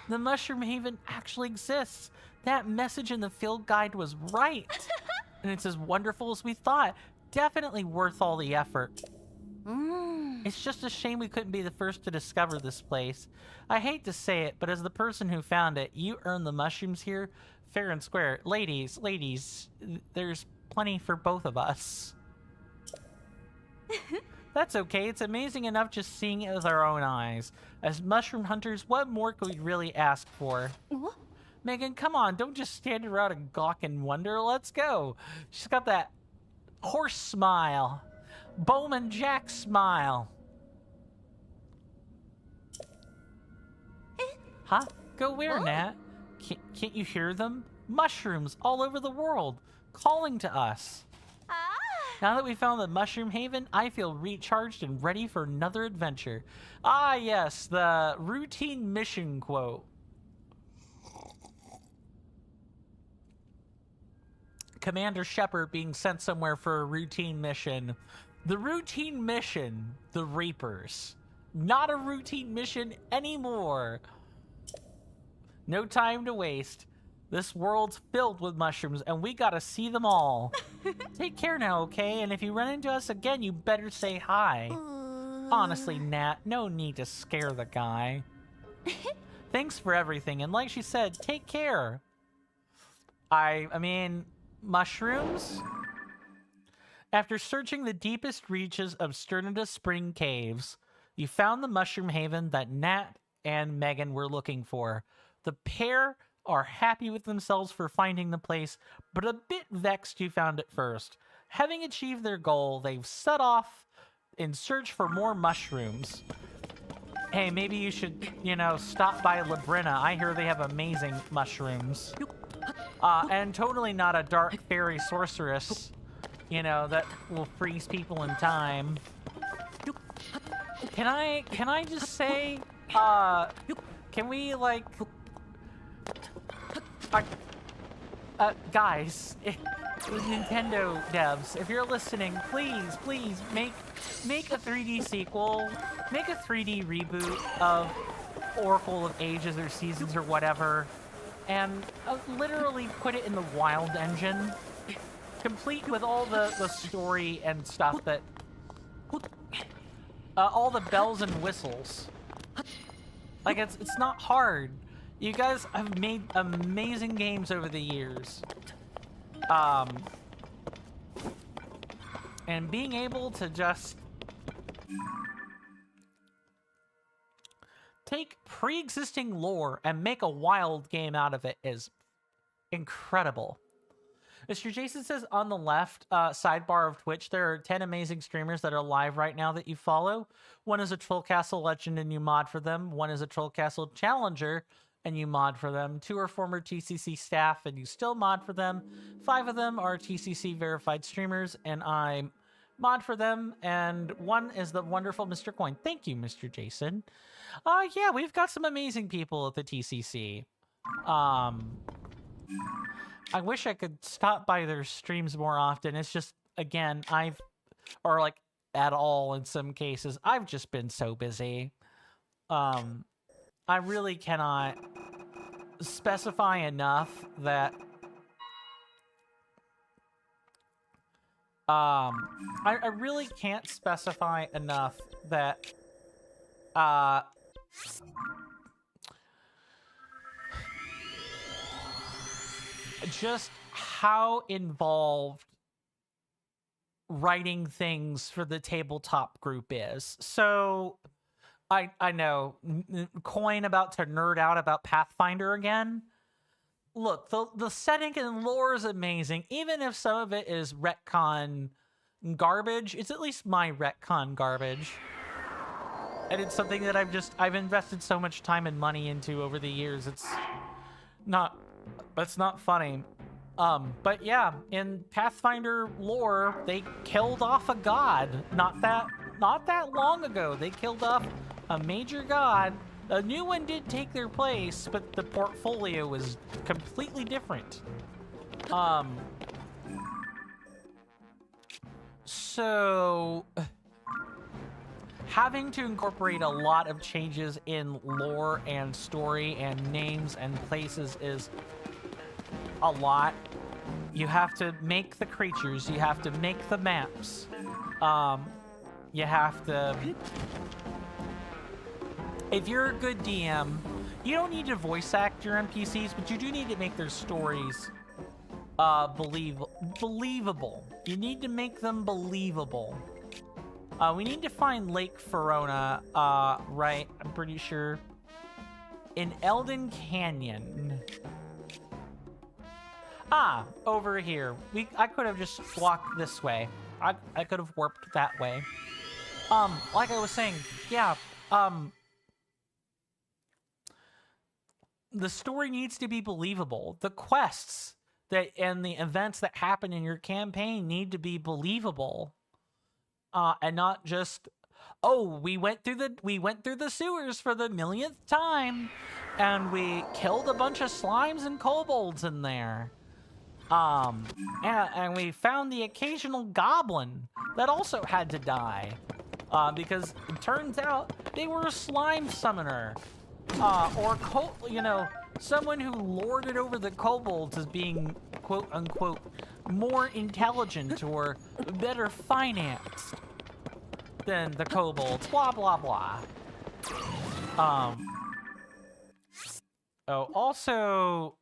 The mushroom haven actually exists. That message in the field guide was right. And it's as wonderful as we thought. Definitely worth all the effort. It's just a shame we couldn't be the first to discover this place. I hate to say it, but as the person who found it, you earned the mushrooms here fair and square. Ladies, there's plenty for both of us. That's okay. It's amazing enough just seeing it with our own eyes. As mushroom hunters, what more could we really ask for? What? Megan, come on. Don't just stand around and gawk and wonder. Let's go. She's got that horse smile. Bowman Jack smile. Huh? Go where, What? Nat? Can't you hear them? Mushrooms all over the world, calling to us. Now that we found the Mushroom Haven, I feel recharged and ready for another adventure. Ah, yes, the routine mission quote. Commander Shepard being sent somewhere for a routine mission. The routine mission, the Reapers. Not a routine mission anymore. No time to waste. This world's filled with mushrooms, and we gotta see them all. Take care now, okay? And if you run into us again, you better say hi. Honestly, Nat, no need to scare the guy. Thanks for everything, and like she said, take care. I mean, mushrooms? After searching the deepest reaches of Sternida Spring Caves, you found the mushroom haven that Nat and Megan were looking for. The pair are happy with themselves for finding the place, but a bit vexed you found it first. Having achieved their goal, they've set off in search for more mushrooms. Hey, maybe you should, you know, stop by Labrina. I hear they have amazing mushrooms. And totally not a dark fairy sorceress, you know, that will freeze people in time. Can I just say, can we, like... guys, Nintendo devs, if you're listening, please make a 3D sequel, make a 3D reboot of Oracle of Ages or Seasons or whatever, and literally put it in the Wild engine, complete with all the story and stuff that, all the bells and whistles. Like, it's not hard. You guys have made amazing games over the years. And being able to just take pre-existing lore and make a wild game out of it is incredible. Mr. Jason says on the left sidebar of Twitch, there are 10 amazing streamers that are live right now that you follow. One is a Troll Castle legend and you mod for them. One is a Troll Castle challenger and you mod for them. 2 are former TCC staff and you still mod for them. 5 of them are TCC verified streamers and I mod for them. And 1 is the wonderful Mr. Coin. Thank you, Mr. Jason. Yeah, we've got some amazing people at the TCC. I wish I could stop by their streams more often. It's just, again, or like at all in some cases, I've just been so busy. I really cannot specify enough that I really can't specify enough that just how involved writing things for the tabletop group is. So I know, Coin about to nerd out about Pathfinder again. Look, the setting and lore is amazing. Even if some of it is retcon garbage, it's at least my retcon garbage. And it's something that I've invested so much time and money into over the years. It's not That's not funny. But yeah, in Pathfinder lore, they killed off a god not that long ago. They killed off a major god. A new one did take their place, but the portfolio was completely different. So having to incorporate a lot of changes in lore and story and names and places is a lot. You have to make the creatures, you have to make the maps, you have to... If you're a good DM, you don't need to voice act your NPCs, but you do need to make their stories believable. You need to make them believable. We need to find Lake Verona, right? I'm pretty sure. In Elden Canyon. Ah, over here. I could have just walked this way. I could have warped that way. Like I was saying, yeah, the story needs to be believable. The quests and the events that happen in your campaign need to be believable. And not just, oh, we went through the sewers for the millionth time, and we killed a bunch of slimes and kobolds in there. And we found the occasional goblin that also had to die, because it turns out they were a slime summoner, or someone who lorded over the kobolds as being quote unquote more intelligent or better financed than the kobolds. Blah blah blah. Oh, also.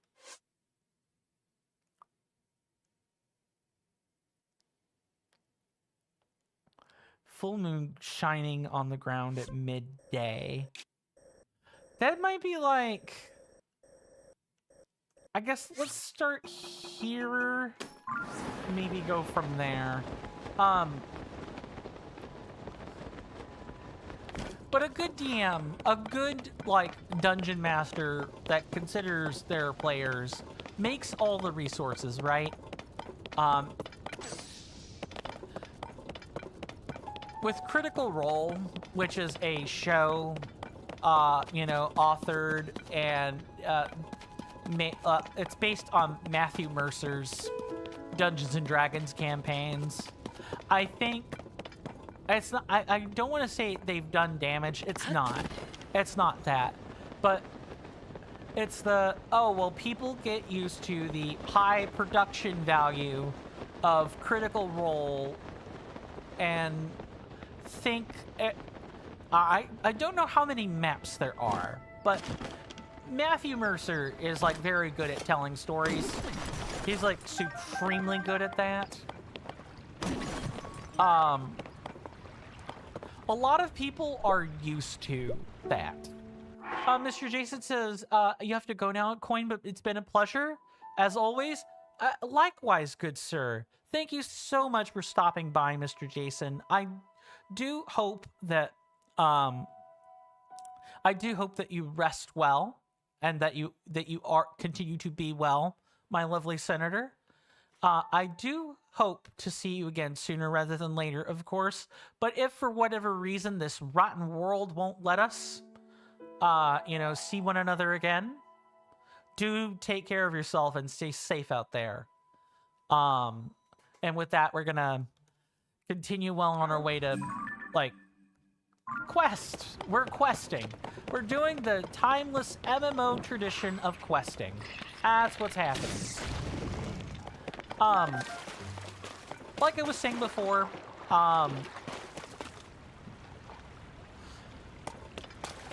Full moon shining on the ground at midday. That might be like... I guess let's start here. Maybe go from there. But a good DM, a good, like, dungeon master that considers their players makes all the resources, right? With Critical Role, which is a show, authored and it's based on Matthew Mercer's Dungeons and Dragons campaigns. I think it's not. I don't want to say they've done damage. It's not. It's not that. But it's the people get used to the high production value of Critical Role and think I don't know how many maps there are, but Matthew Mercer is like very good at telling stories. He's like supremely good at that. A lot of people are used to that. Mr. Jason says, you have to go now, Coin, but it's been a pleasure, as always. Likewise, good sir. Thank you so much for stopping by, Mr. Jason. I do hope that you rest well, and that you continue to be well, my lovely senator. I do hope to see you again sooner rather than later, of course. But if for whatever reason this rotten world won't let us, see one another again, do take care of yourself and stay safe out there. And with that, we're gonna continue well on our way to, like, quest. We're questing. We're doing the timeless MMO tradition of questing. That's what's happening. Like I was saying before, I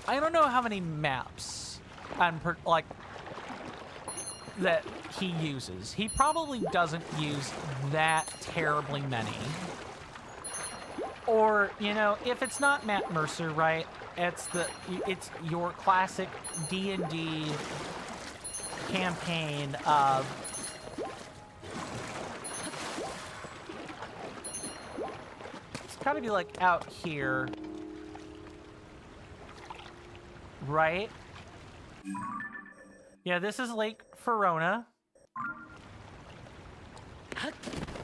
don't know how many maps that he uses. He probably doesn't use that terribly many. Or, if it's not Matt Mercer, right? It's your classic D&D campaign of it's gotta be like out here, right? Yeah, this is Lake Verona.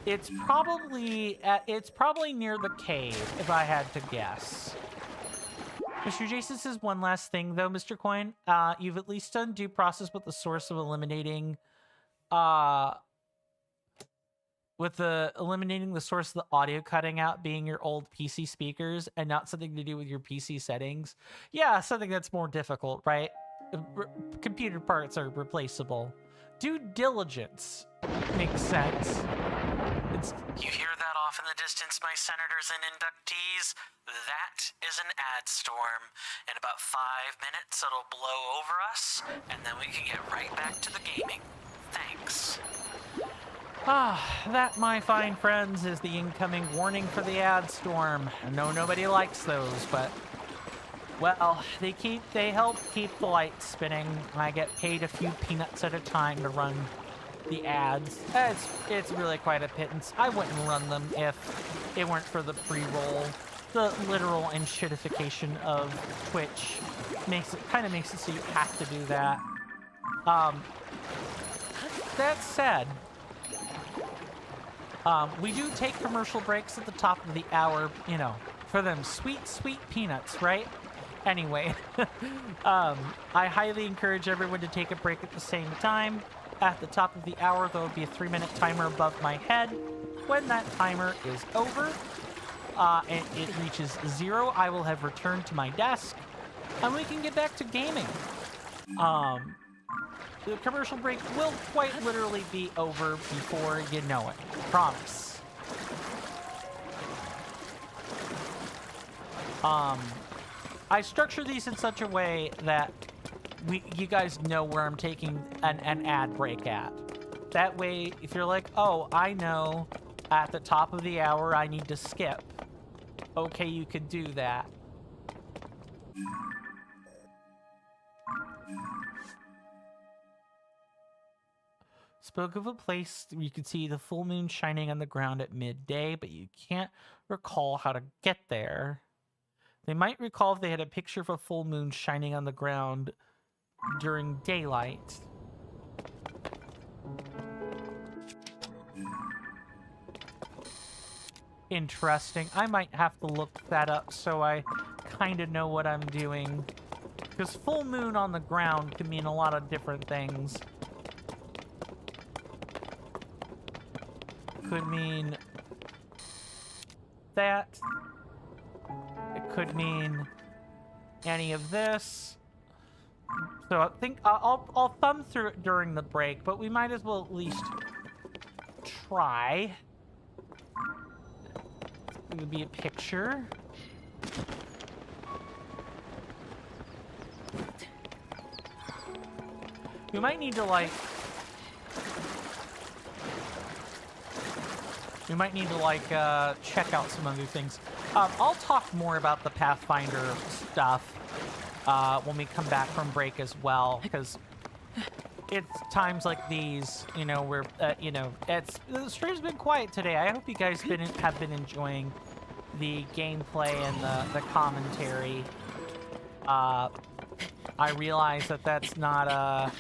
It's probably near the cave, if I had to guess. Mr. Jason says one last thing, though, Mr. Coin. You've at least done due process with the source of eliminating eliminating the source of the audio cutting out being your old PC speakers and not something to do with your PC settings. Yeah, something that's more difficult, right? Computer parts are replaceable. Due diligence makes sense. You hear that off in the distance, my senators and inductees? That is an ad storm. In about 5 minutes, it'll blow over us, and then we can get right back to the gaming. Thanks. That, my fine friends, is the incoming warning for the ad storm. I know nobody likes those, but, well, they help keep the lights spinning. I get paid a few peanuts at a time to run the ads. It's really quite a pittance. I wouldn't run them if it weren't for the pre-roll. The literal enshittification of Twitch kind of makes it so you have to do that. That said, we do take commercial breaks at the top of the hour, you know, for them sweet, sweet peanuts, right? Anyway, I highly encourage everyone to take a break at the same time. At the top of the hour, there will be a 3-minute timer above my head. When that timer is over, and it reaches 0, I will have returned to my desk, and we can get back to gaming. The commercial break will quite literally be over before you know it. Promise. I structure these in such a way that you guys know where I'm taking an ad break at. That way, if you're like, oh, I know at the top of the hour I need to skip. Okay, you could do that. Spoke of a place where you could see the full moon shining on the ground at midday, but you can't recall how to get there. They might recall if they had a picture of a full moon shining on the ground during daylight. Interesting. I might have to look that up so I kind of know what I'm doing. Because full moon on the ground can mean a lot of different things. Could mean that. It could mean any of this. So I think I'll thumb through it during the break, but we might as well at least try. It would be a picture. We might need to check out some other things. I'll talk more about the Pathfinder stuff when we come back from break as well, because it's times like these, you know, where the stream's been quiet today. I hope you guys have been enjoying the gameplay and the commentary. I realize that's not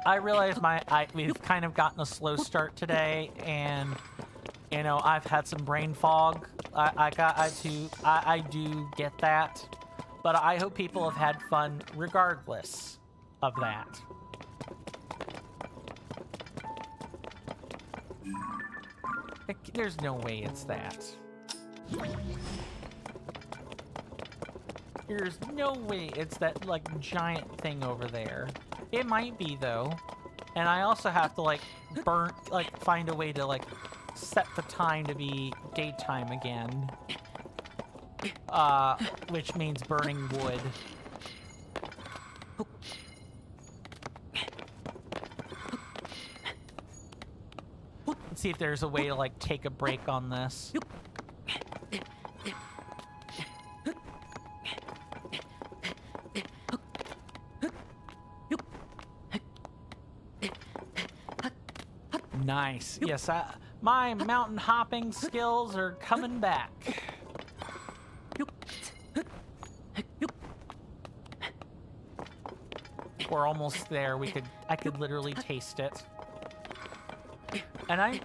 I realize we've kind of gotten a slow start today, and you know, I've had some brain fog. I do get that, but I hope people have had fun regardless of that. There's no way it's that. There's no way it's that, like, giant thing over there. It might be, though. And I also have to, find a way to, set the time to be daytime again. Which means burning wood. Let's see if there's a way to, take a break on this. Nice. Yes, my mountain hopping skills are coming back. think we're almost there. I could literally taste it. And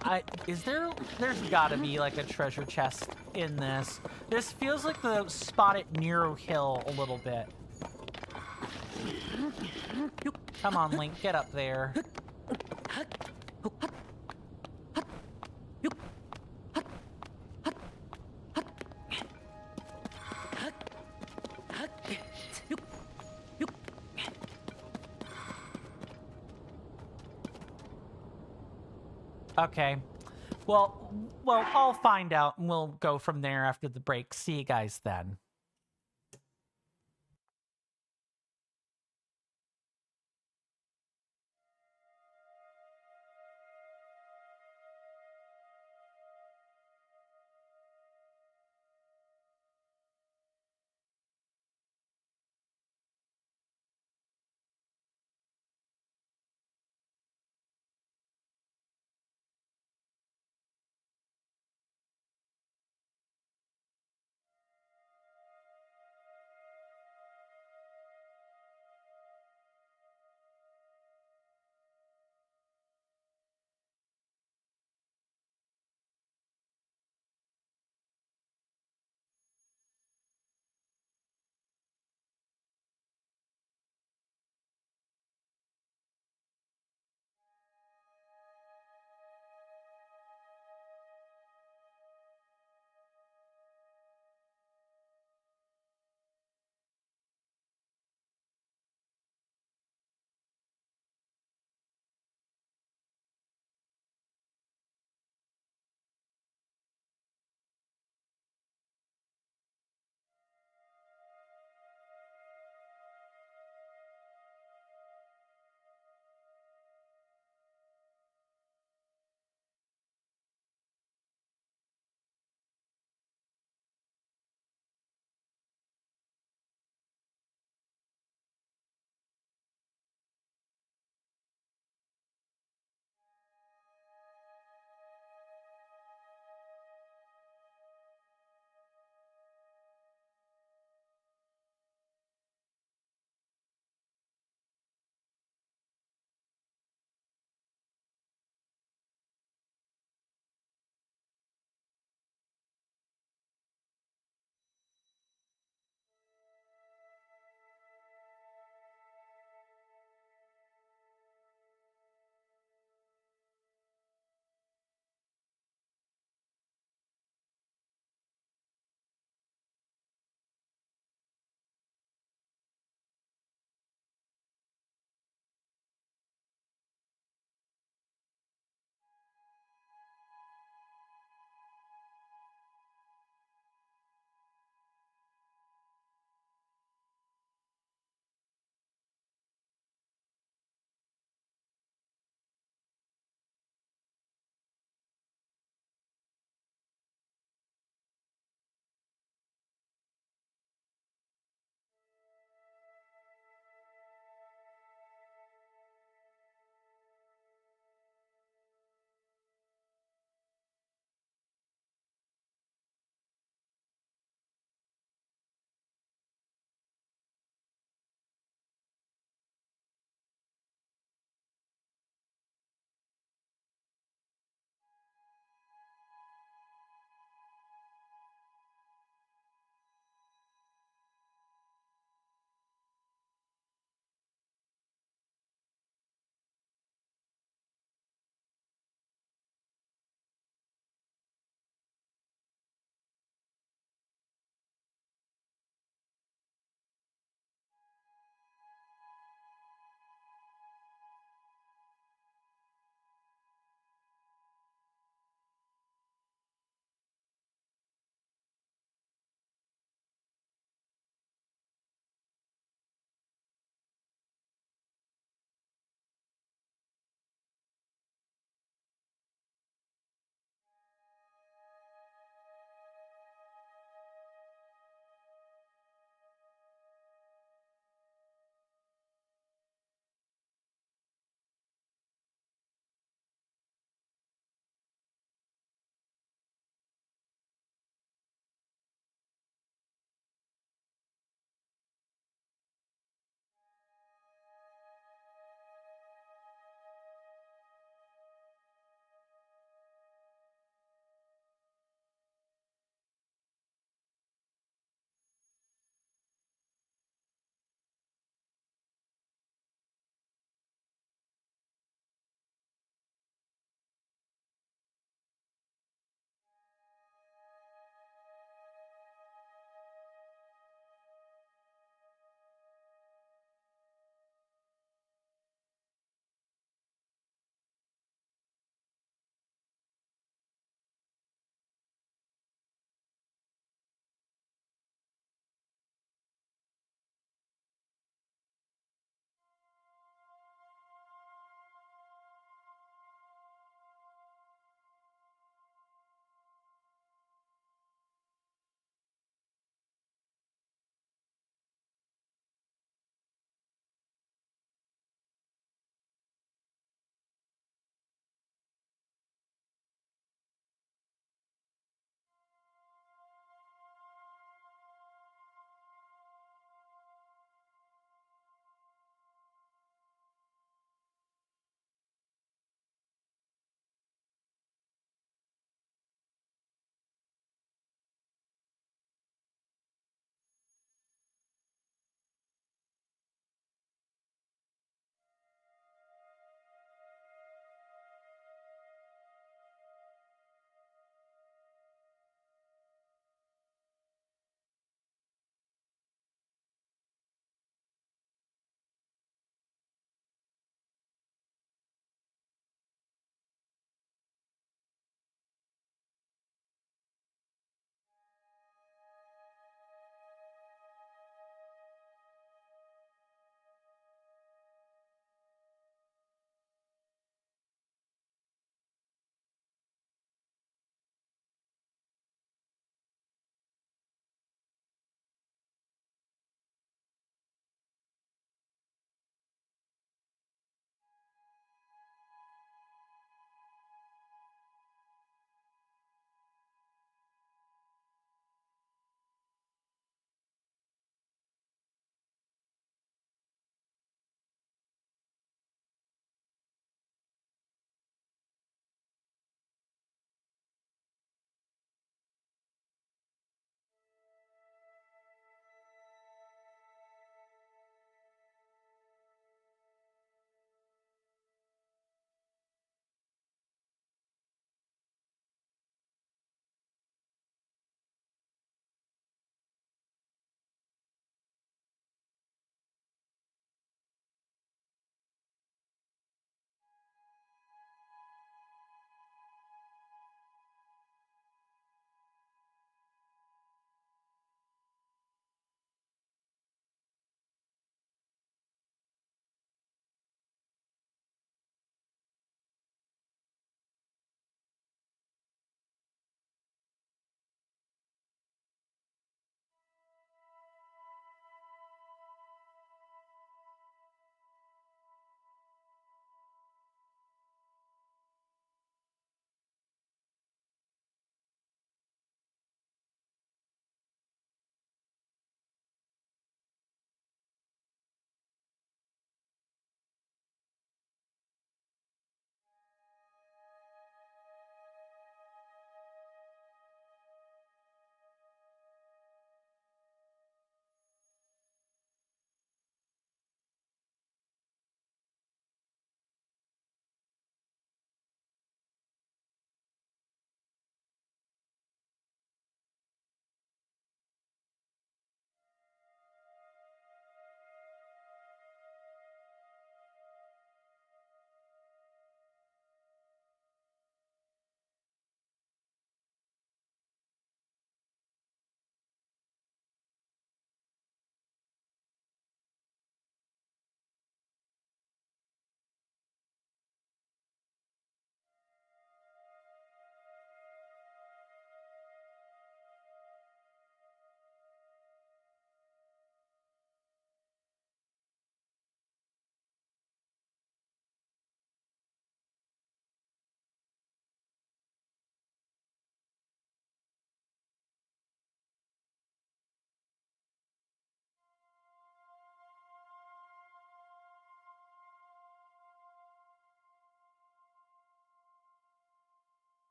there's gotta be like a treasure chest in this. This feels like the spot at Nero Hill a little bit. Come on, Link, get up there. Okay. Well, I'll find out and we'll go from there after the break. See you guys then.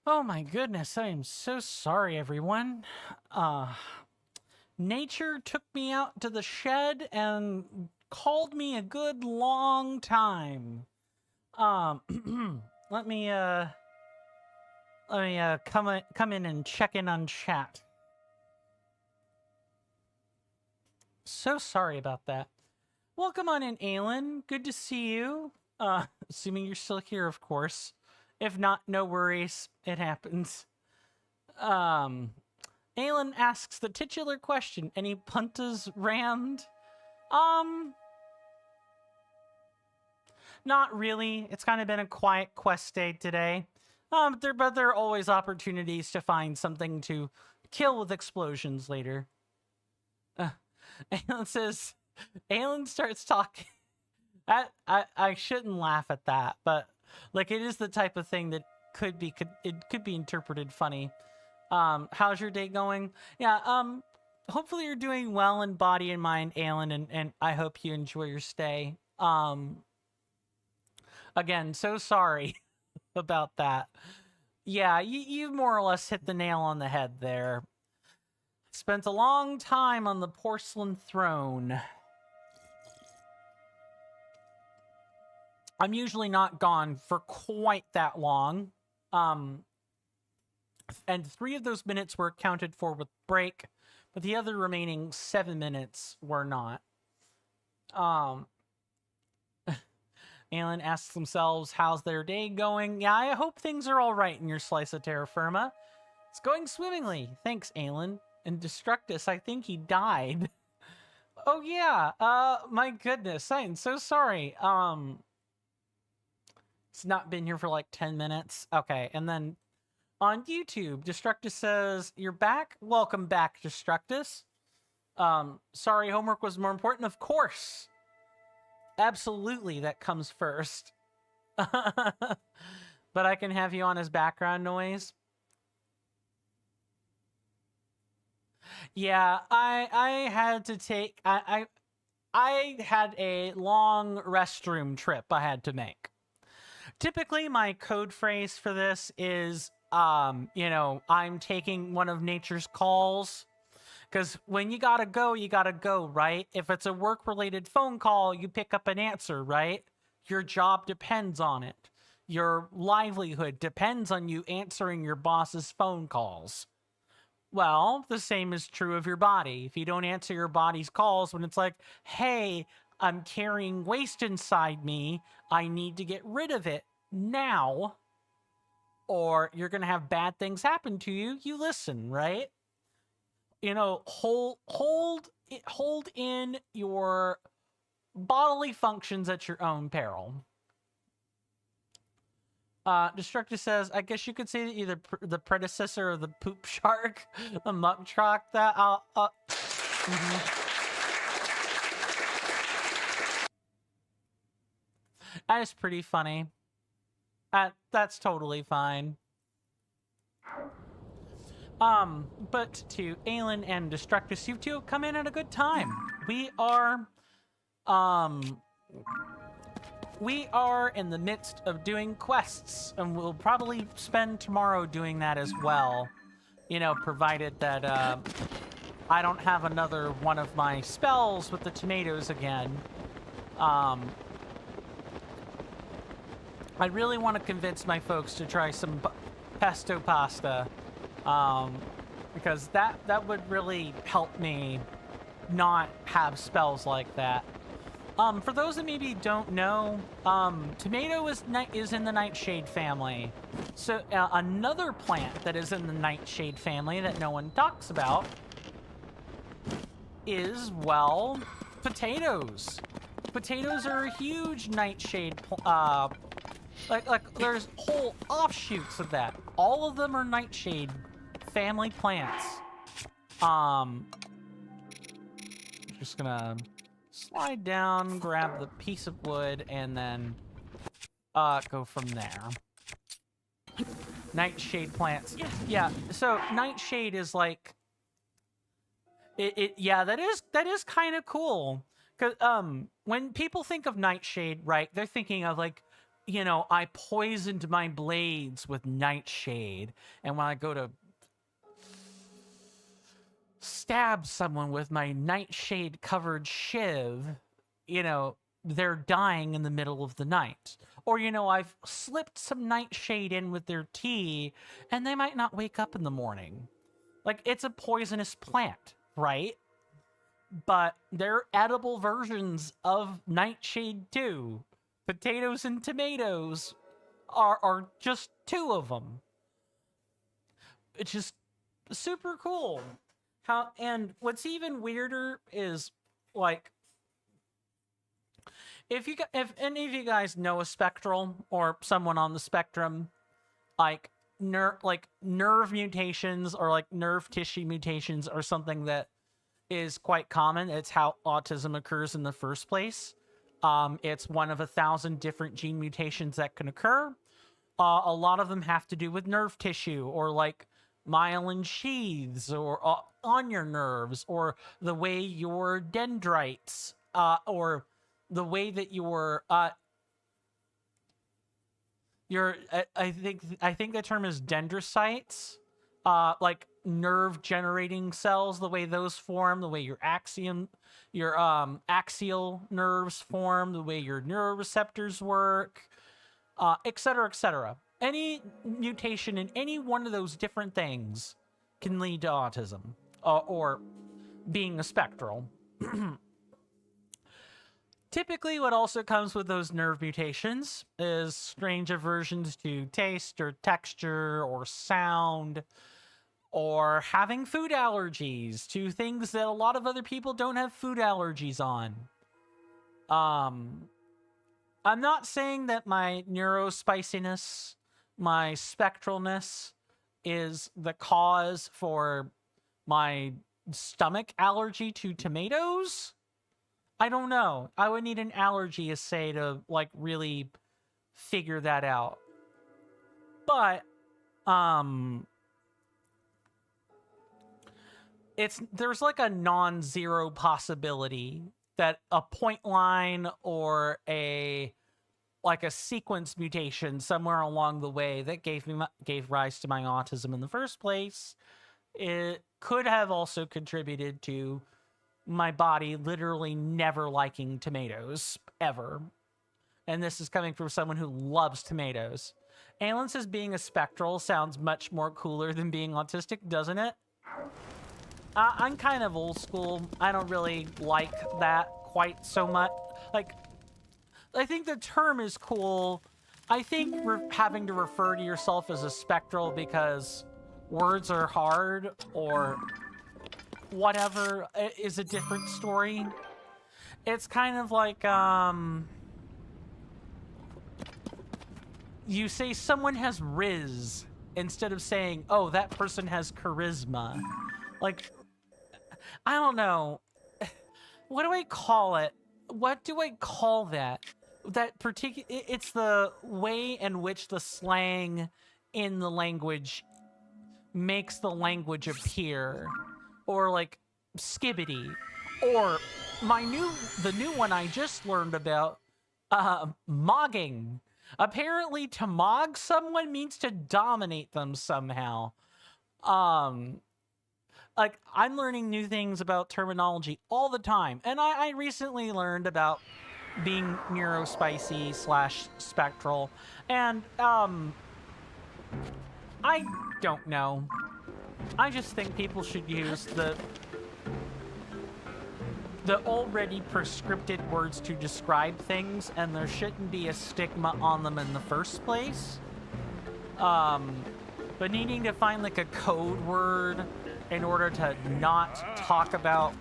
Oh my goodness, I am so sorry, everyone. Nature took me out to the shed and called me a good long time. Let me come in and check in on chat. So sorry about that. Welcome on in, Aelin. Good to see you. Assuming you're still here, of course. If not, no worries. It happens. Aelin asks the titular question. Any puntas rammed? Not really. It's kind of been a quiet quest day today. But there are always opportunities to find something to kill with explosions later. Aelin starts talking. I shouldn't laugh at that, but like it is the type of thing that could be interpreted funny. How's your day going? Yeah, hopefully you're doing well in body and mind, Aelin, and I hope you enjoy your stay. Again, so sorry about that. Yeah, you more or less hit the nail on the head there. Spent a long time on the porcelain throne. I'm usually not gone for quite that long. And 3 of those minutes were accounted for with break, but the other remaining 7 minutes were not. Aelin asks themselves, how's their day going? Yeah, I hope things are all right in your slice of terra firma. It's going swimmingly. Thanks, Aelin. And Destructus, I think he died. Oh yeah, my goodness, I'm so sorry. It's not been here for like 10 minutes. Okay, and then on YouTube, Destructus says, you're back? Welcome back, Destructus. Sorry, homework was more important. Of course. Absolutely, that comes first. But I can have you on as background noise. Yeah, I had to take... I had a long restroom trip I had to make. Typically, my code phrase for this is, I'm taking one of nature's calls. Because when you gotta go, right? If it's a work-related phone call, you pick up and answer, right? Your job depends on it. Your livelihood depends on you answering your boss's phone calls. Well, the same is true of your body. If you don't answer your body's calls when it's like, hey, I'm carrying waste inside me, I need to get rid of it now, or you're going to have bad things happen to you, you listen, right? Hold in your bodily functions at your own peril. Destructor says, I guess you could say that you're the predecessor of the poop shark, the muck truck. That that is pretty funny. That's totally fine. But to Aelin and Destructus, you two have come in at a good time. We are in the midst of doing quests, and we'll probably spend tomorrow doing that as well. Provided that, I don't have another one of my spells with the tomatoes again. I really want to convince my folks to try some pesto pasta. Because that would really help me not have spells like that. For those that maybe don't know, tomato is in the nightshade family. So another plant that is in the nightshade family that no one talks about is, well, potatoes. Potatoes are a huge nightshade like there's whole offshoots of that. All of them are nightshade family plants. Just gonna slide down, grab the piece of wood, and then go from there. Nightshade plants. Yeah, so nightshade is like yeah, that is kind of cool. Cause when people think of nightshade, right, they're thinking of like you know, I poisoned my blades with nightshade, and when I go to stab someone with my nightshade covered shiv, you know, they're dying in the middle of the night. Or, you know, I've slipped some nightshade in with their tea and they might not wake up in the morning. Like, it's a poisonous plant, right? But they're edible versions of nightshade too. Potatoes and tomatoes are just two of them. It's just super cool. How, and what's even weirder is, like, if any of you guys know a spectral or someone on the spectrum, like nerve mutations or like nerve tissue mutations are something that is quite common. It's how autism occurs in the first place. It's one of 1,000 different gene mutations that can occur. A lot of them have to do with nerve tissue or like myelin sheaths or on your nerves, or the way your dendrites or the way that your I think the term is dendrocytes, like nerve generating cells, the way those form, the way your axial nerves form, the way your neuroreceptors work, etc., etc. Any mutation in any one of those different things can lead to autism or being a spectral. Typically, what also comes with those nerve mutations is strange aversions to taste or texture or sound, or having food allergies to things that a lot of other people don't have food allergies on. I'm not saying that my neurospiciness, my spectralness, is the cause for my stomach allergy to tomatoes. I don't know. I would need an allergy assay to like really figure that out. But there's like a non-zero possibility that a point line or a sequence mutation somewhere along the way that gave rise to my autism in the first place, it could have also contributed to my body literally never liking tomatoes ever. And this is coming from someone who loves tomatoes. Alan says being a spectral sounds much more cooler than being autistic, doesn't it? I'm kind of old school. I don't really like that quite so much. Like, I think the term is cool. I think having to refer to yourself as a spectral because words are hard or whatever is a different story. It's kind of like, you say someone has riz instead of saying, oh, that person has charisma. Like, I don't know. What do I call it? What do I call that? That particular, it's the way in which the slang in the language makes the language appear. Or like skibbity. Or the new one I just learned about, mogging. Apparently to mog someone means to dominate them somehow. Like, I'm learning new things about terminology all the time. And I recently learned about being neurospicy / spectral. And, I don't know. I just think people should use the already prescripted words to describe things, and there shouldn't be a stigma on them in the first place. But needing to find like a code word in order to not talk about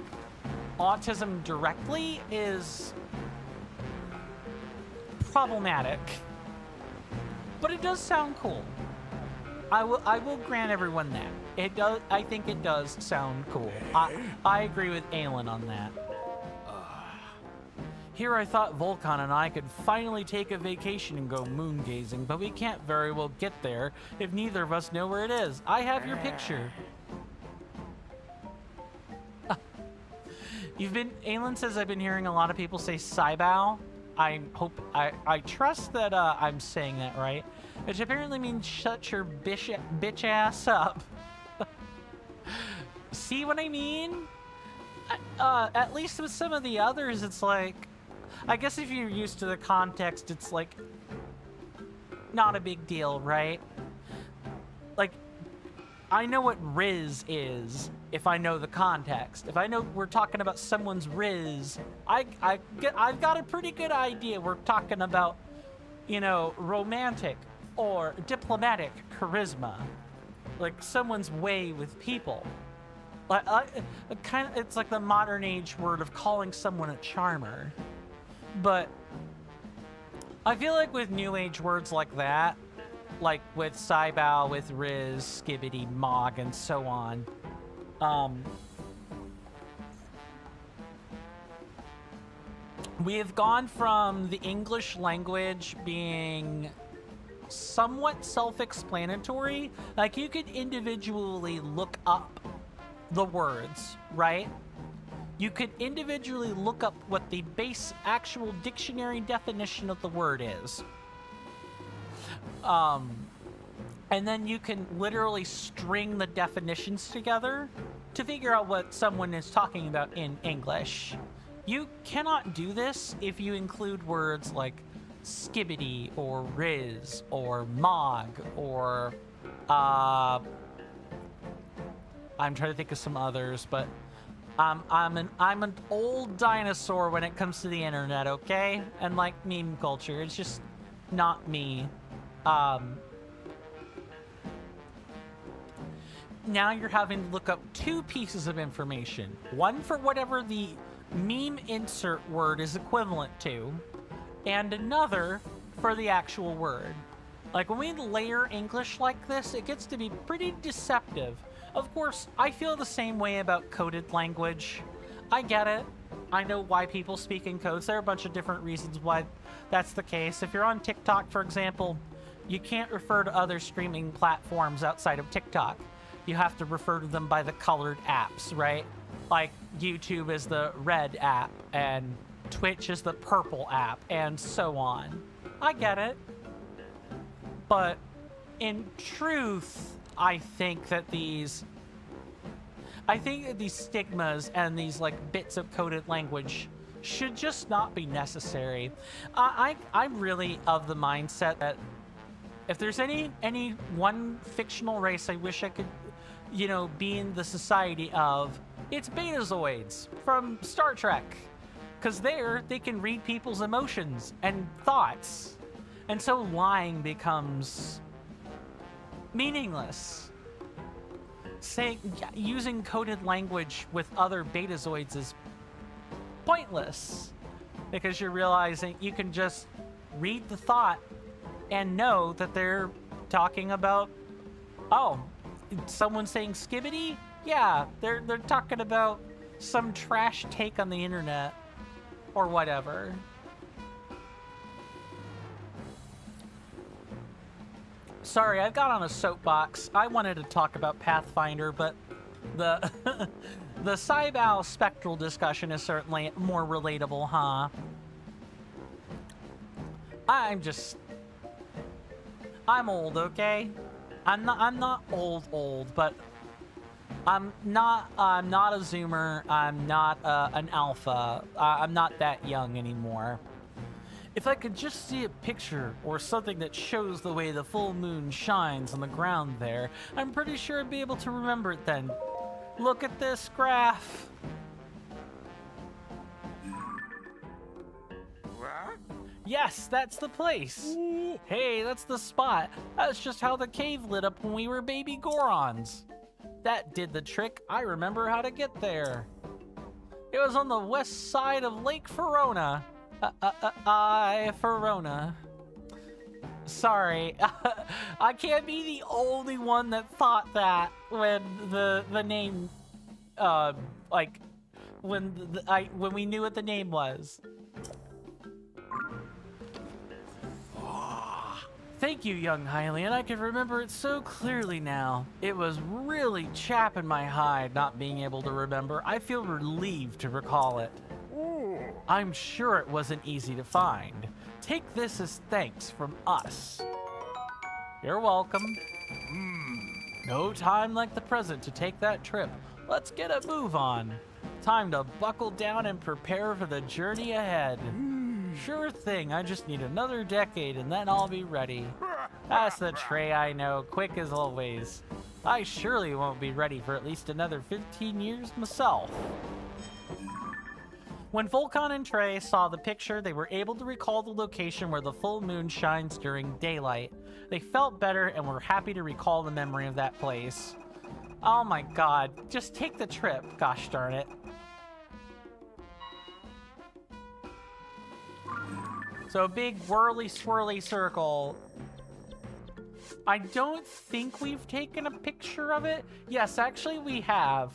autism directly is problematic. But it does sound cool. I will grant everyone that. It does. I think it does sound cool. I agree with Alan on that. Here I thought Volcon and I could finally take a vacation and go moon gazing, but we can't very well get there if neither of us know where it is. I have your picture. Alan says I've been hearing a lot of people say Saibao. I trust that I'm saying that right, which apparently means shut your bitch ass up. See what I mean? At least with some of the others, it's like, I guess if you're used to the context, it's like not a big deal, right? Like, I know what Riz is if I know the context. If I know we're talking about someone's Riz, I've got a pretty good idea we're talking about, you know, romantic or diplomatic charisma, like someone's way with people. Like, it's like the modern age word of calling someone a charmer. But I feel like with new age words like that, like with Saibao, with Riz, Skibbity, Mog, and so on, we have gone from the English language being somewhat self-explanatory. Like, you could individually look up the words, right? You could individually look up what the base actual dictionary definition of the word is. And then you can literally string the definitions together to figure out what someone is talking about in English. You cannot do this if you include words like skibbity or riz or mog or I'm trying to think of some others, but I'm an old dinosaur when it comes to the internet, okay? And like meme culture, it's just not me. Now you're having to look up two pieces of information. One for whatever the meme insert word is equivalent to, and another for the actual word. Like, when we layer English like this, it gets to be pretty deceptive. Of course, I feel the same way about coded language. I get it. I know why people speak in codes. There are a bunch of different reasons why that's the case. If you're on TikTok, for example, you can't refer to other streaming platforms outside of TikTok. You have to refer to them by the colored apps, right? Like, YouTube is the red app, and Twitch is the purple app, and so on. I get it. But in truth, I think that these stigmas and these like bits of coded language should just not be necessary. I'm really of the mindset that if there's any one fictional race I wish I could, you know, be in the society of, it's Betazoids from Star Trek. Because there, they can read people's emotions and thoughts. And so lying becomes meaningless. Using coded language with other Betazoids is pointless. Because you're realizing you can just read the thought and know that they're talking about, oh, someone saying skibbity? Yeah, they're talking about some trash take on the internet or whatever. Sorry, I've got on a soapbox. I wanted to talk about Pathfinder, but the the Saibao spectral discussion is certainly more relatable, huh? I'm old, okay? I'm not old, but I'm not a Zoomer. I'm not an alpha. I'm not that young anymore. If I could just see a picture or something that shows the way the full moon shines on the ground there, I'm pretty sure I'd be able to remember it then. Look at this graph. What? Yes, that's the place. Ooh. Hey, that's the spot. That's just how the cave lit up when we were baby Gorons. That did the trick. I remember how to get there. It was on the west side of Lake Verona. Verona. Sorry, I can't be the only one that thought that when the name, like, when we knew what the name was. Thank you, young Hylian. I can remember it so clearly now. It was really chapping my hide not being able to remember. I feel relieved to recall it. Ooh. I'm sure it wasn't easy to find. Take this as thanks from us. You're welcome. No time like the present to take that trip. Let's get a move on. Time to buckle down and prepare for the journey ahead. Sure thing, I just need another decade and then I'll be ready. That's the tray I know, quick as always. I surely won't be ready for at least another 15 years myself. When Volcon and Trey saw the picture, they were able to recall the location where the full moon shines during daylight. They felt better and were happy to recall the memory of that place. Oh my god, just take the trip, gosh darn it. So a big whirly swirly circle. I don't think we've taken a picture of it. Yes, actually we have.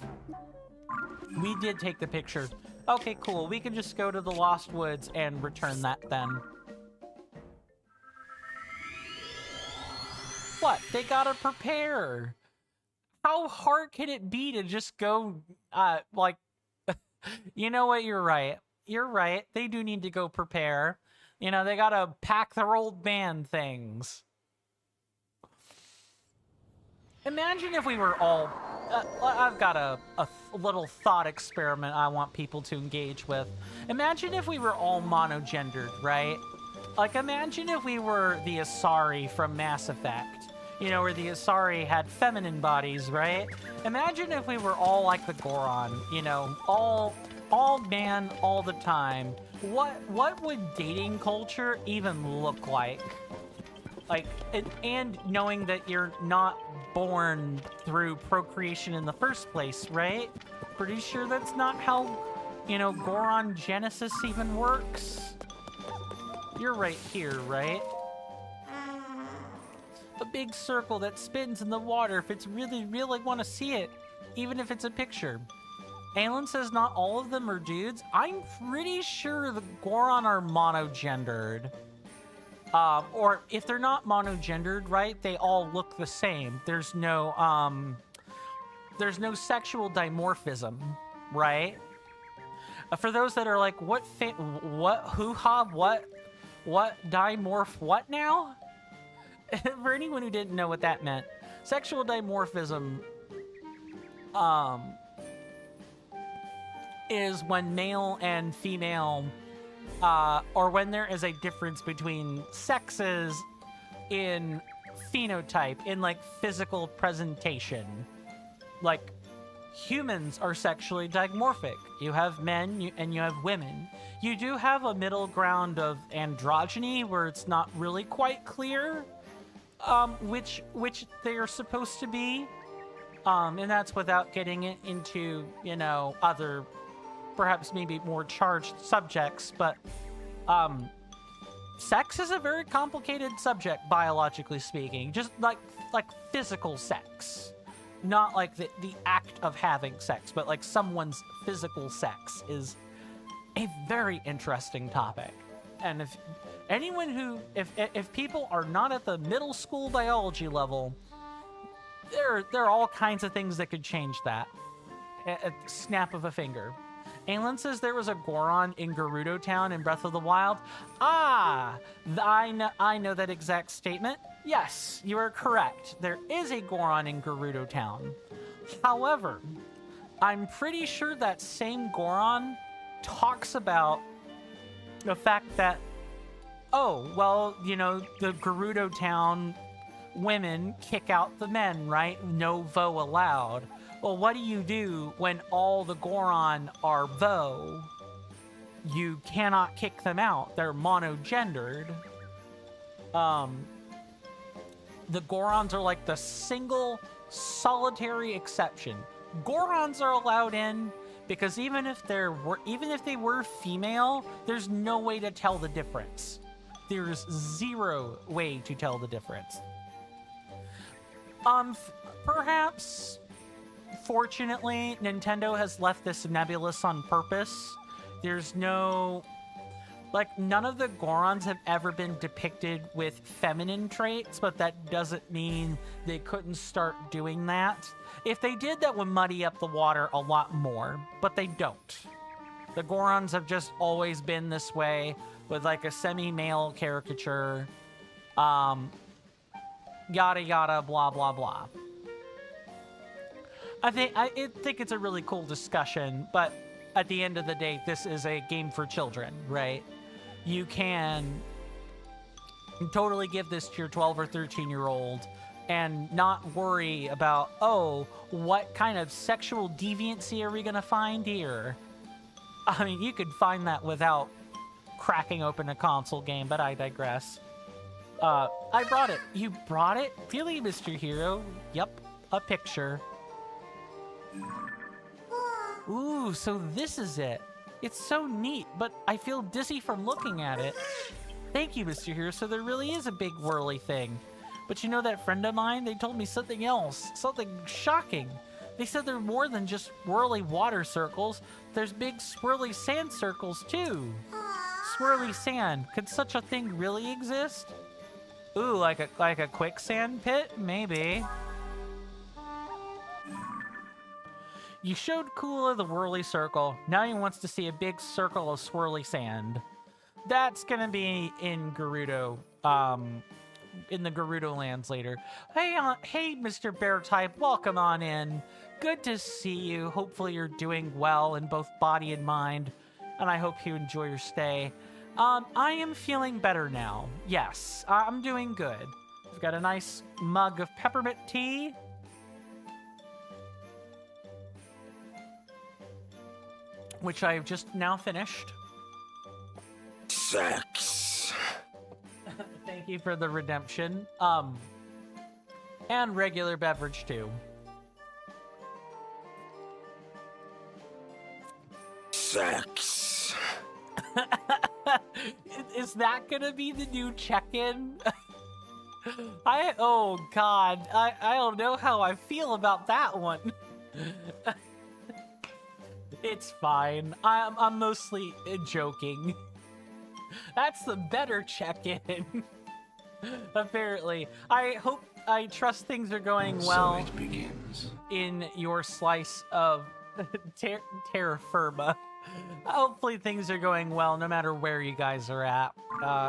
We did take the picture. Okay, cool. We can just go to the Lost Woods and return that then. What? They gotta prepare. How hard can it be to just go, like... You know what? You're right. You're right. They do need to go prepare. You know, they gotta pack their old man things. Imagine if we were all... I've got a little thought experiment I want people to engage with. Imagine if we were all monogendered, right? Like, imagine if we were the Asari from Mass Effect. You know, where the Asari had feminine bodies, right? Imagine if we were all like the Goron, you know, all man all the time. What would dating culture even look like? Like, and knowing that you're not born through procreation in the first place, right? Pretty sure that's not how, you know, Goron Genesis even works. You're right here, right? A big circle that spins in the water if it's really want to see it, even if it's a picture. Aelin says not all of them are dudes. I'm pretty sure the Goron are monogendered. Or if they're not monogendered, right, they all look the same. There's no sexual dimorphism, right? For those that are like, what dimorph, what now? For anyone who didn't know what that meant, sexual dimorphism, is when male and female, or when there is a difference between sexes in phenotype, in like physical presentation. Like, humans are sexually dimorphic. You have men and you have women. You do have a middle ground of androgyny where it's not really quite clear which they are supposed to be. And that's without getting it into, you know, other, perhaps maybe more charged subjects, but sex is a very complicated subject, biologically speaking. Just like physical sex. Not like the act of having sex, but like someone's physical sex is a very interesting topic. And if anyone who, if people are not at the middle school biology level, there are all kinds of things that could change that at the snap of a finger. Aelin says there was a Goron in Gerudo Town in Breath of the Wild. Ah, I know that exact statement. Yes, you are correct. There is a Goron in Gerudo Town. However, I'm pretty sure that same Goron talks about the fact that, oh, well, you know, the Gerudo Town women kick out the men, right? No voe allowed. Well, what do you do when all the Goron are voe? You cannot kick them out. They're monogendered. The Gorons are like the single solitary exception. Gorons are allowed in because even if they were female, there's no way to tell the difference. There's zero way to tell the difference. Perhaps, fortunately, Nintendo has left this nebulous on purpose. There's no... Like, none of the Gorons have ever been depicted with feminine traits, but that doesn't mean they couldn't start doing that. If they did, that would muddy up the water a lot more, but they don't. The Gorons have just always been this way, with like a semi-male caricature. Yada yada, blah blah blah. I think it's a really cool discussion, but at the end of the day, this is a game for children, right? You can totally give this to your 12 or 13-year-old and not worry about, oh, what kind of sexual deviancy are we gonna find here? I mean, you could find that without cracking open a console game, but I digress. I brought it. You brought it? Really, Mr. Hero? Yep, a picture. Ooh, so this is it. It's so neat, but I feel dizzy from looking at it. Thank you, Mr. Hero. So there really is a big whirly thing. But you know that friend of mine? They told me something else. Something shocking. They said they're more than just whirly water circles. There's big swirly sand circles, too. Swirly sand. Could such a thing really exist? Ooh, like a quicksand pit? Maybe. You showed Kula the whirly circle. Now he wants to see a big circle of swirly sand. That's gonna be in Gerudo, in the Gerudo lands later. Hey, Mr. Bear Type, welcome on in. Good to see you. Hopefully you're doing well in both body and mind, and I hope you enjoy your stay. I am feeling better now. Yes, I'm doing good. I've got a nice mug of peppermint tea. Which I've just now finished. Sex. Thank you for the redemption. And regular beverage too. Sex. Is that gonna be the new check-in? Oh god, I don't know how I feel about that one. It's fine. I'm mostly joking. That's the better check-in. Apparently. I trust things are going well. So it begins. In your slice of terra firma. Hopefully things are going well no matter where you guys are at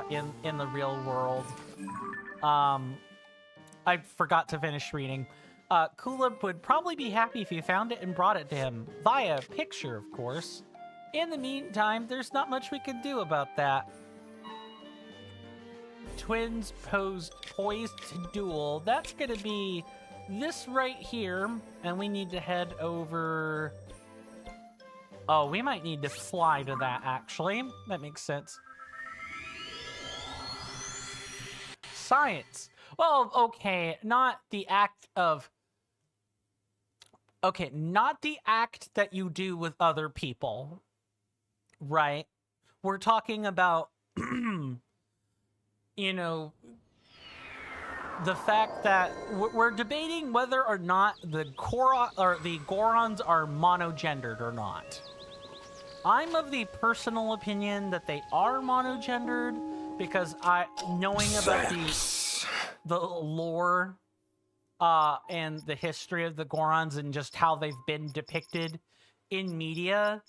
in the real world. I forgot to finish reading. Kula would probably be happy if you found it and brought it to him. Via picture, of course. In the meantime, there's not much we can do about that. Twins poised to duel. That's gonna be this right here. And we need to head over... Oh, we might need to fly to that, actually. That makes sense. Science. Well, okay, not the act of... Okay, not the act that you do with other people, right? We're talking about, you know, the fact that we're debating whether or not the Gorons are monogendered or not. I'm of the personal opinion that they are monogendered because knowing about the lore and the history of the Gorons and just how they've been depicted in media,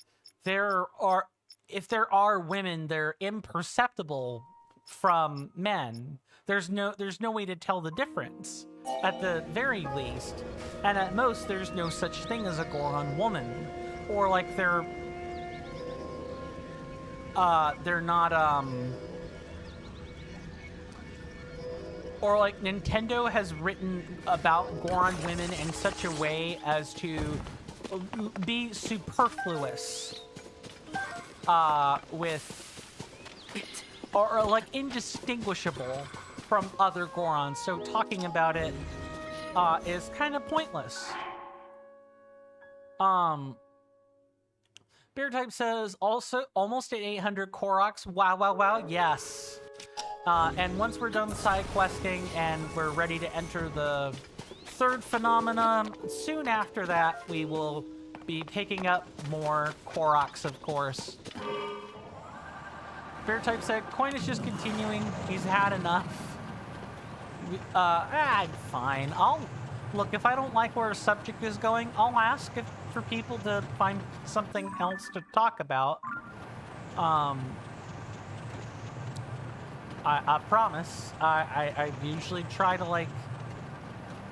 if there are women, they're imperceptible from men. There's no way to tell the difference, at the very least. And at most, there's no such thing as a Goron woman. Or like they're not, or like Nintendo has written about Goron women in such a way as to be superfluous or like indistinguishable from other Gorons. So talking about it is kind of pointless. Bear Type says also almost at 800 Koroks. Wow, wow, wow. Yes. And once we're done side questing and we're ready to enter the third phenomena, soon after that we will be picking up more Koroks, of course. Bear Type said, Coin is just continuing. He's had enough. I'm fine. Look, if I don't like where a subject is going, I'll ask for people to find something else to talk about. I promise. I usually try to, like,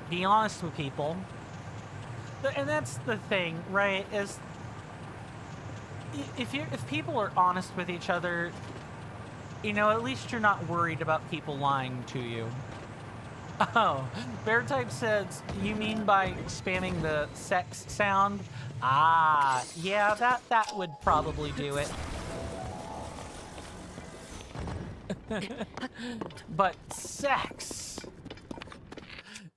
be honest with people. And that's the thing, right? Is if people are honest with each other, you know, at least you're not worried about people lying to you. Oh, Bear Type says, you mean by spamming the sex sound? Ah, yeah, that would probably do it. But sex.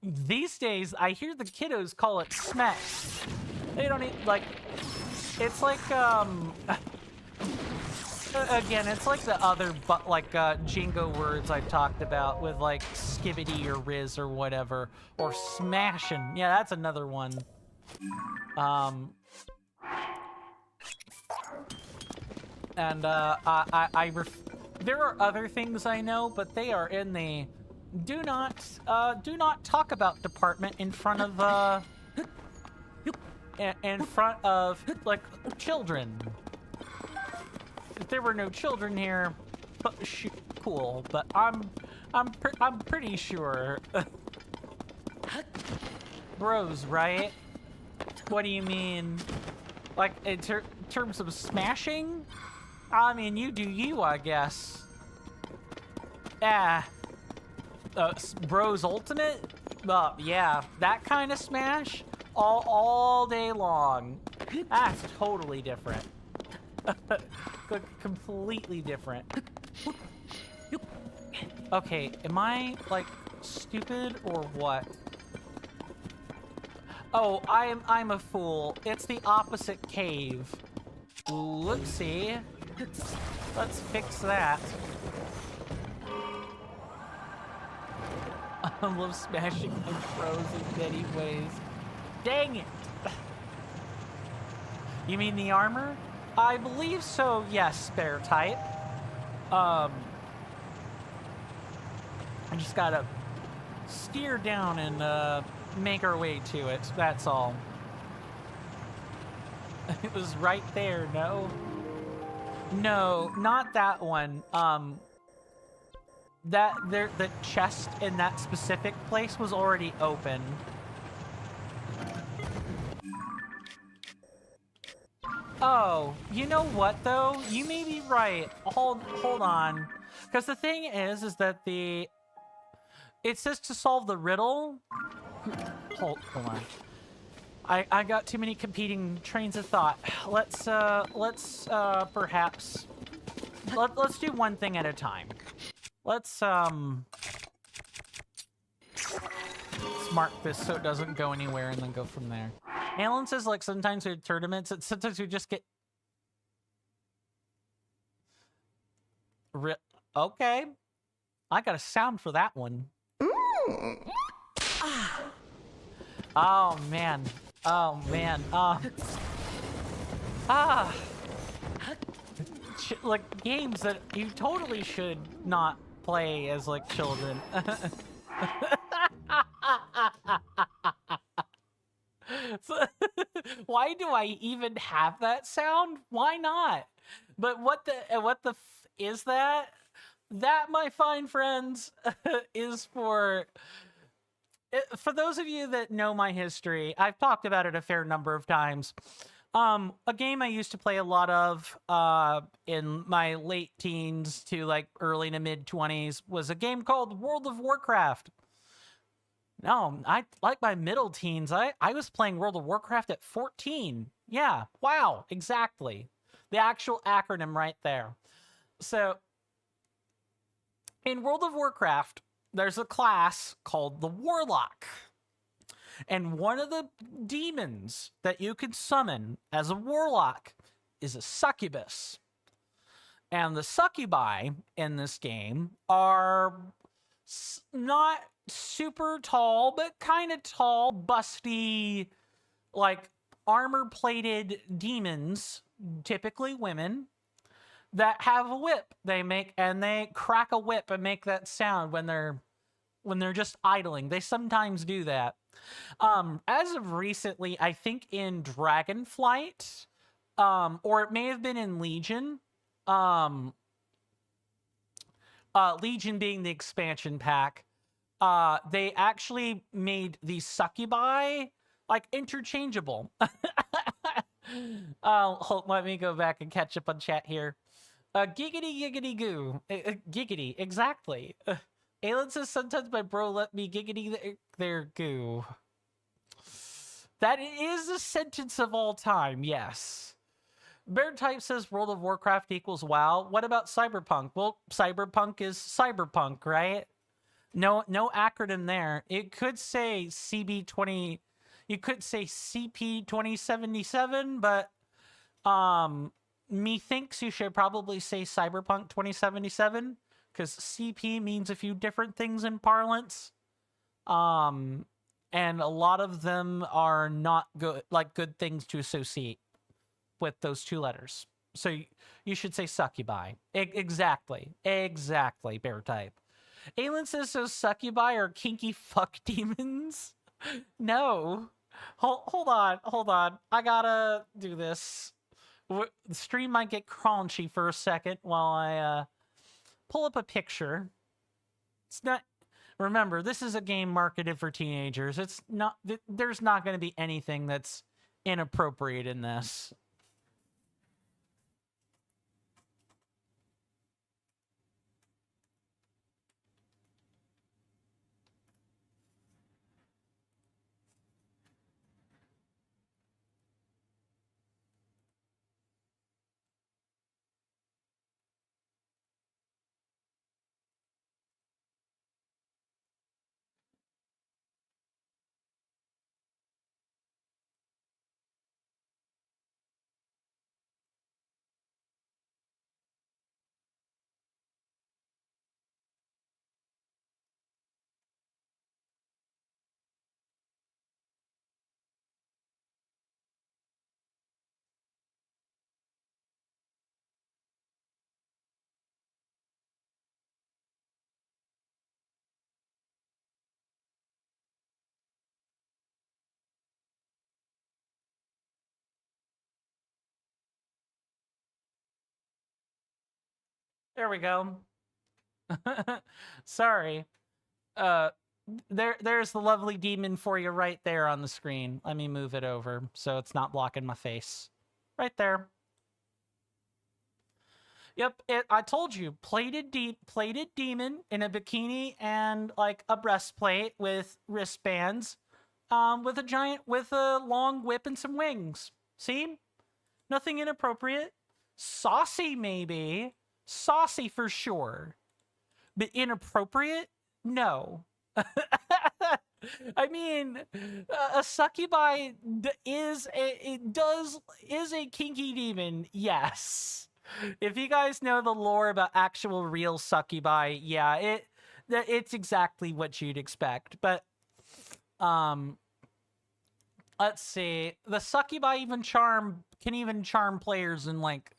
These days, I hear the kiddos call it smex. They don't even, like, it's like, again, it's like the other, but like, jingo words I talked about with, like, skibbity or riz or whatever, or smashin'. Yeah, that's another one. And, there are other things I know, but they are in the do not talk about department in front of, like, children. If there were no children here, cool, but I'm pretty sure. Bros, right? What do you mean? Like, in terms of smashing? I mean, you do you, I guess. Bros Ultimate? Yeah, that kind of smash? All day long. That's totally different. Completely different. Okay, am I, like, stupid or what? Oh, I'm a fool. It's the opposite cave. Whoopsie. Let's fix that. I love smashing my bros in many ways. Dang it! You mean the armor? I believe so, yes, Spare Type. I just gotta steer down and make our way to it, that's all. It was right there, no? No, not that one. The chest in that specific place was already open. Oh, you know what though? You may be right. Hold on. Because the thing is that it says to solve the riddle. Hold on. I got too many competing trains of thought. Let's perhaps let's do one thing at a time. Let's mark this so it doesn't go anywhere and then go from there. Alan says, like, sometimes with tournaments, sometimes we just get... Okay. I got a sound for that one. Oh, man. Oh, man. Like, games that you totally should not play as, like, children. So, why do I even have that sound? Why not? But what the is that? That, my fine friends, is for those of you that know my history. I've talked about it a fair number of times. A game I used to play a lot of in my late teens to, like, early to mid 20s was a game called World of Warcraft. No, I like my middle teens. I was playing World of Warcraft at 14. Yeah, wow, exactly. The actual acronym right there. So, in World of Warcraft, there's a class called the Warlock. And one of the demons that you can summon as a Warlock is a succubus. And the succubi in this game are not super tall, but kind of tall, busty, like, armor-plated demons, typically women, that have a whip. They crack a whip and make that sound when they're just idling. They sometimes do that. As of recently, I think in Dragonflight, or it may have been in Legion, Legion being the expansion pack, they actually made the succubi like interchangeable. Let me go back and catch up on chat here. Giggity giggity goo. Giggity, exactly. Aelin says sometimes my bro let me giggity their goo. That is a sentence of all time, yes. Bear Type says World of Warcraft equals WoW. What about Cyberpunk? Well, Cyberpunk is Cyberpunk, right? No acronym there. It could say CB20. You could say CP 2077, but methinks you should probably say Cyberpunk 2077 because CP means a few different things in parlance. And a lot of them are not good, like good things to associate with those two letters. So you should say succubi. Exactly, Bear Type. Aelin says so succubi are kinky fuck demons. No. Hold on. I gotta do this. The stream might get crunchy for a second while I pull up a picture. It's not. Remember, this is a game marketed for teenagers. It's not. There's not going to be anything that's inappropriate in this. There we go. Sorry. There's the lovely demon for you right there on the screen. Let me move it over so it's not blocking my face. Right there. Yep, I told you, plated demon in a bikini and like a breastplate with wristbands, with a long whip and some wings. See? Nothing inappropriate. Saucy maybe. Saucy for sure. But inappropriate? No. I mean, a succubi is a kinky demon. Yes. If you guys know the lore about actual real succubi, yeah, it's exactly what you'd expect. But let's see. The succubi can even charm players and like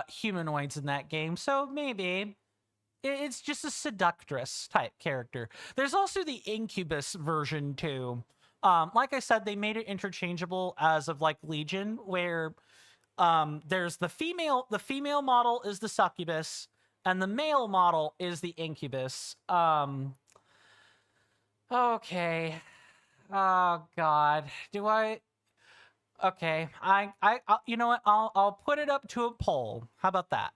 humanoids in that game. So maybe it's just a seductress type character. There's also the incubus version too. Like I said, they made it interchangeable as of like Legion, where there's the female model is the succubus and the male model is the incubus. Okay. Oh god. Okay. I you know what? I'll put it up to a poll. How about that?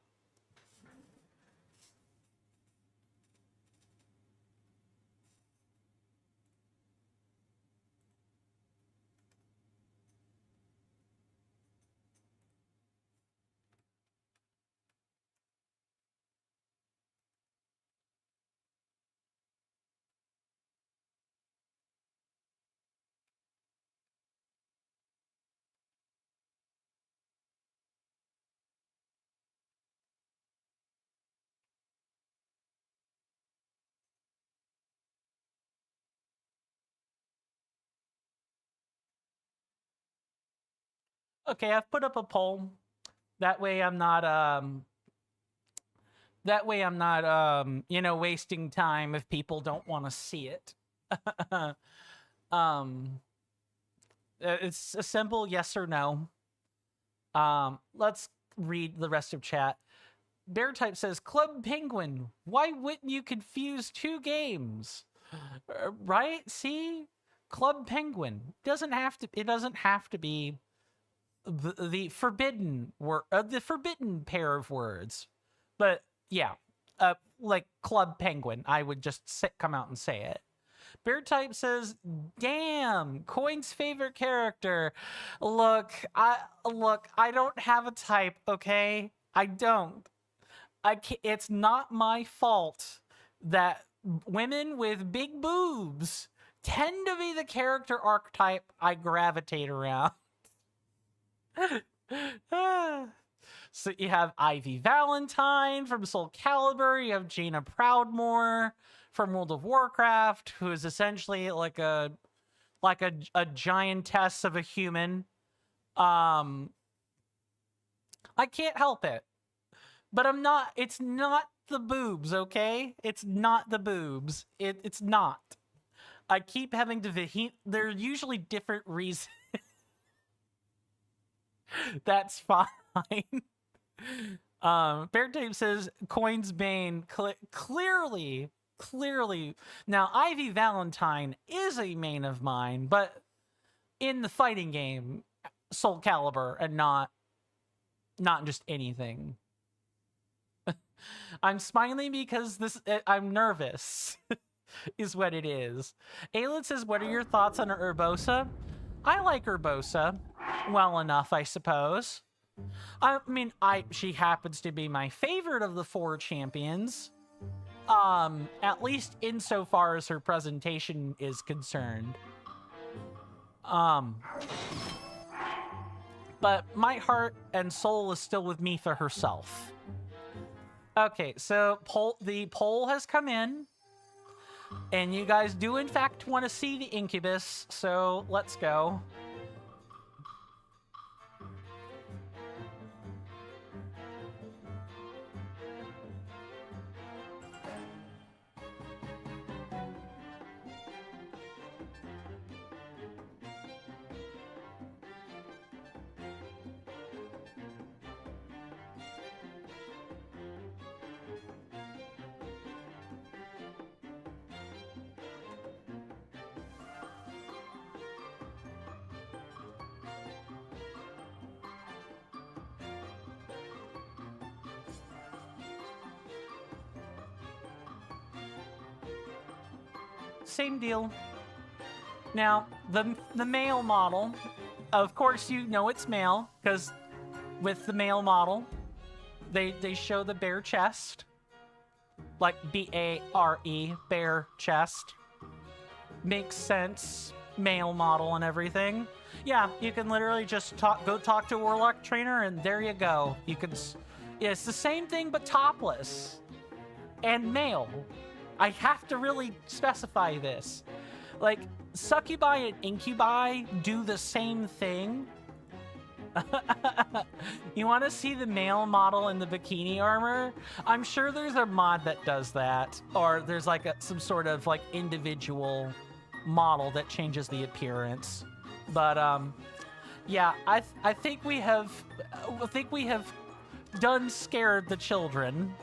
Okay, I've put up a poll. That way I'm not wasting time if people don't want to see it. It's a simple yes or no. Let's read the rest of chat. Bear Type says, Club Penguin, why wouldn't you confuse two games? Right? See? Club Penguin. It doesn't have to be the forbidden word, the forbidden pair of words. But yeah, like Club Penguin, I would just come out and say it. Bear Type says, damn, Coin's favorite character. Look, I don't have a type, okay? I don't. It's not my fault that women with big boobs tend to be the character archetype I gravitate around. So you have Ivy Valentine from Soul Calibur, you have Jaina Proudmoore from World of Warcraft, who is essentially like a giantess of a human. I can't help it. But it's not the boobs, okay? It's not the boobs. It's not. I keep having to they're usually different reasons. That's fine. Bear Tape says, Coin's Bane, clearly. Now, Ivy Valentine is a main of mine, but in the fighting game, Soul Calibur, and not just anything. I'm smiling because I'm nervous, is what it is. Aelin says, what are your thoughts on Urbosa? I like Urbosa well enough, I suppose. I mean, she happens to be my favorite of the 4 champions. At least insofar as her presentation is concerned. But my heart and soul is still with Mitha herself. Okay, so the poll has come in, and you guys do in fact want to see the Incubus, so let's go. Same deal. Now, the male model, of course you know it's male, because with the male model, they show the bare chest. Like B-A-R-E, bare chest. Makes sense, male model and everything. Yeah, you can literally just go talk to a Warlock trainer and there you go. You can, yeah, it's the same thing but topless. And male. I have to really specify this. Like, succubi and incubi do the same thing. You want to see the male model in the bikini armor? I'm sure there's a mod that does that. Or there's like some sort of like individual model that changes the appearance. But yeah, I think we have done scared the children.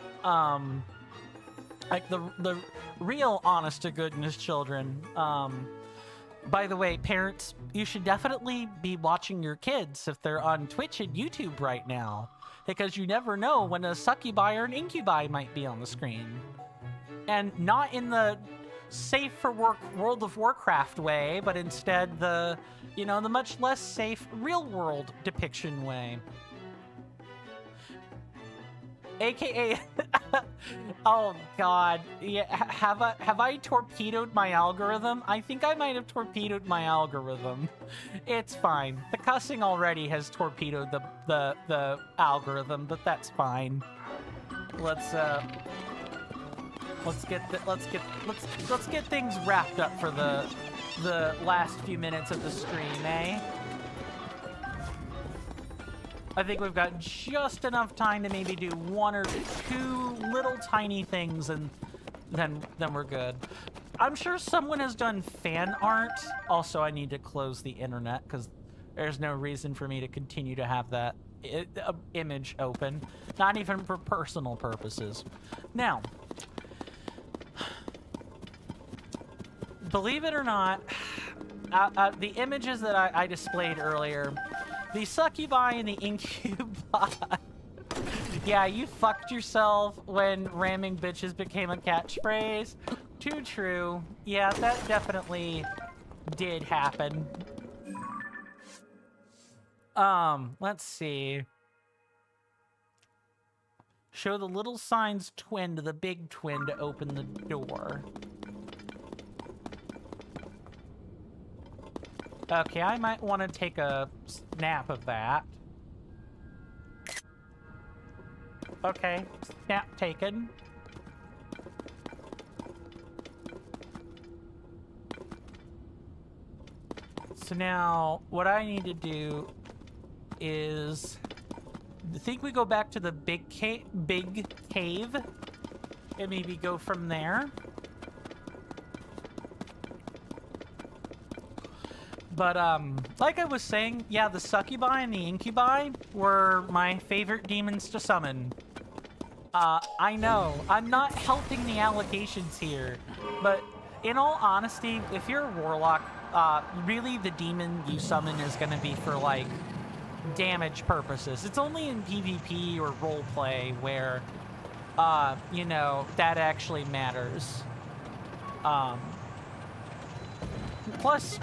Like the real honest to goodness children. By the way, parents, you should definitely be watching your kids if they're on Twitch and YouTube right now, because you never know when a succubi or an incubi might be on the screen. And not in the safe for work World of Warcraft way, but instead the, you know, the much less safe real world depiction way. AKA, oh god, yeah, have I torpedoed my algorithm? I think I might have torpedoed my algorithm. It's fine. The cussing already has torpedoed the algorithm, but that's fine. Let's get things wrapped up for the last few minutes of the stream, eh? I think we've got just enough time to maybe do 1 or 2 little tiny things, and then we're good. I'm sure someone has done fan art. Also, I need to close the internet because there's no reason for me to continue to have that image open. Not even for personal purposes. Now, believe it or not, the images that I displayed earlier, the succubi and the incubi. Yeah, you fucked yourself when ramming bitches became a catchphrase. Too true. Yeah, that definitely did happen. Let's see. Show the little sign's twin to the big twin to open the door. Okay, I might want to take a snap of that. Okay, snap taken. So now, what I need to do is, I think we go back to the big cave, and maybe go from there. But, like I was saying, yeah, the succubi and the incubi were my favorite demons to summon. I know, I'm not helping the allegations here, but in all honesty, if you're a warlock, really the demon you summon is gonna be for, like, damage purposes. It's only in PvP or roleplay where, you know, that actually matters. Plus,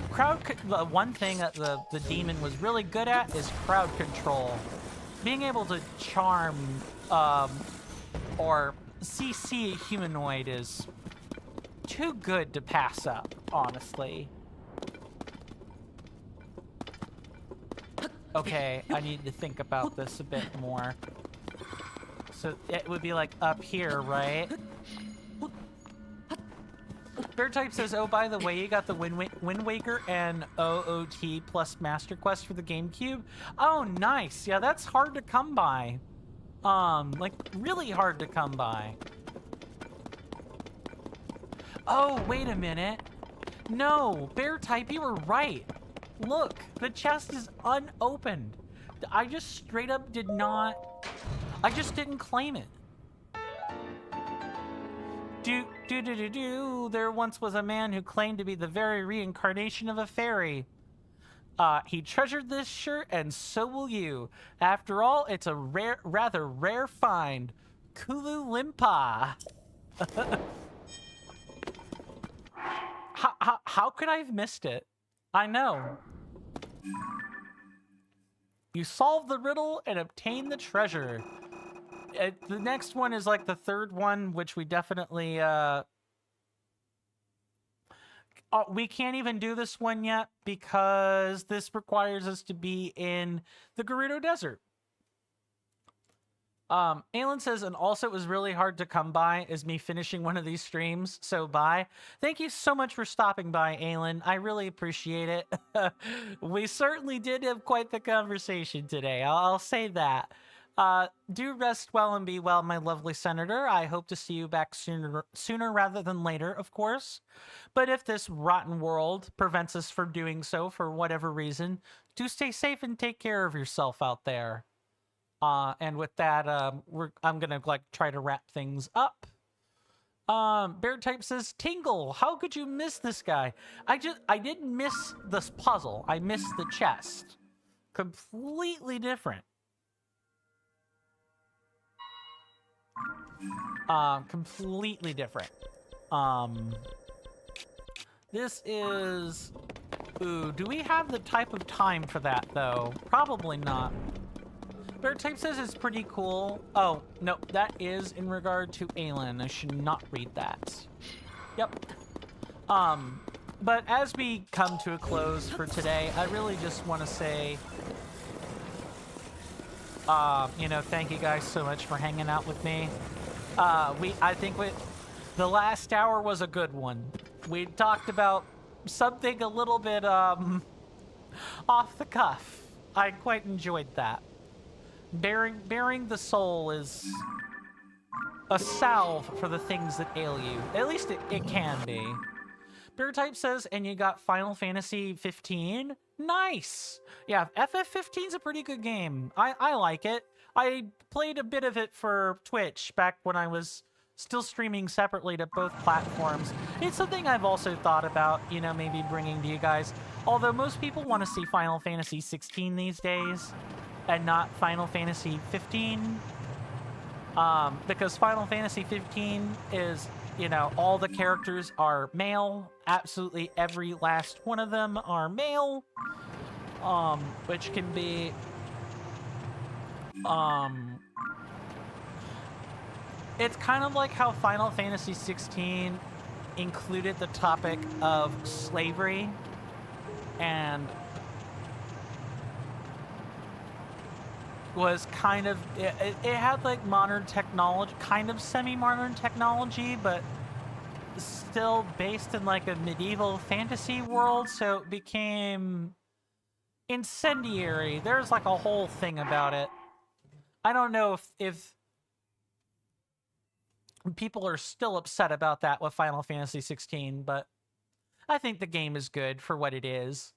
the one thing that the demon was really good at is crowd control. Being able to charm, or CC a humanoid is too good to pass up, honestly. Okay, I need to think about this a bit more. So it would be like up here, right? Bear Type says, oh, by the way, you got the Wind Waker and OOT plus Master Quest for the GameCube. Oh, nice. Yeah, that's hard to come by. Like, really hard to come by. Oh, wait a minute. No, Bear Type, you were right. Look, the chest is unopened. I just straight up did not... I just didn't claim it. There once was a man who claimed to be the very reincarnation of a fairy. He treasured this shirt, and so will you. After all, it's a rather rare find. Kulu Limpa. How could I have missed it? I know. You solve the riddle and obtain the treasure. The next one is like the third one, which we definitely, we can't even do this one yet because this requires us to be in the Gerudo Desert. Aelin says, and also it was really hard to come by is me finishing one of these streams, so bye. Thank you so much for stopping by, Aelin. I really appreciate it. We certainly did have quite the conversation today. I'll say that. Do rest well and be well, my lovely senator. I hope to see you back sooner rather than later, of course. But if this rotten world prevents us from doing so for whatever reason, do stay safe and take care of yourself out there. And with that, I'm gonna try to wrap things up. Bear Type says, Tingle, how could you miss this guy? I didn't miss this puzzle. I missed the chest. Completely different. Completely different. This is... Ooh, do we have the type of time for that, though? Probably not. Bear Type says it's pretty cool. Oh, no, that is in regard to Aelin. I should not read that. Yep. But as we come to a close for today, I really just want to say... you know, thank you guys so much for hanging out with me. I think the last hour was a good one. We talked about something a little bit, off the cuff. I quite enjoyed that. Bearing the soul is a salve for the things that ail you. At least it can be. Bear Type says, and you got Final Fantasy 15. Nice. Yeah, FF15 is a pretty good game. I like it. I played a bit of it for Twitch back when I was still streaming separately to both platforms. It's something I've also thought about, you know, maybe bringing to you guys. Although most people want to see Final Fantasy 16 these days and not Final Fantasy 15. Because Final Fantasy 15 is, you know, all the characters are male. Absolutely every last one of them are male. Which can be, it's kind of like how Final Fantasy 16 included the topic of slavery and was kind of, it had like modern technology, kind of semi-modern technology, but still based in like a medieval fantasy world, so it became incendiary. There's like a whole thing about it. I don't know if people are still upset about that with Final Fantasy 16, but I think the game is good for what it is.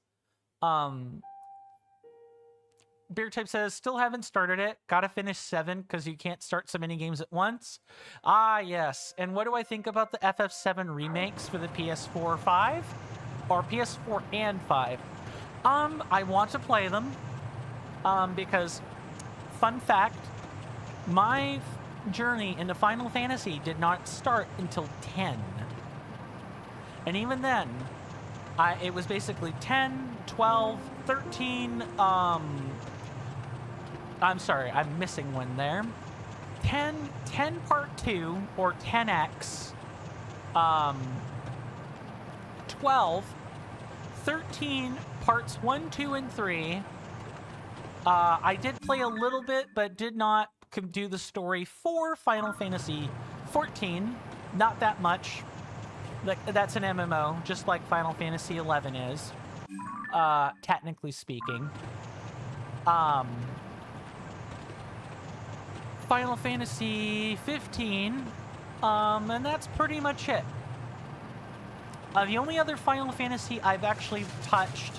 Beer Type says, still haven't started it. Gotta finish 7 because you can't start so many games at once. Ah, yes. And what do I think about the FF7 remakes for the PS4 5? Or PS4 and 5? I want to play them. Because, fun fact, my journey into Final Fantasy did not start until 10. And even then, it was basically 10, 12, 13, I'm sorry, I'm missing one there. 10 part 2, or 10X, 12, 13 parts 1, 2, and 3. I did play a little bit, but did not do the story for Final Fantasy 14. Not that much. That's an MMO, just like Final Fantasy 11 is, technically speaking. Final Fantasy 15, and that's pretty much it. The only other Final Fantasy I've actually touched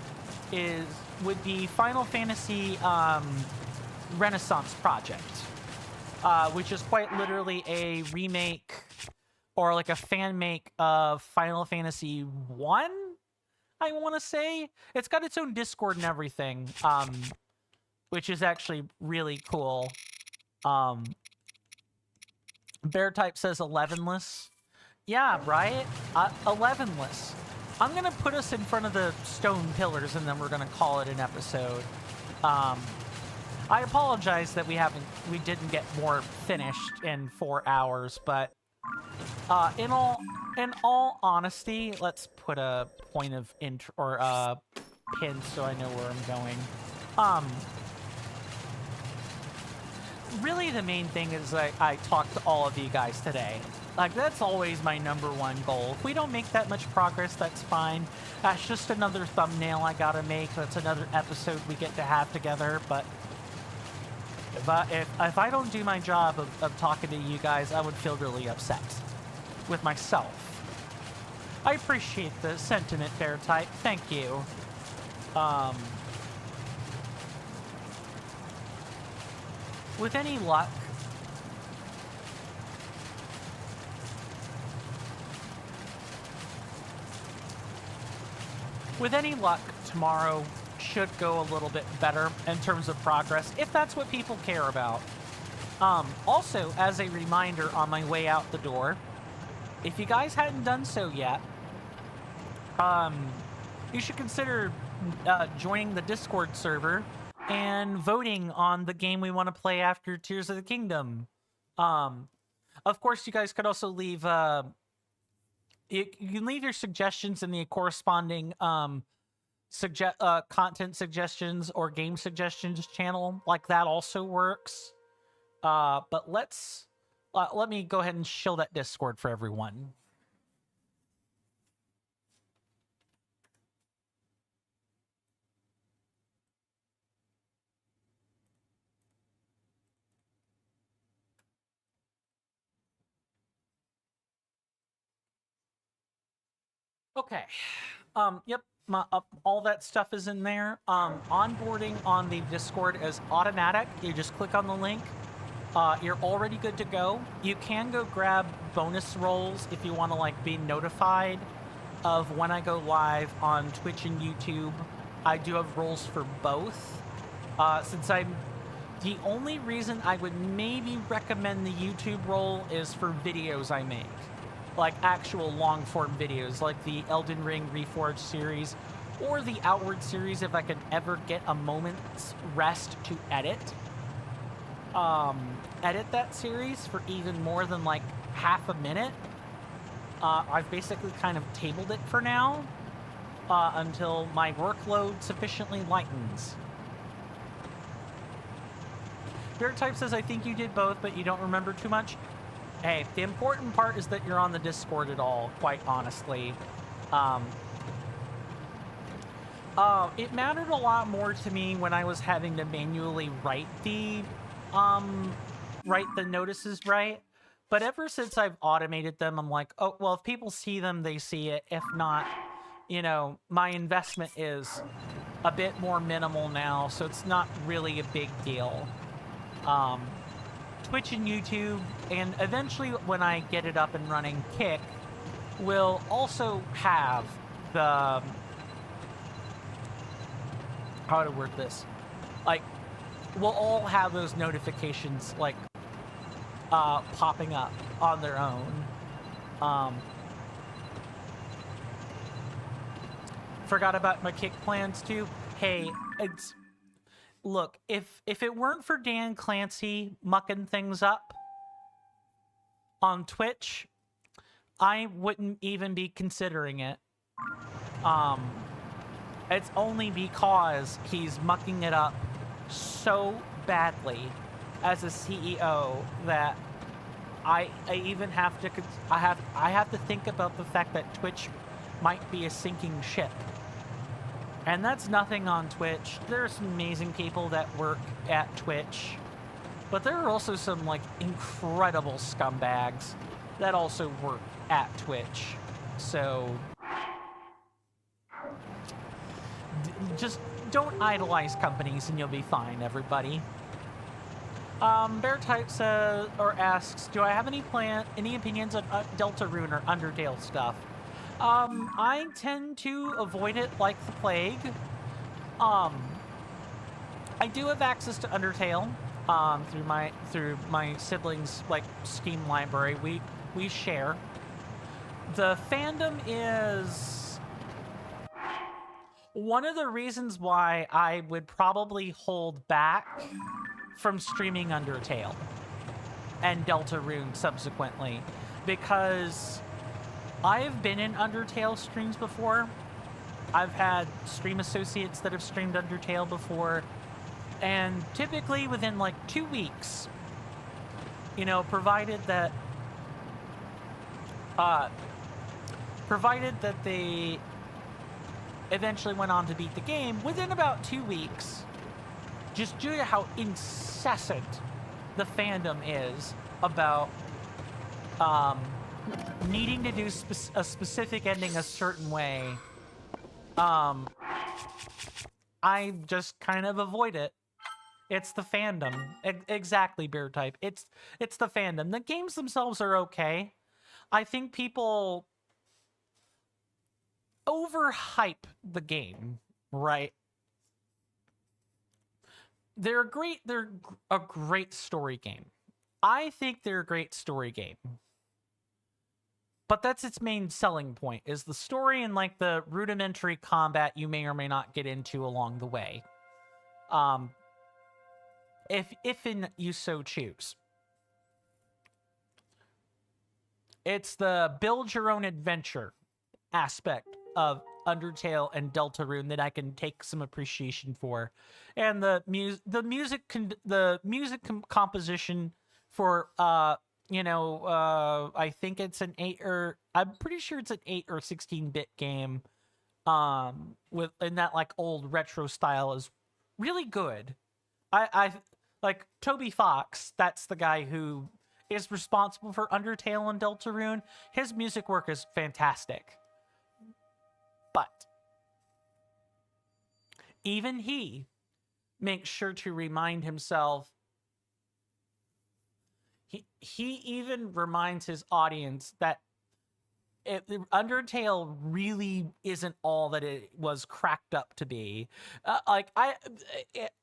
would be Final Fantasy Renaissance Project, which is quite literally a remake or like a fan make of Final Fantasy 1, I want to say. It's got its own Discord and everything, which is actually really cool. Bear Type says 11less. Yeah, right? 11less. I'm going to put us in front of the stone pillars and then we're going to call it an episode. I apologize that we didn't get more finished in 4 hours, but in all honesty, let's put a point of pin so I know where I'm going. Really, the main thing is I talked to all of you guys today. Like, that's always my #1 goal. If we don't make that much progress, that's fine. That's just another thumbnail I gotta make. That's another episode we get to have together. But if I don't do my job of talking to you guys, I would feel really upset with myself. I appreciate the sentiment, Bear Type. Thank you. With any luck, tomorrow should go a little bit better in terms of progress, if that's what people care about. Also, as a reminder on my way out the door, if you guys hadn't done so yet, you should consider joining the Discord server and voting on the game we want to play after Tears of the Kingdom. Of course, you guys could also leave, you can leave your suggestions in the corresponding content suggestions or game suggestions channel. Like, that also works. But let me go ahead and shill that Discord for everyone. Okay. Yep. All that stuff is in there. Onboarding on the Discord is automatic. You just click on the link. You're already good to go. You can go grab bonus roles if you want to like be notified of when I go live on Twitch and YouTube. I do have roles for both. Since I'm the only reason I would maybe recommend the YouTube role is for videos I make. Like actual long form videos, like the Elden Ring Reforged series or the Outward series if I could ever get a moment's rest to edit. Edit that series for even more than like half a minute. I've basically kind of tabled it for now until my workload sufficiently lightens. Spirit Type says, I think you did both, but you don't remember too much. Hey, the important part is that you're on the Discord at all, quite honestly. It mattered a lot more to me when I was having to manually write the notices right. But ever since I've automated them, I'm like, oh, well, if people see them, they see it. If not, you know, my investment is a bit more minimal now, so it's not really a big deal. Twitch and YouTube, and eventually when I get it up and running, Kick will also have the... how to word this? Like, we'll all have those notifications, like, popping up on their own. Forgot about my Kick plans, too. Hey, it's... Look, if it weren't for Dan Clancy mucking things up on Twitch, I wouldn't even be considering it. It's only because he's mucking it up so badly as a CEO that I even have to I have to think about the fact that Twitch might be a sinking ship. And that's nothing on Twitch. There are some amazing people that work at Twitch. But there are also some, like, incredible scumbags that also work at Twitch. So... just don't idolize companies and you'll be fine, everybody. Bear Type says, or asks, do I have any opinions on Deltarune or Undertale stuff? I tend to avoid it like the plague. I do have access to Undertale, through my siblings' like Steam library. We share. The fandom is one of the reasons why I would probably hold back from streaming Undertale and Deltarune subsequently, because I've been in Undertale streams before. I've had stream associates that have streamed Undertale before, and typically within like 2 weeks, you know, provided that they eventually went on to beat the game, within about 2 weeks, just due to how incessant the fandom is about needing to do a specific ending a certain way, I just kind of avoid it. It's the fandom. Exactly, Bear Type. It's the fandom. The games themselves are okay. I think people overhype the game, right? They're a great story game. I think they're a great story game. But that's its main selling point, is the story and like the rudimentary combat you may or may not get into along the way. If you so choose. It's the build your own adventure aspect of Undertale and Deltarune that I can take some appreciation for. And the music composition for I think it's I'm pretty sure it's an 8 or 16-bit game, in that like old retro style, is really good. I like Toby Fox, that's the guy who is responsible for Undertale and Deltarune. His music work is fantastic. But even he makes sure to remind himself. He even reminds his audience that Undertale really isn't all that it was cracked up to be.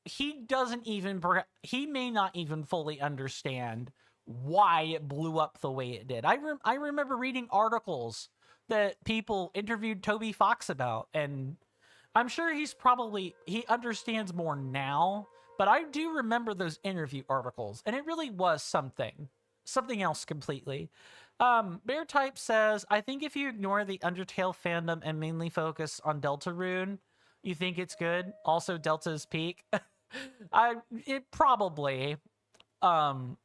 He doesn't even, he may not even fully understand why it blew up the way it did. I remember reading articles that people interviewed Toby Fox about, and I'm sure he understands more now, but I do remember those interview articles, and it really was something else completely. Bear Type says, I think if you ignore the Undertale fandom and mainly focus on Deltarune, you think it's good. Also, Delta's peak. It probably. I'm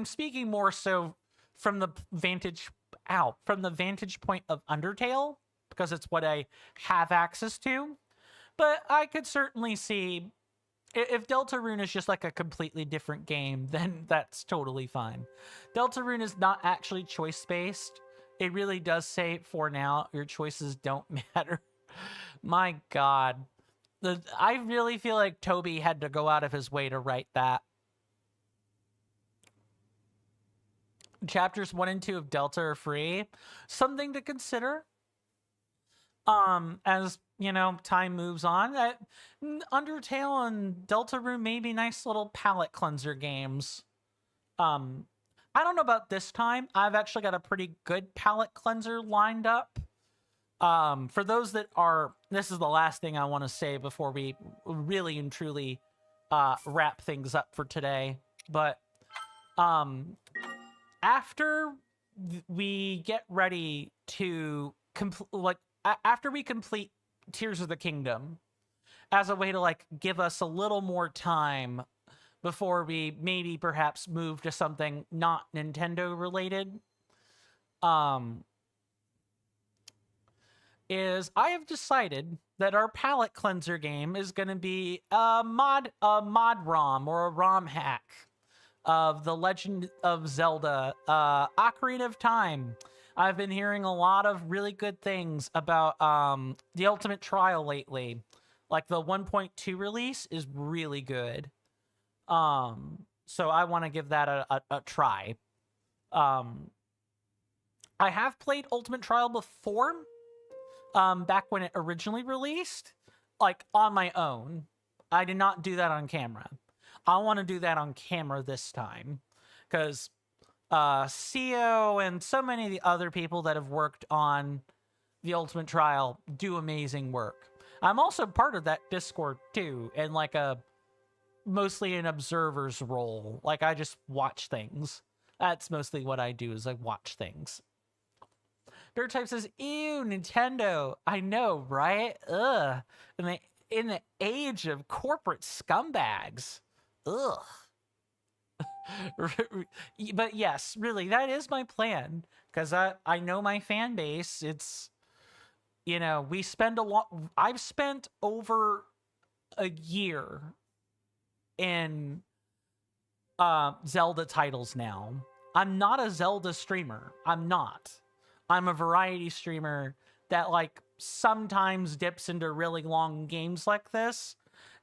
speaking more so from the vantage point of Undertale, because it's what I have access to. But I could certainly see if Deltarune is just like a completely different game, then that's totally fine. Deltarune is not actually choice-based. It really does say, for now, your choices don't matter. My God. I really feel like Toby had to go out of his way to write that. Chapters 1 and 2 of Delta are free. Something to consider. As you know, time moves on. Undertale and Deltarune may be nice little palate cleanser games. I don't know about this time. I've actually got a pretty good palate cleanser lined up. For those that are, this is the last thing I want to say before we really and truly wrap things up for today. But after we get ready to after we complete Tears of the Kingdom, as a way to give us a little more time before we maybe perhaps move to something not Nintendo related, is I have decided that our palette cleanser game is going to be a mod ROM or a ROM hack of The Legend of Zelda Ocarina of Time. I've been hearing a lot of really good things about the Ultimate Trial lately. Like the 1.2 release is really good. So I want to give that a try. I have played Ultimate Trial before, back when it originally released, on my own. I did not do that on camera. I want to do that on camera this time, because CEO and so many of the other people that have worked on the Ultimate Trial do amazing work. I'm also part of that Discord too, and mostly an observer's role. I just watch things. That's mostly what I do, is I watch things. Dirt Type says, ew, Nintendo. I know, right? Ugh. In the age of corporate scumbags. Ugh. But yes, really, that is my plan, because I know my fan base. It's, we spend a lot. I've spent over a year in Zelda titles now. I'm not a Zelda streamer. I'm not. I'm a variety streamer that sometimes dips into really long games like this.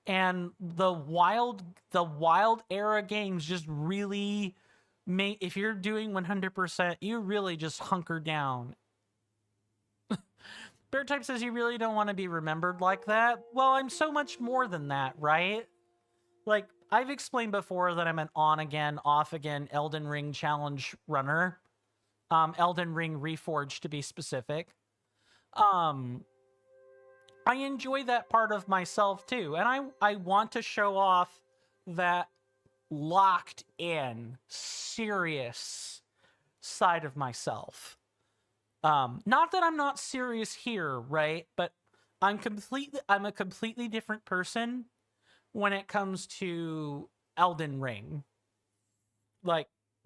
And the wild era games just really if you're doing 100%, you really just hunker down. Bear Type says you really don't want to be remembered like that. Well, I'm so much more than that, right? I've explained before that I'm an on again, off again Elden Ring challenge runner. Elden Ring Reforged, to be specific. I enjoy that part of myself too, and I want to show off that locked in, serious side of myself. Not that I'm not serious here, right? But I'm a completely different person when it comes to Elden Ring.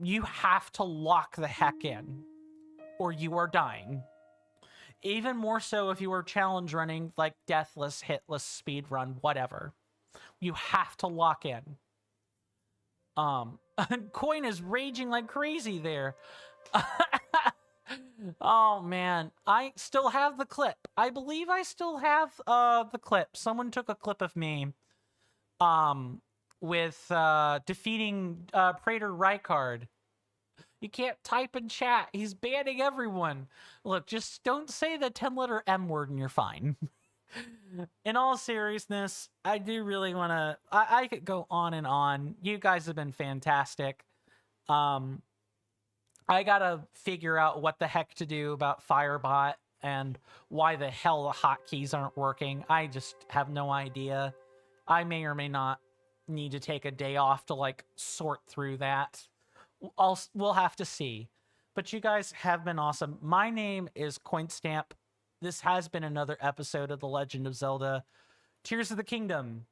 You have to lock the heck in, or you are dying. Even more so if you are challenge running, deathless, hitless, speed run, whatever. You have to lock in. Coin is raging like crazy there. Oh man, I still have the clip. I believe I still have the clip. Someone took a clip of me with defeating Praetor Rykard. You can't type in chat. He's banning everyone. Look, just don't say the 10-letter M word and you're fine. In all seriousness, I do really want to... I could go on and on. You guys have been fantastic. I gotta figure out what the heck to do about Firebot and why the hell the hotkeys aren't working. I just have no idea. I may or may not need to take a day off to, like, sort through that. We'll have to see. But you guys have been awesome. My name is Coinstamp. This has been another episode of The Legend of Zelda Tears of the Kingdom.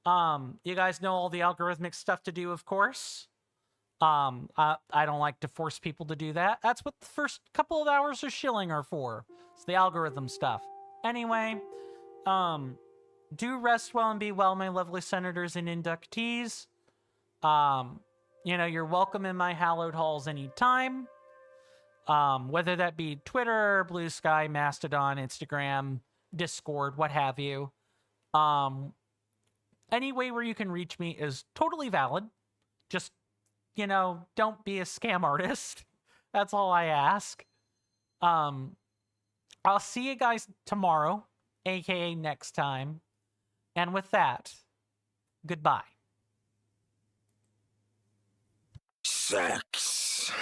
You guys know all the algorithmic stuff to do, of course. I don't like to force people to do that. That's what the first couple of hours of shilling are for. It's the algorithm stuff. Anyway, do rest well and be well, my lovely senators and inductees. You know, you're welcome in my hallowed halls anytime. Whether that be Twitter, Blue Sky, Mastodon, Instagram, Discord, what have you. Any way where you can reach me is totally valid. Just, you know, don't be a scam artist. That's all I ask. I'll see you guys tomorrow, aka next time. And with that, goodbye. Sex.